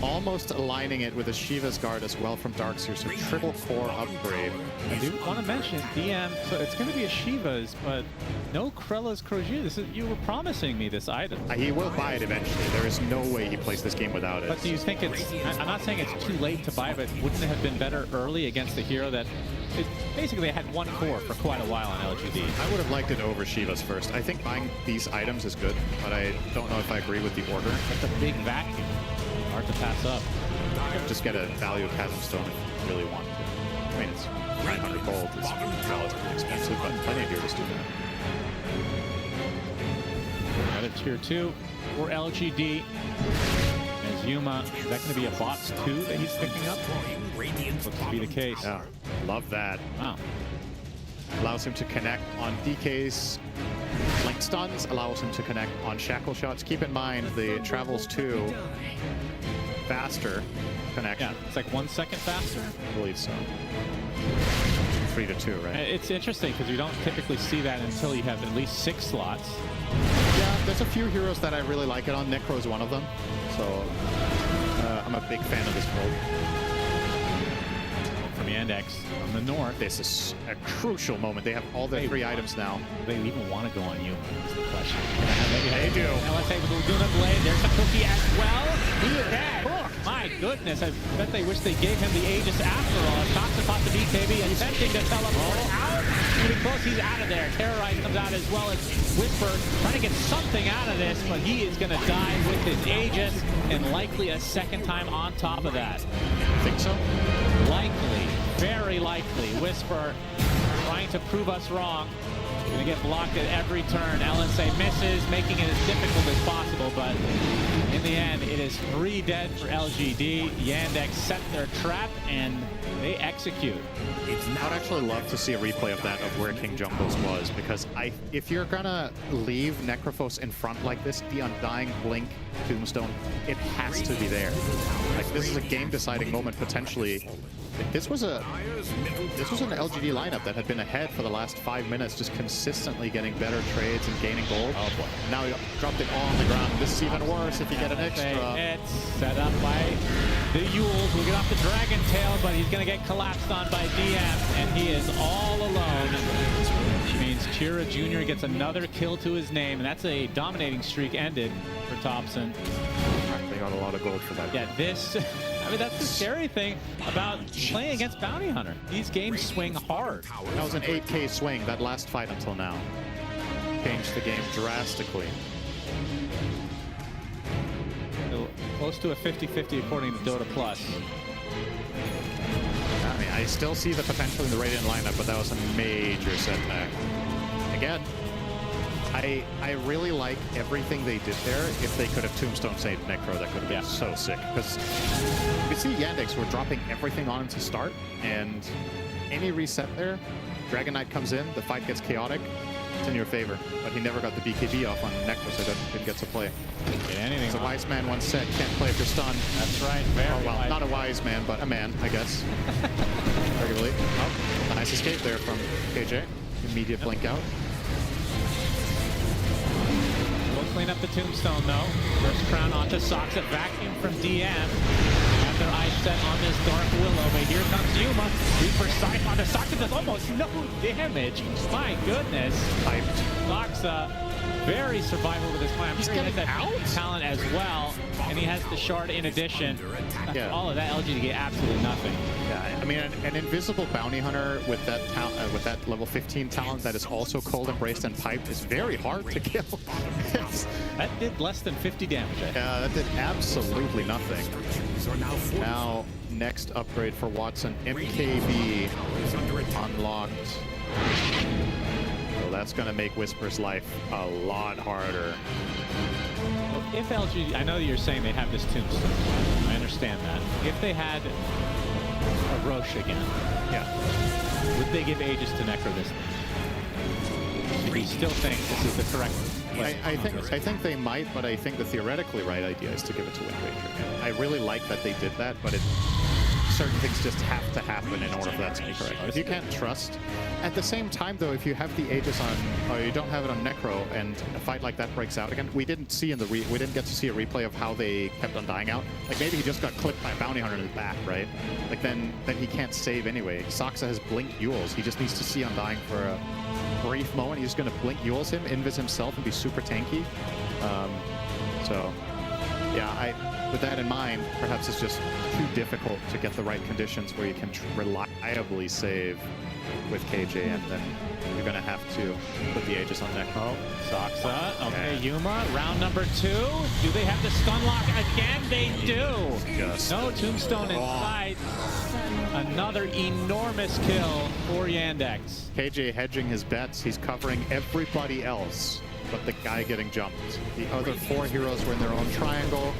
Almost aligning it with a Shiva's Guard as well from Darkseer. So triple core upgrade. I do want to mention DM, so it's going to be a Shiva's, but no Krella's Crochet. You were promising me this item. He will buy it eventually. There is no way he plays this game without it. But do you think I'm not saying it's too late to buy, but wouldn't it have been better early against a hero that basically they had one core for quite a while on LGD? I would have liked it over Shiva's first. I think buying these items is good, but I don't know if I agree with the order. That's a big vacuum. Hard to pass up. You can just get a value Chasm Stone if you really want to. I mean, it's 900 gold. It's relatively expensive, but plenty of heroes do that. Another tier 2 for LGD. As Yuma, is that going to be a box 2 that he's picking up? Looks to be the case. Yeah, love that. Wow. Allows him to connect on DK's link stuns, allows him to connect on shackle shots. Keep in mind the travels 2 faster connection. Yeah, it's like 1 second faster. I believe so. 3 to 2, right? It's interesting because you don't typically see that until you have at least 6 slots. Yeah, there's a few heroes that I really like it on. Necro is one of them. So I'm a big fan of this build. From Yandex from the north. This is a crucial moment. They have all their 3 items now. Do they even want to go on you? Is the question. They do. LSA with the Laguna Blade. There's a cookie as well. He is dead. My goodness. I bet they wish they gave him the Aegis after all. Shots across the BKB attempting to teleport out. Pretty close. He's out of there. Terrorize comes out as well as Whisper trying to get something out of this, but he is going to die with his Aegis and likely a second time on top of that. Think so? Likely. Very likely. Whisper trying to prove us wrong. Gonna get blocked at every turn. LSA misses, making it as difficult as possible, but in the end, it is 3 dead for LGD. Yandex set their trap, and they execute. I'd actually love to see a replay of that, of where King Jungles was, because if you're gonna leave Necrophos in front like this, the Undying Blink Tombstone, it has to be there. Like, this is a game-deciding moment, potentially. This was an LGD lineup that had been ahead for the last 5 minutes, just consistently getting better trades and gaining gold. Oh boy. Now he dropped it all on the ground. This is even worse if you get an extra. It's set up by the Yules. We'll get off the Dragon Tail, but he's going to get collapsed on by DM, and he is all alone. Which means Chira Jr. gets another kill to his name, and that's a dominating streak ended for Thompson. They got a lot of gold for that. Yeah, this... I mean, that's the scary thing about playing against Bounty Hunter. These games swing hard. That was an 8K swing, that last fight until now. Changed the game drastically. So, close to a 50-50 according to Dota Plus. I mean, I still see the potential in the Radiant lineup, but that was a major setback. Again, I really like everything they did there. If they could have Tombstone saved Necro, that could have been so sick. Because you see Yandex were dropping everything on him to start, and any reset there, Dragon Knight comes in, the fight gets chaotic, it's in your favor. But he never got the BKB off on Necro, so he didn't get to play. Get anything As a wise man once said, can't play if you're stunned. That's right. Very well, wise. not a wise man, but a man, I guess. Arguably. Oh, nice escape there from KJ. Immediate blink out. Clean up the Tombstone, though. First crown onto Soxa. Vacuum from DM. Have their eyes set on this Dark Willow, but here comes Yuma. Reaper Scythe onto Soxa. Does almost no damage. My goodness. Soxa, very survival with his plan. He's getting that talent as well, and he has the shard in addition. Yeah. All of that LG to get absolutely nothing. Yeah, I mean, an invisible bounty hunter with that with that level 15 talent that is also cold embraced and piped is very hard to kill. That did less than 50 damage. Yeah, that did absolutely nothing. Now, next upgrade for Watson, MKB unlocked. So that's going to make Whisper's life a lot harder. If LG, I know you're saying they have this Tombstone. I understand that. If they had a Roche again, would they give Aegis to Necro this time? Do you still think this is the correct? I think they might, but I think the theoretically right idea is to give it to Wind Waker again. I really like that they did that, but certain things just have to happen in order for that to be correct. If you can't trust, at the same time though, if you have the Aegis on, or you don't have it on Necro, and a fight like that breaks out again, we didn't see we didn't get to see a replay of how they kept Undying out. Like maybe he just got clipped by a Bounty Hunter in the back, right? Like then he can't save anyway. Soxa has Blink Yules. He just needs to see Undying for a brief moment. He's just going to Blink Yules him, Invis himself, and be super tanky. So yeah, with that in mind, perhaps it's just too difficult to get the right conditions where you can reliably save with KJ, and then you're going to have to put the Aegis on Necro. Soxa, okay, Yuma, round number 2. Do they have the stun lock again? They do. No Tombstone in sight. Another enormous kill for Yandex. KJ hedging his bets. He's covering everybody else. but the guy getting jumped. The other 4 heroes were in their own triangle.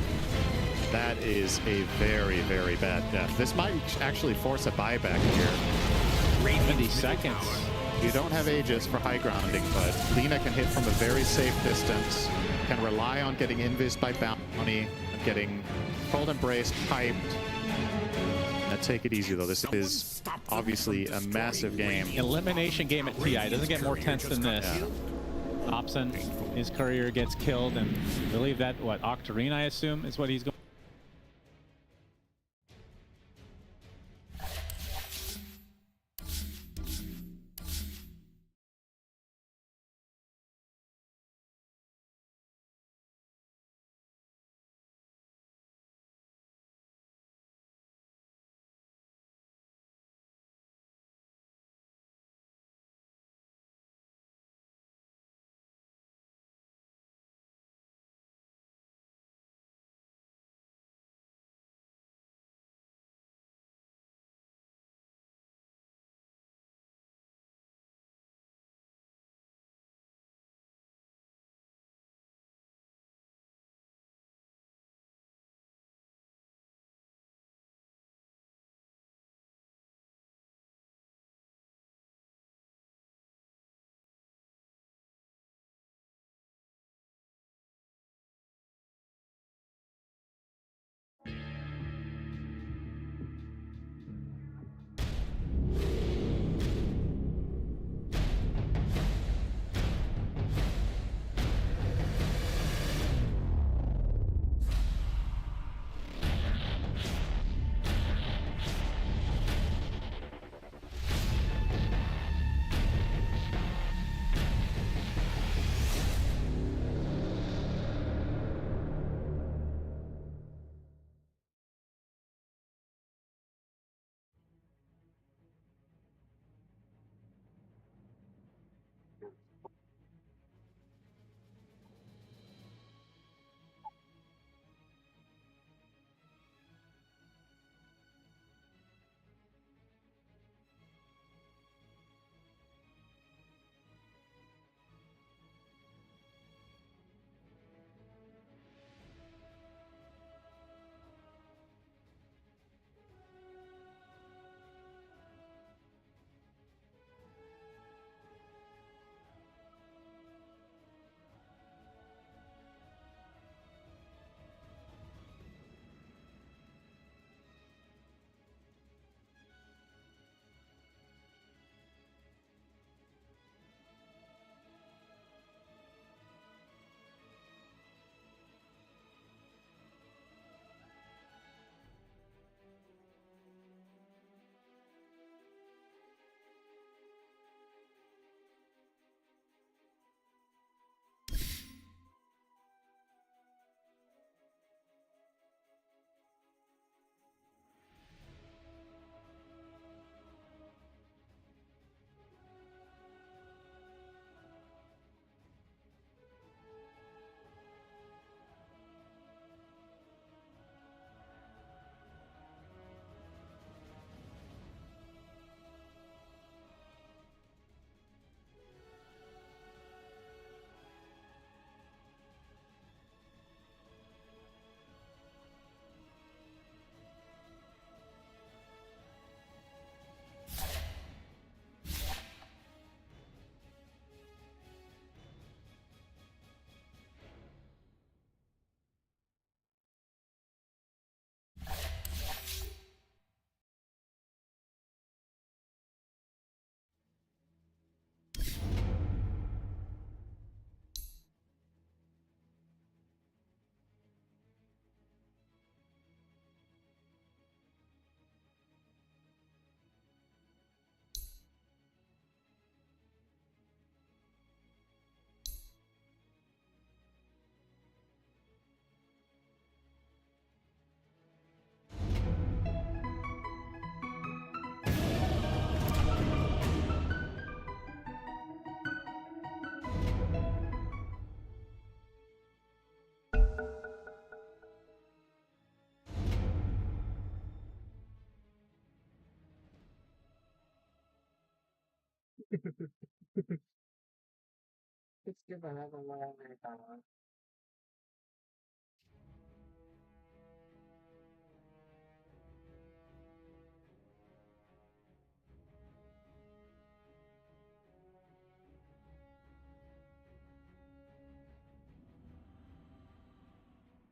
That is a very, very bad death. This might actually force a buyback here. 70 seconds. You don't have Aegis for high grounding, but Lina can hit from a very safe distance, can rely on getting invised by bounty, and getting cold embraced, piped. Now take it easy though, this is obviously a massive game. Elimination game at TI. It doesn't get more tense than this. Yeah. Hobson, his courier gets killed, and I believe that, what, Octarine, I assume, is what he's going.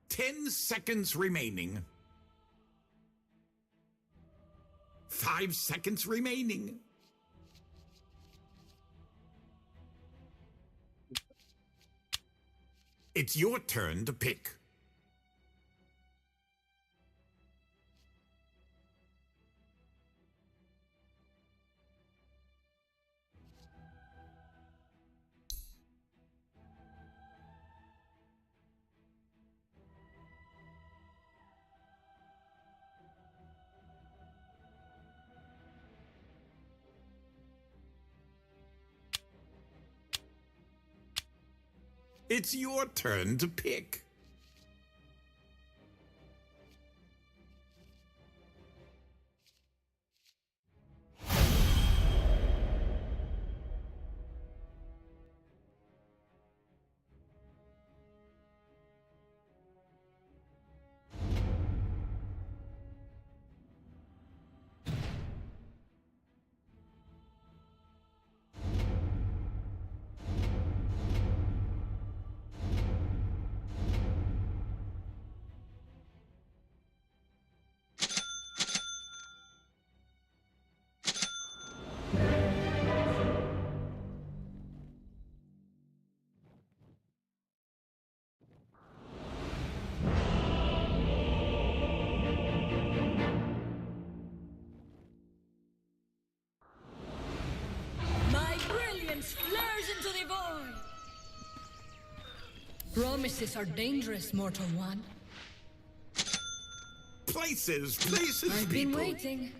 10 seconds remaining. 5 seconds remaining. It's your turn to pick. It's your turn to pick. My brilliance flares into the void. Promises are dangerous, mortal one. Places, I've been people. waiting.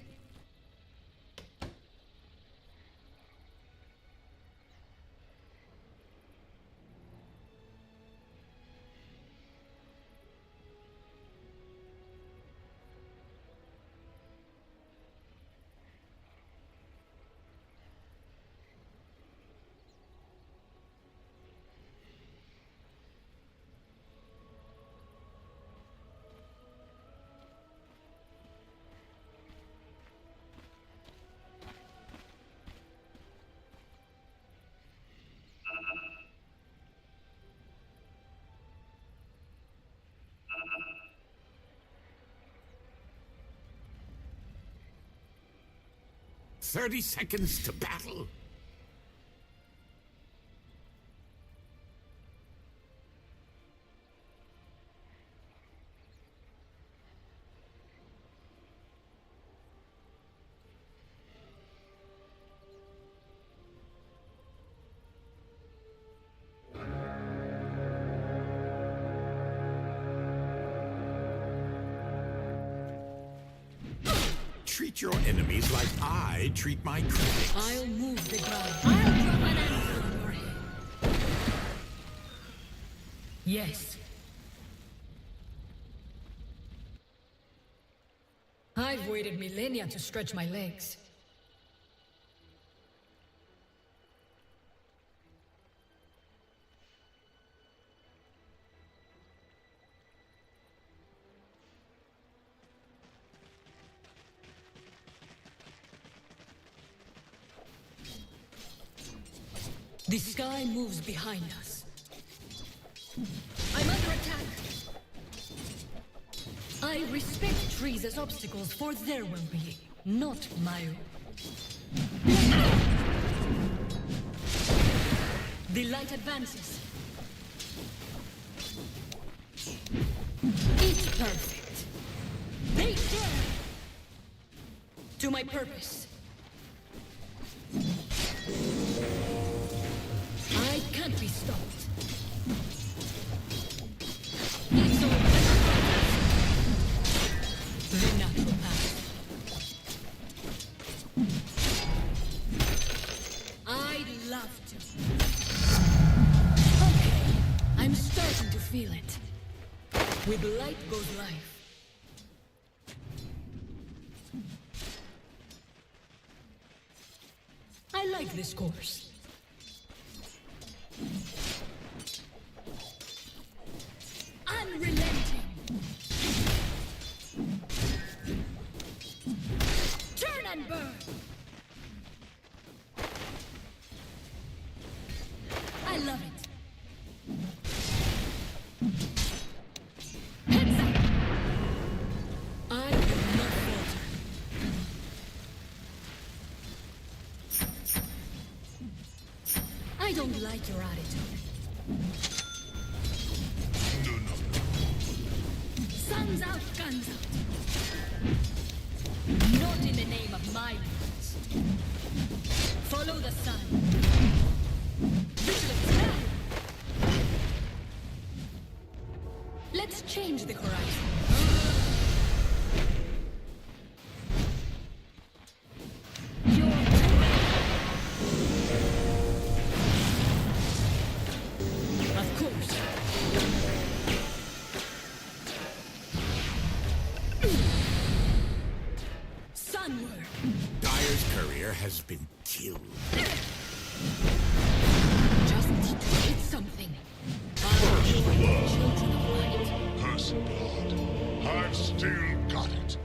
"30 seconds to battle." Treat your enemies like I treat my critics. I'll move the ground. I'll drop an anvil on your head. Yes. I've waited millennia to stretch my legs. The sky moves behind us. I'm under attack. I respect trees as obstacles for their well-being, not my own. The light advances. It's perfect. They dare! To my purpose. I can't be stopped. It's all the natural path. I'd love to. Okay, I'm starting to feel it. With light goes life. I like this course. I don't like your attitude. Sun's out, guns out. Not in the name of my lands. Follow the sun. Vigilance now. Let's change the horizon. Of course. Sunward. Dyer's courier has been killed. Just need to hit something. First blood. Children of light. First blood. I've still got it.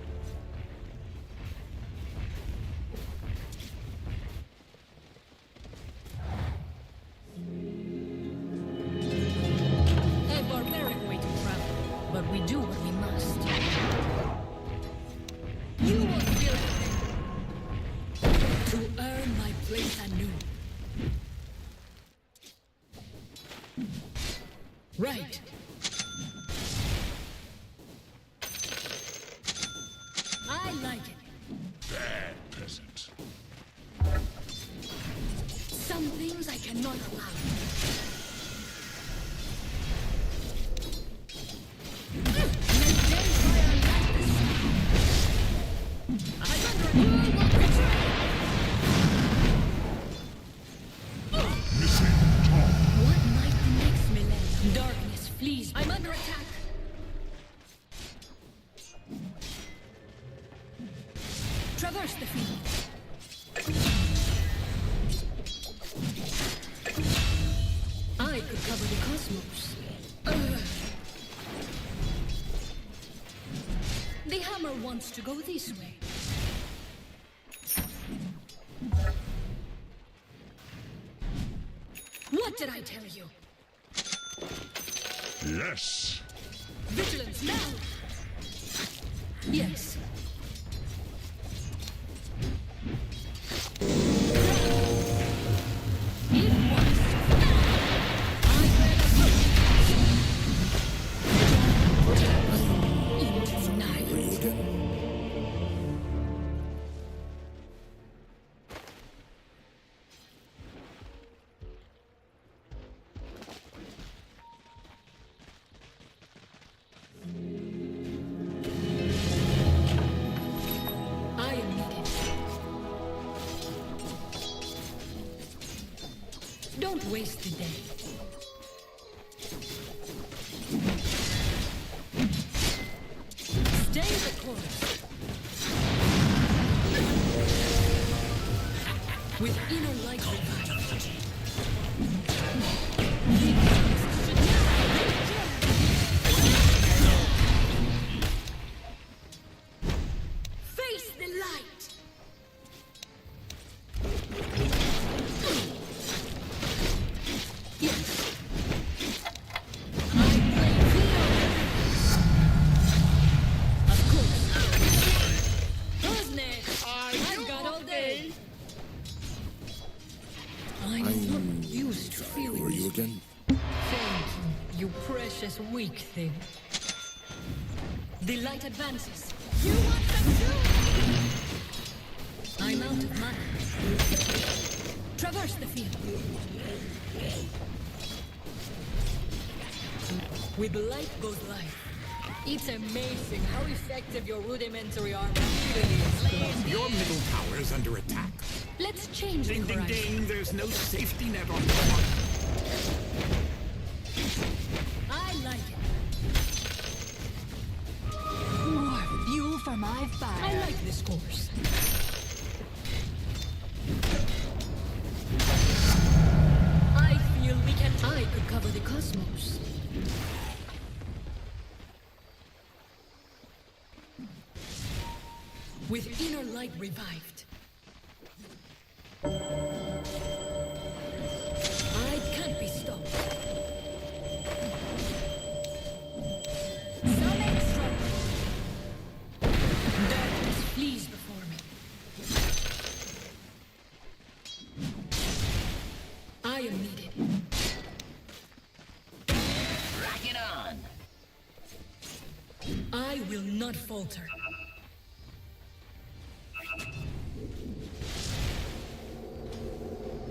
A barbaric way to travel, but we do what we must. You will feel it to earn my place anew. Right. I like it. Bad peasant. Some things I cannot allow. What might the next millennium? Darkness flees. I'm under attack. Traverse the field. I could cover the cosmos. The hammer wants to go this way. What did I tell you? Yes. Vigilance now! Yes. Don't waste the day. Stay the course. With inner light revived. Face the light. Again. Thank you, you precious weak thing. The light advances. You want some too? I'm out of mana. Traverse the field. With light goes life. It's amazing how effective your rudimentary armor really is. Your middle tower is under attack. Let's change Ding, the ding, horizon. ding. There's no safety net on the one. I like it. More fuel for my fire. I like this course. I feel we can. I could cover the cosmos. With inner light revived. I can't be stopped. Darkness flees before me. I am needed. Rock it on. I will not falter.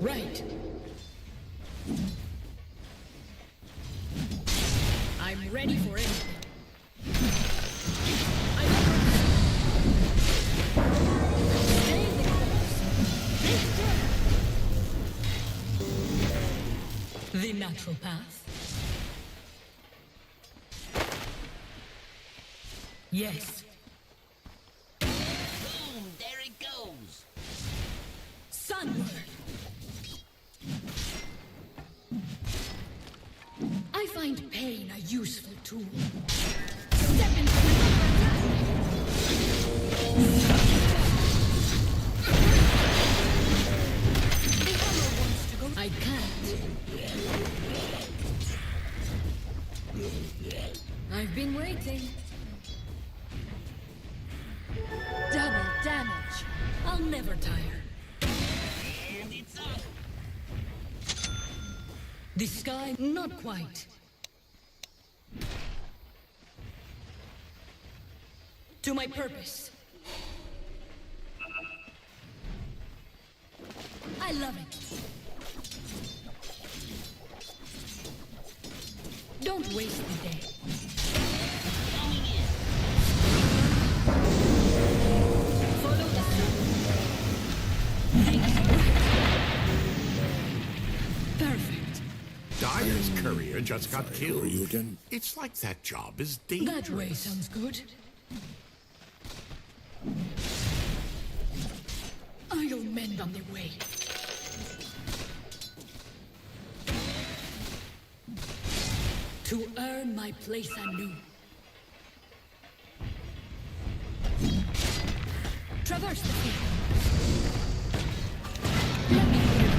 Right. I'm ready for anything. The natural path. Yes. Boom, there it goes. Sunward. I find pain a useful tool. Step into the hammer wants to go. I can't. I've been waiting. Double damage. I'll never tire. And it's up. The sky, not quite. To my purpose. I love it. Don't waste the day. Follow the sun. Perfect. Dyer's courier just got killed. It's like that job is dangerous. That way sounds good. I'll mend on the way. To earn my place anew. Traverse the field. Let me hear.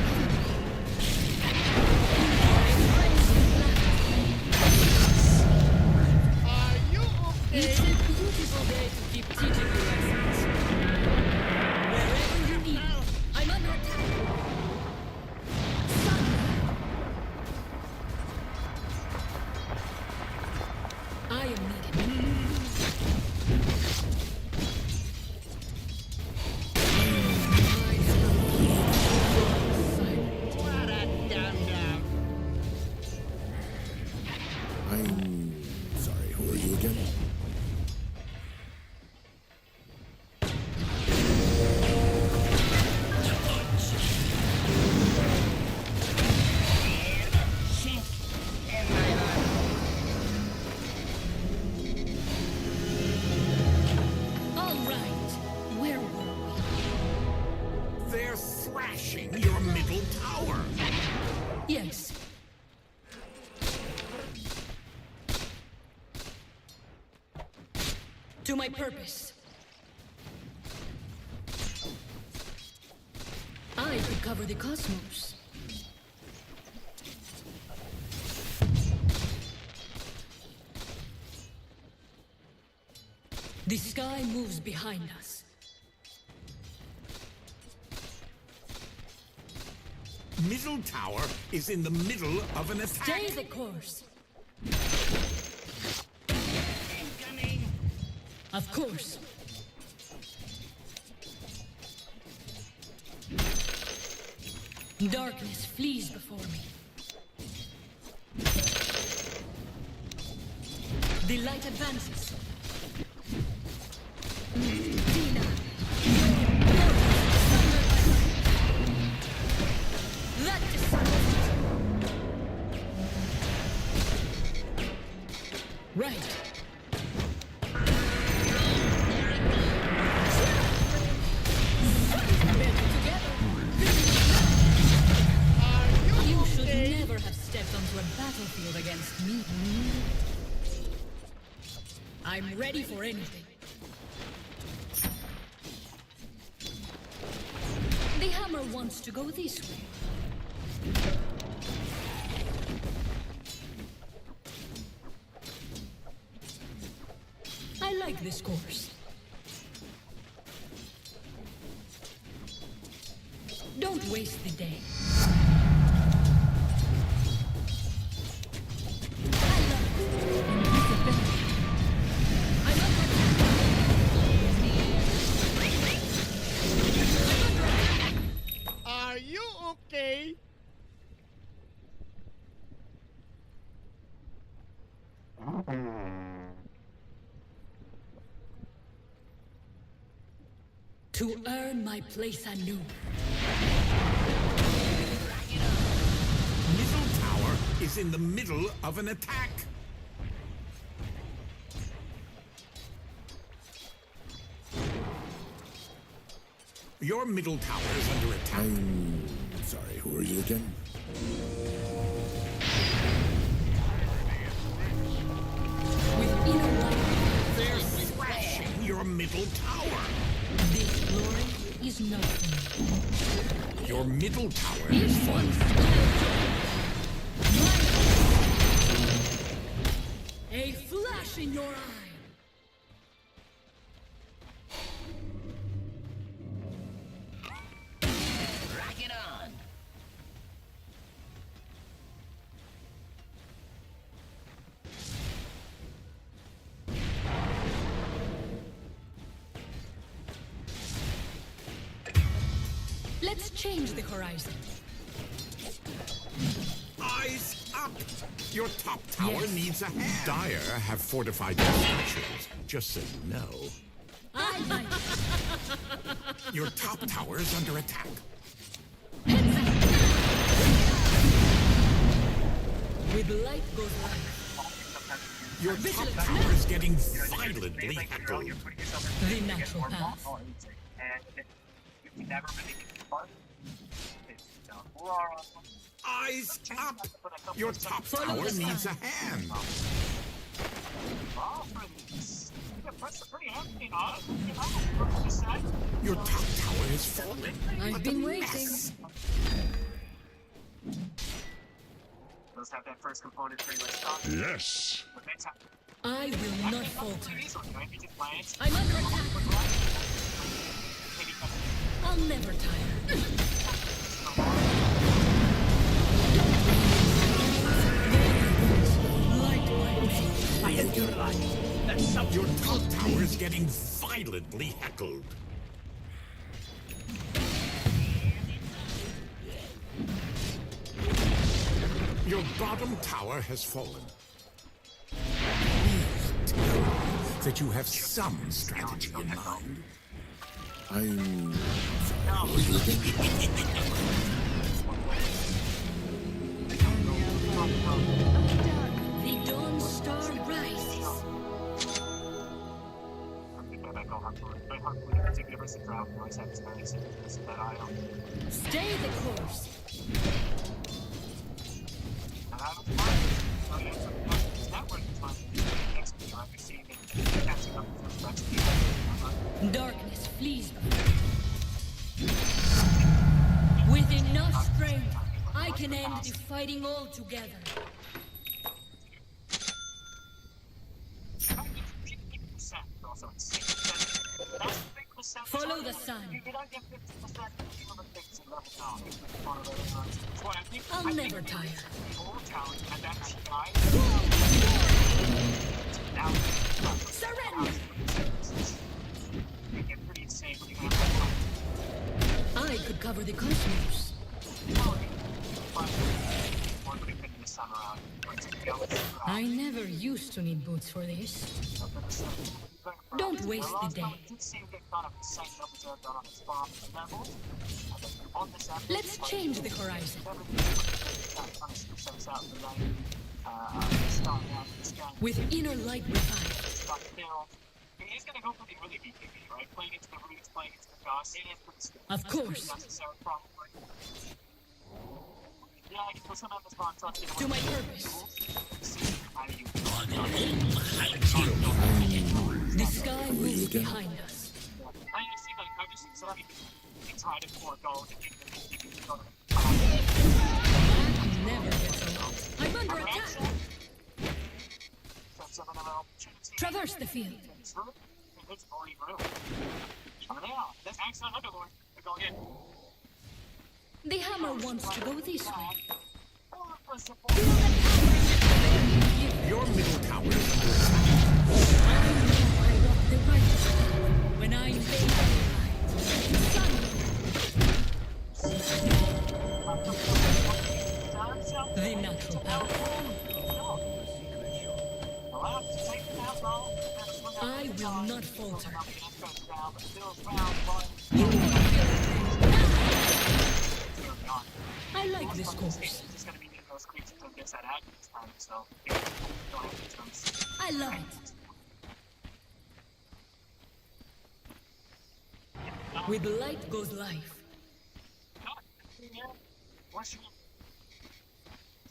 Are you okay? It's a beautiful day to keep teaching you lessons. Wherever you need me, I'm under attack. I am needed. What a dum-dum. I'm sorry, who are you again? All right. Where were we? They're thrashing your middle tower. Yes. To my purpose. I could cover the cosmos. The sky moves behind us. Middle tower is in the middle of an attack. Stay the course. Incoming. Of course. Darkness flees before me. The light advances. Dina. That decides. Right. You should never have stepped onto a battlefield against me. I'm ready for anything. The hammer wants to go this way. I like this course. Don't waste the day. you okay? To earn my place anew. Middle tower is in the middle of an attack. Your middle tower is under attack. I'm sorry, who are you again? They're thrashing your middle tower. This glory is nothing. Your middle tower Is has fallen. A flash in your eye. Rock it on. Let's change the horizon. Eyes up! Your top tower Yes. needs a hand. Dire have fortified their structures, just so you know. I like Your top tower is under attack. With light goes life. Your top tower is getting violently heckled. The natural path. Eyes up! Your top tower needs a hand. Your top tower is falling. I've been waiting. Let's have that first component pretty much stopped. Yes. I will not falter. I'm I'm under attack. I'll never tire. Your top tower is getting violently heckled. Your bottom tower has fallen. Please tell me that you have some strategy in mind. I'm sorry, who are you again? The Dawn Star rises. Stay the course. Darkness flees before. With enough strength, I can end the fighting altogether. Follow the sun. I'll never tire. Surrender! I could cover the cosmos. I never used to need boots for this. Don't waste the day. Let's change the horizon. With inner light revived. He's gonna go for the really big PvP, right? Playing into the roots, playing into the goss. It is pretty scary. Of course. Necessary, probably. Yeah, I can put some on the spawn truck. To my purpose. The sky moves behind us. I just see, like, I just so that he tried to pour gold and Never gets old. I'm under attack. Traverse the field. The hammer wants to go this way. Your middle tower is under I walk the right path when I invade the light. Sun. I will not falter. I like this course. I love it. With light goes life.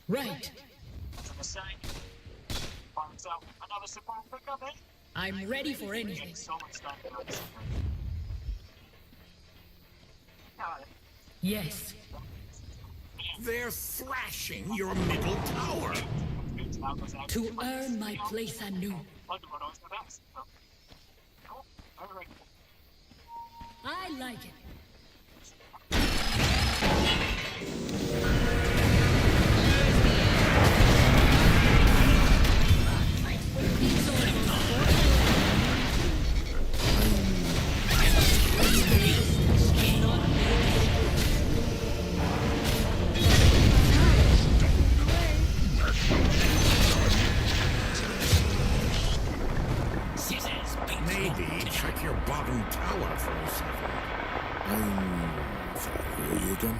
Right. I'm ready for anything. Yes. They're thrashing your middle tower. To earn my place anew. I like it. Maybe check your bottom tower for a second. I'm sorry, who are you again?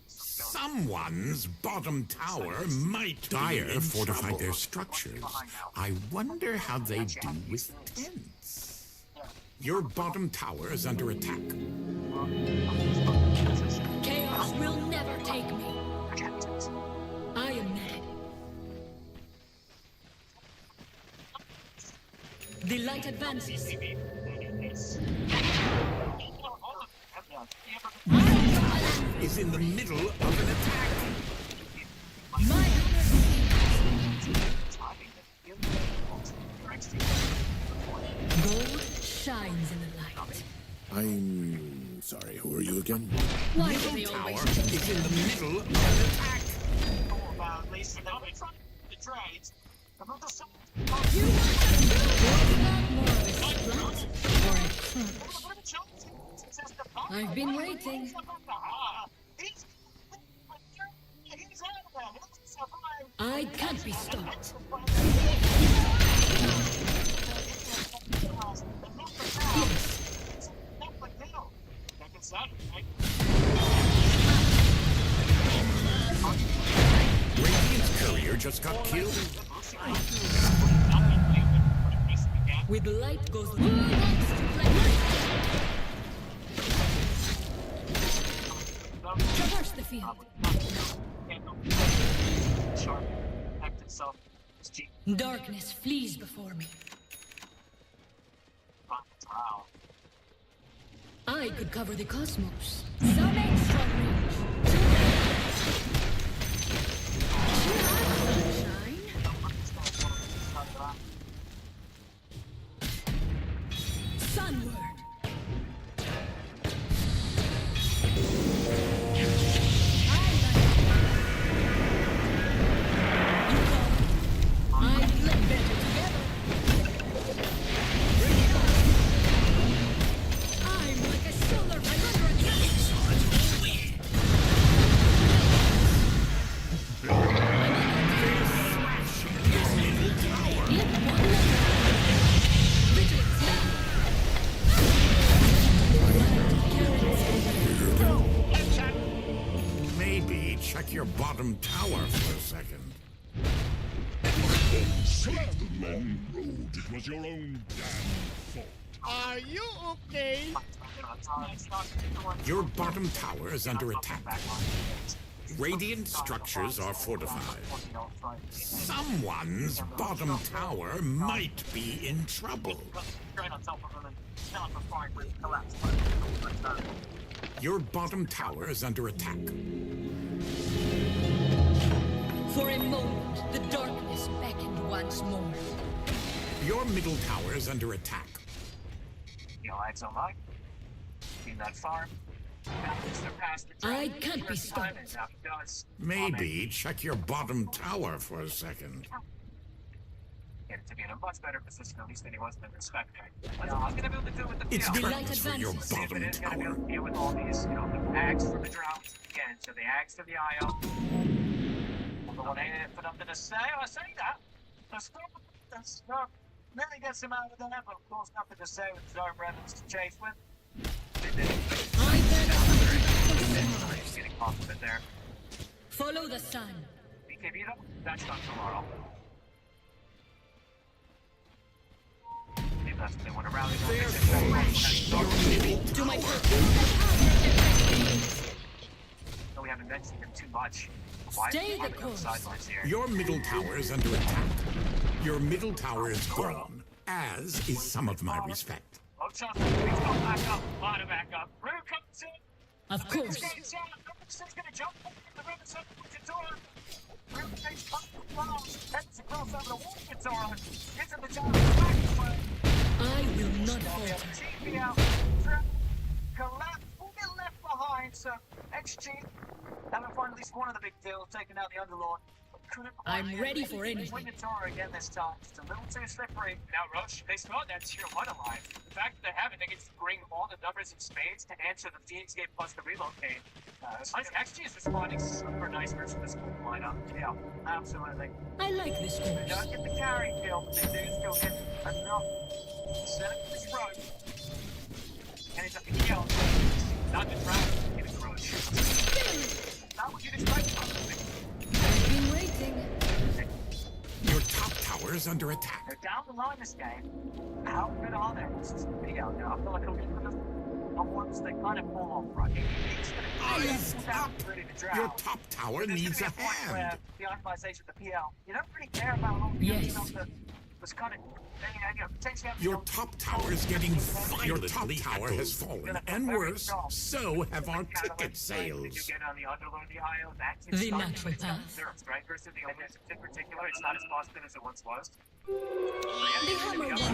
Someone's bottom tower might Dire fortified their structures. I wonder how they do with tents. Your bottom tower is under attack. Chaos will never take me. I am mad. The light advances. Is in the middle of an attack. Gold shines in the light. I'm sorry, who are you again? Why Middle do they tower always is in the middle of an attack. You want more of a splat or a crunch? I've been waiting. I can't be stopped. Radiant's courier just got killed. With light goes traverse the field. Darkness flees before me. I could cover the cosmos. Some extra range. Sunward. Maybe check your bottom tower for a second. Long road. It was your own damn fault. Are you okay? Your bottom tower is under attack. Radiant structures are fortified. Someone's bottom tower might be in trouble. Your bottom tower is under attack. For a moment, the darkness beckoned once more. Your middle tower is under attack. I can't be stopped. Maybe check your bottom tower for a second. To be in a much better position, at least than he was in the respect. But I was gonna be able to deal with the It's field. time for your bottom It's gonna be able tower. to deal with all these, the bags from the drought. Again, so So the axe to the IO. On the one hand, for nothing to say, I say that. That's not really gets him out of there, but of course nothing to say with his own brothers to chase with. He's getting confident there. Follow the sun. BKB though? That's not tomorrow. Maybe that's what they want to rally. To my No, we haven't mentioned him too much. Why Stay are the we on the sidelines here? Your middle tower is under attack. Your middle tower is gone, as is some of my respect. Oh, Chelsea, please go back up. A lot of back up. Rue comes in. Of course. He's gonna jump in the river, so puts it on. Rue takes up the flows, heads across over the wall, gets on. Gets in the tower, back away. I will not falter. TV out. Collapse. We'll get left behind, so XG. Haven't found at least one of the big deals, taking out the Underlord. I'm ready for anything. Win the tower again this time. Just a little too slippery. Now, Roche, they still have that tier 1 alive. The fact that they have it, they can just bring all the numbers in spades to answer the Phoenix game plus the reload game. XG is responding super nice versus this whole lineup. Yeah, absolutely. I like this They course. don't get the carry kill, but they do still get enough to set up this road. And it's a PL. Not the round, it's a Roche. Not what you'd expect from them. I've been waiting. Your top tower is under attack. They're down the line this game. How good are they? This is pretty out now. I feel like I'm getting rid of ones that kind of fall off right. Eyes up! Your top tower needs a hand. Where the optimization of the PL, you don't really care about all the stuff that was kind of potentially. Your top tower is getting violently. Your top tower has fallen, and worse, so have our ticket sales. Did you get on the Underlord, the IO? That's The natural path. Right versus the Omnis in particular, it's not as positive as it once was. The hammer wants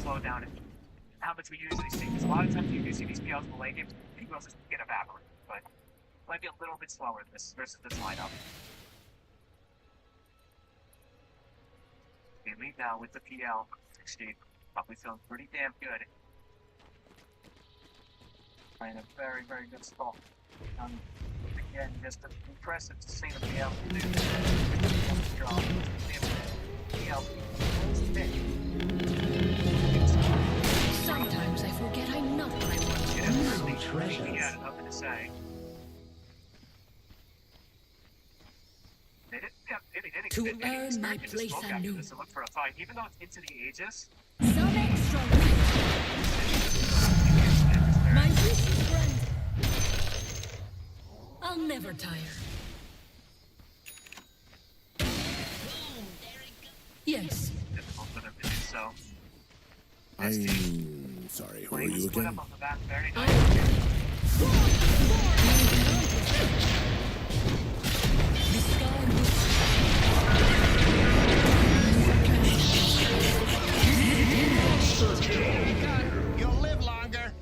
Slow down how much we usually see, because a lot of times you do see these PLs in the late games, people just get evaporated, but might be a little bit slower this versus this lineup. We lead now with the PL 60, probably feeling pretty damn good. In a very, very good spot. Again, just impressive to see the PL do strong. PL Sometimes I forget I'm not what I want to be. Treasure. He had nothing to say. They didn't earn my place anew. To look for a fight, even though it's into the Aegis. Some extra. My wishes friend. I'll never tire. Yes. Difficult for them to do so. I'm sorry, who are you Split again? up on the back very You'll live longer.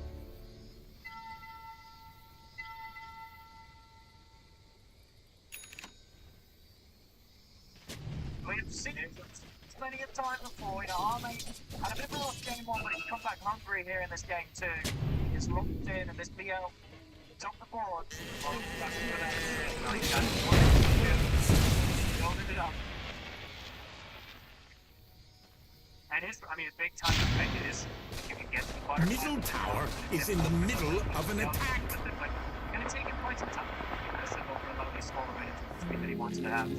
We've seen it plenty of time before. You know, Army had a bit of a rough game one, but he's come back hungry here in this game too. He's locked in, and this PL took the board. Well, that's a good attitude. Well, he's got it. Building it up. And his big time effect is if you get the butter. Middle tower is in the middle of an attack. But gonna take it quite some time. That's over a lot of these smaller range that he wants to have.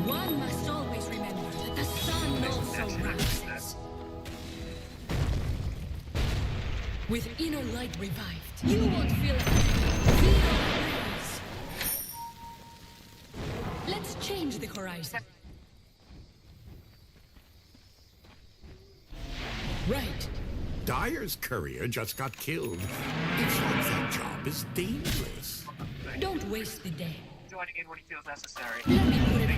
One must always remember that the sun also rises. With inner light revived, you won't feel it. Feel the rays. Let's change the horizon. Right. Dyer's courier just got killed. It's like that job is dangerous. Don't waste the day. Joining in when he feels necessary. Let me put it in.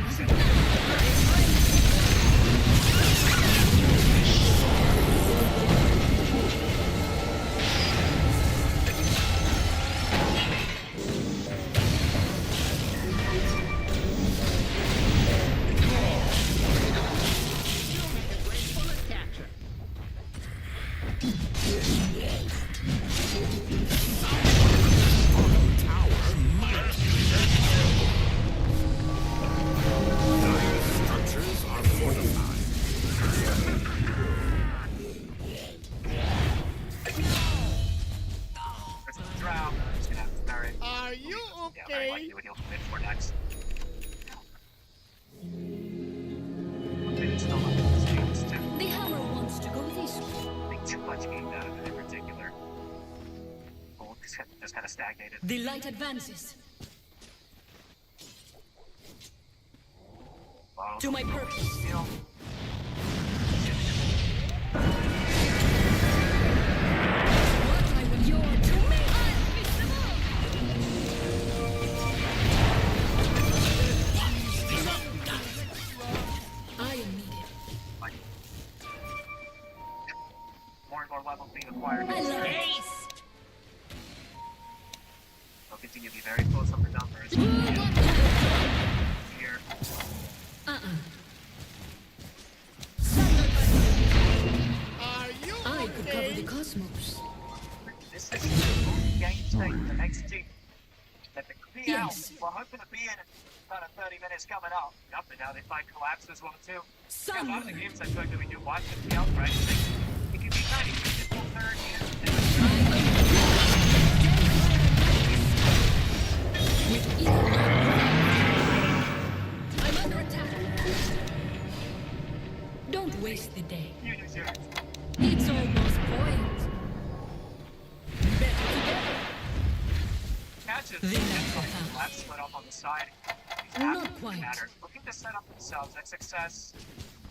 eliminated. The light advances. To my purpose. I am needed. More and more levels being acquired. I love it. They'll continue to be very close on the numbers. Here. I could cover the cosmos. This is the game state, the next team. That the be out. We're hoping to be in about 30 minutes coming up. Yep, and now they find collapse as well too. Yeah, a lot of the games I feel like that we do watch at the outright. It can be kind of physical third here. I'm under attack. Don't waste the day. You deserve it. It's almost point. Better together. Catches. Collapse split up on the side. Not quite. Matter. Looking to set up themselves. That success.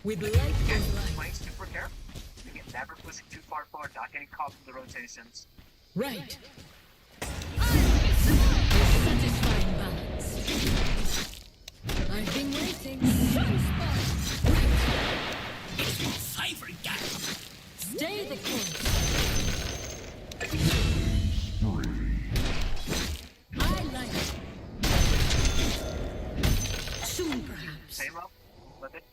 With light and light. Playing super careful. You can never push it too far forward, not getting caught in the rotations. Right. Satisfying balance. I've been waiting. It's my favorite game. Stay the course. I like it. Soon, perhaps. Stay low. Flip it.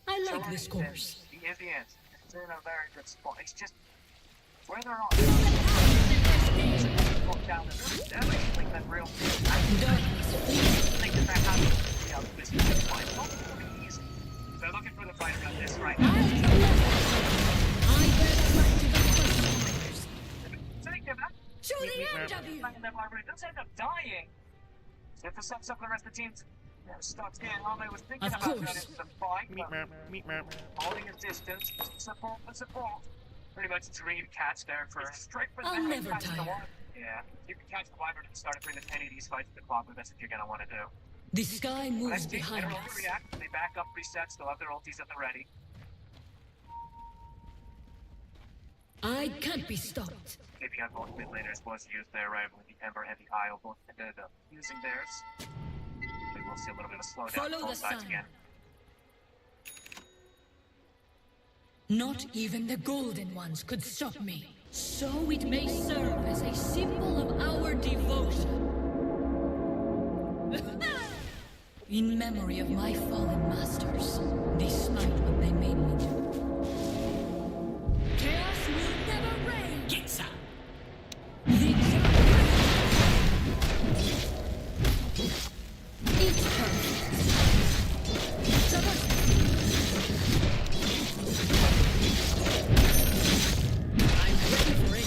I like this course. The Indians. It's in a very good spot. It's just where they're on. Down the think that real. Think that happens. Yeah, this is fine. Easy. They're looking for the fight around this right now. Does end up dying. If for some of the rest of the teams starts getting home, I was thinking about that into the fight. Holding a distance, support. Pretty much dream catch there for straight for the I'll never tire. Yeah, you can catch the wyvern and start to bring any of these fights to the clock, but that's what you're gonna want to do. The sky moves behind they us. overreact, they back up resets, they'll have their ultis at the ready. I can't be stopped. Maybe on both mid laners was used there, right? With the Ember and the Isle both ended up using theirs. Maybe we'll see a little bit of a slowdown Follow on both the sides sun. again. Not even the golden ones could stop me. So it may serve as a symbol of our devotion. In memory of my fallen masters, despite what they made me do. Chaos will never reign! Get some! It's perfect. I'm ready for it.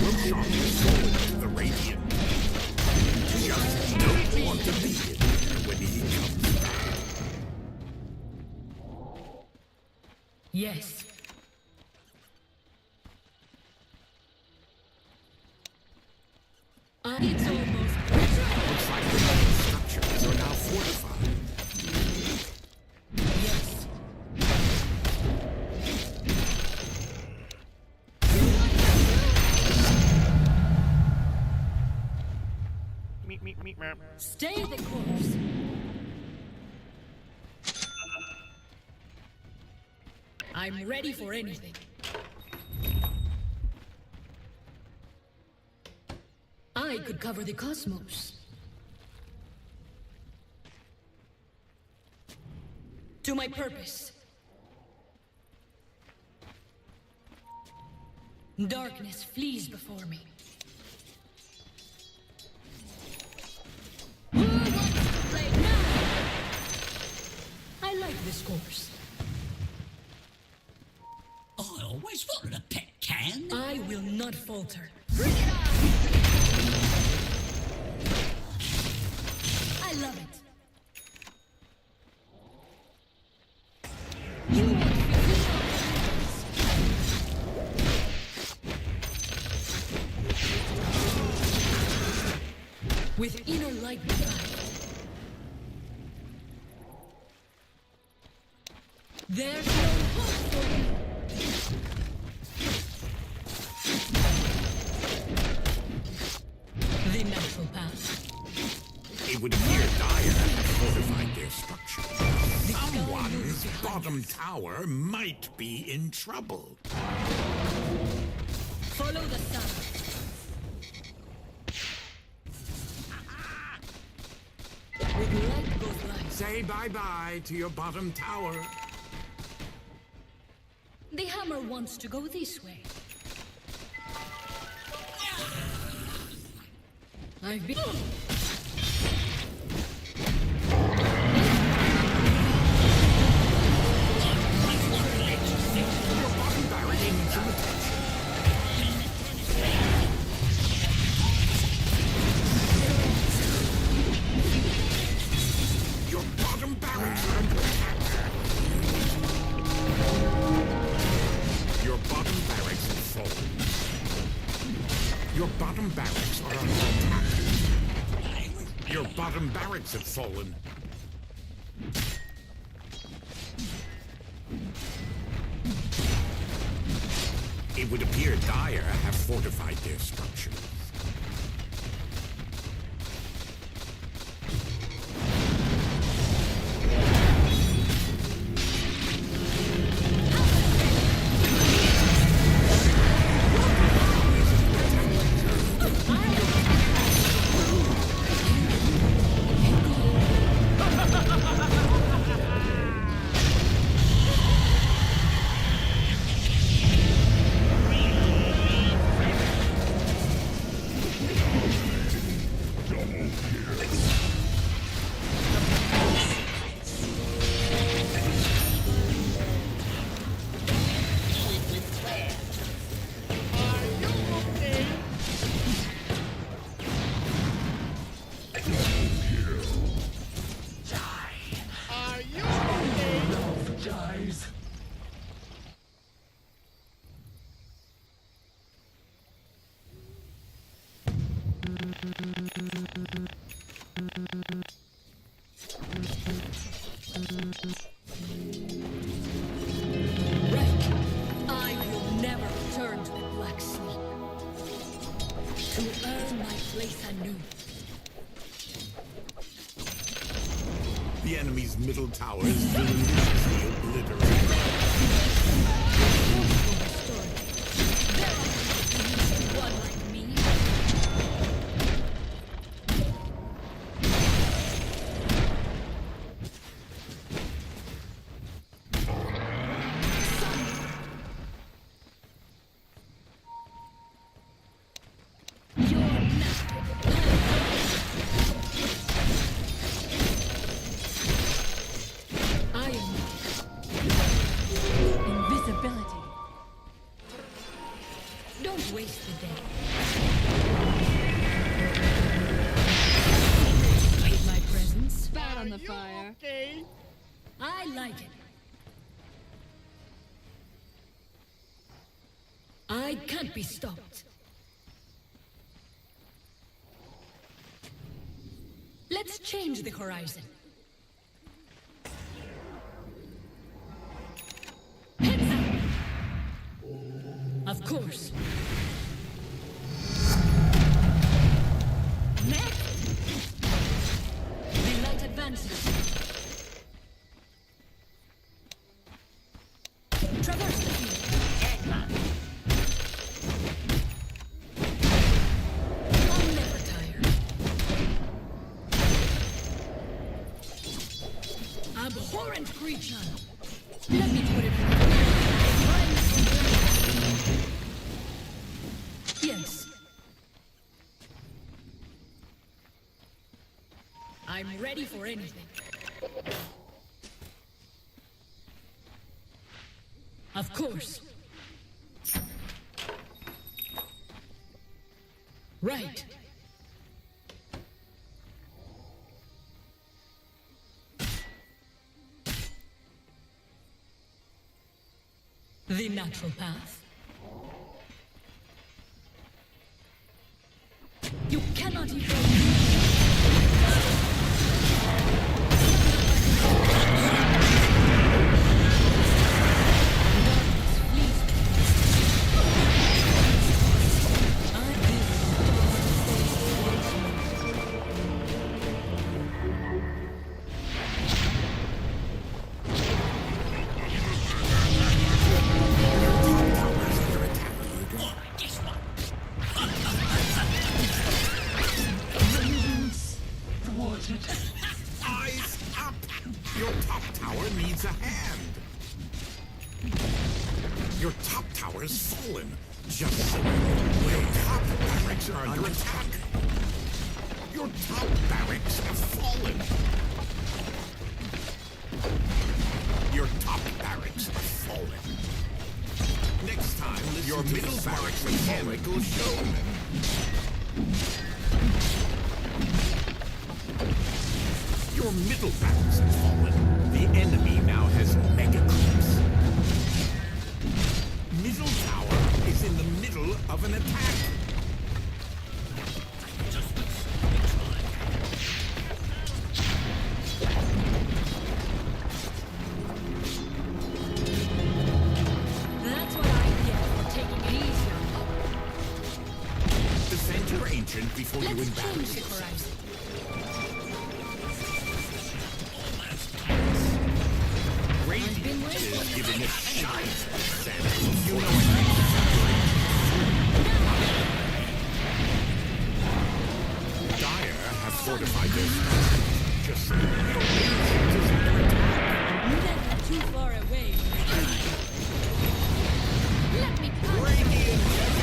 We'll shock you forward to the Radiant. Just don't want to be it when he comes back. Yes. It's almost. Looks like the main structures are now fortified. Yes. Stay the course. I'm ready for anything. I could cover the cosmos. To my purpose. Darkness flees before me. Who wants to play now? I like this course. I always wanted a pet can. I will not falter. Bring it on! I love it. You want physical like the fight. There's no hope for you. The natural path. It would appear Dire fortified their structure. Someone's bottom tower might be in trouble. Follow the sun. With light goes light. Say bye-bye to your bottom tower. The hammer wants to go this way. I've been... Your bottom barracks are under attack. Your bottom barracks have fallen. Your bottom barracks are under attack. Your bottom barracks have fallen. It would appear Dire have fortified their structures. I will never return to the Black Sea. To earn my place anew. The enemy's middle tower is deliciously obliterated. One like me. Invisibility. Don't waste the day. Hide my presence. Spat on the fire. Okay. I like it. I can't be stopped. Let's change the horizon. Heads up! Of course. Next! The light advances. Traverse the field. I'll never tire. Abhorrent creature! Let me put it yes. I'm ready for anything. Of course. Right. The natural path. You cannot evade. Eyes up! Your top tower needs a hand. Your top tower's fallen. Just so you know, your top barracks are under attack. Your top barracks have fallen. Your top barracks have fallen. Next time, your middle barracks mechanical showman. Your middle barracks have fallen. The enemy now has mega creeps. Middle tower is in the middle of an attack. That's what I get for taking it easy. Defend your ancient before you embarrass yourself. Radiant is giving a shot. You know Dire have fortified their structures. Just so your ancient is under attack. Never too far away. Let me come. Radiant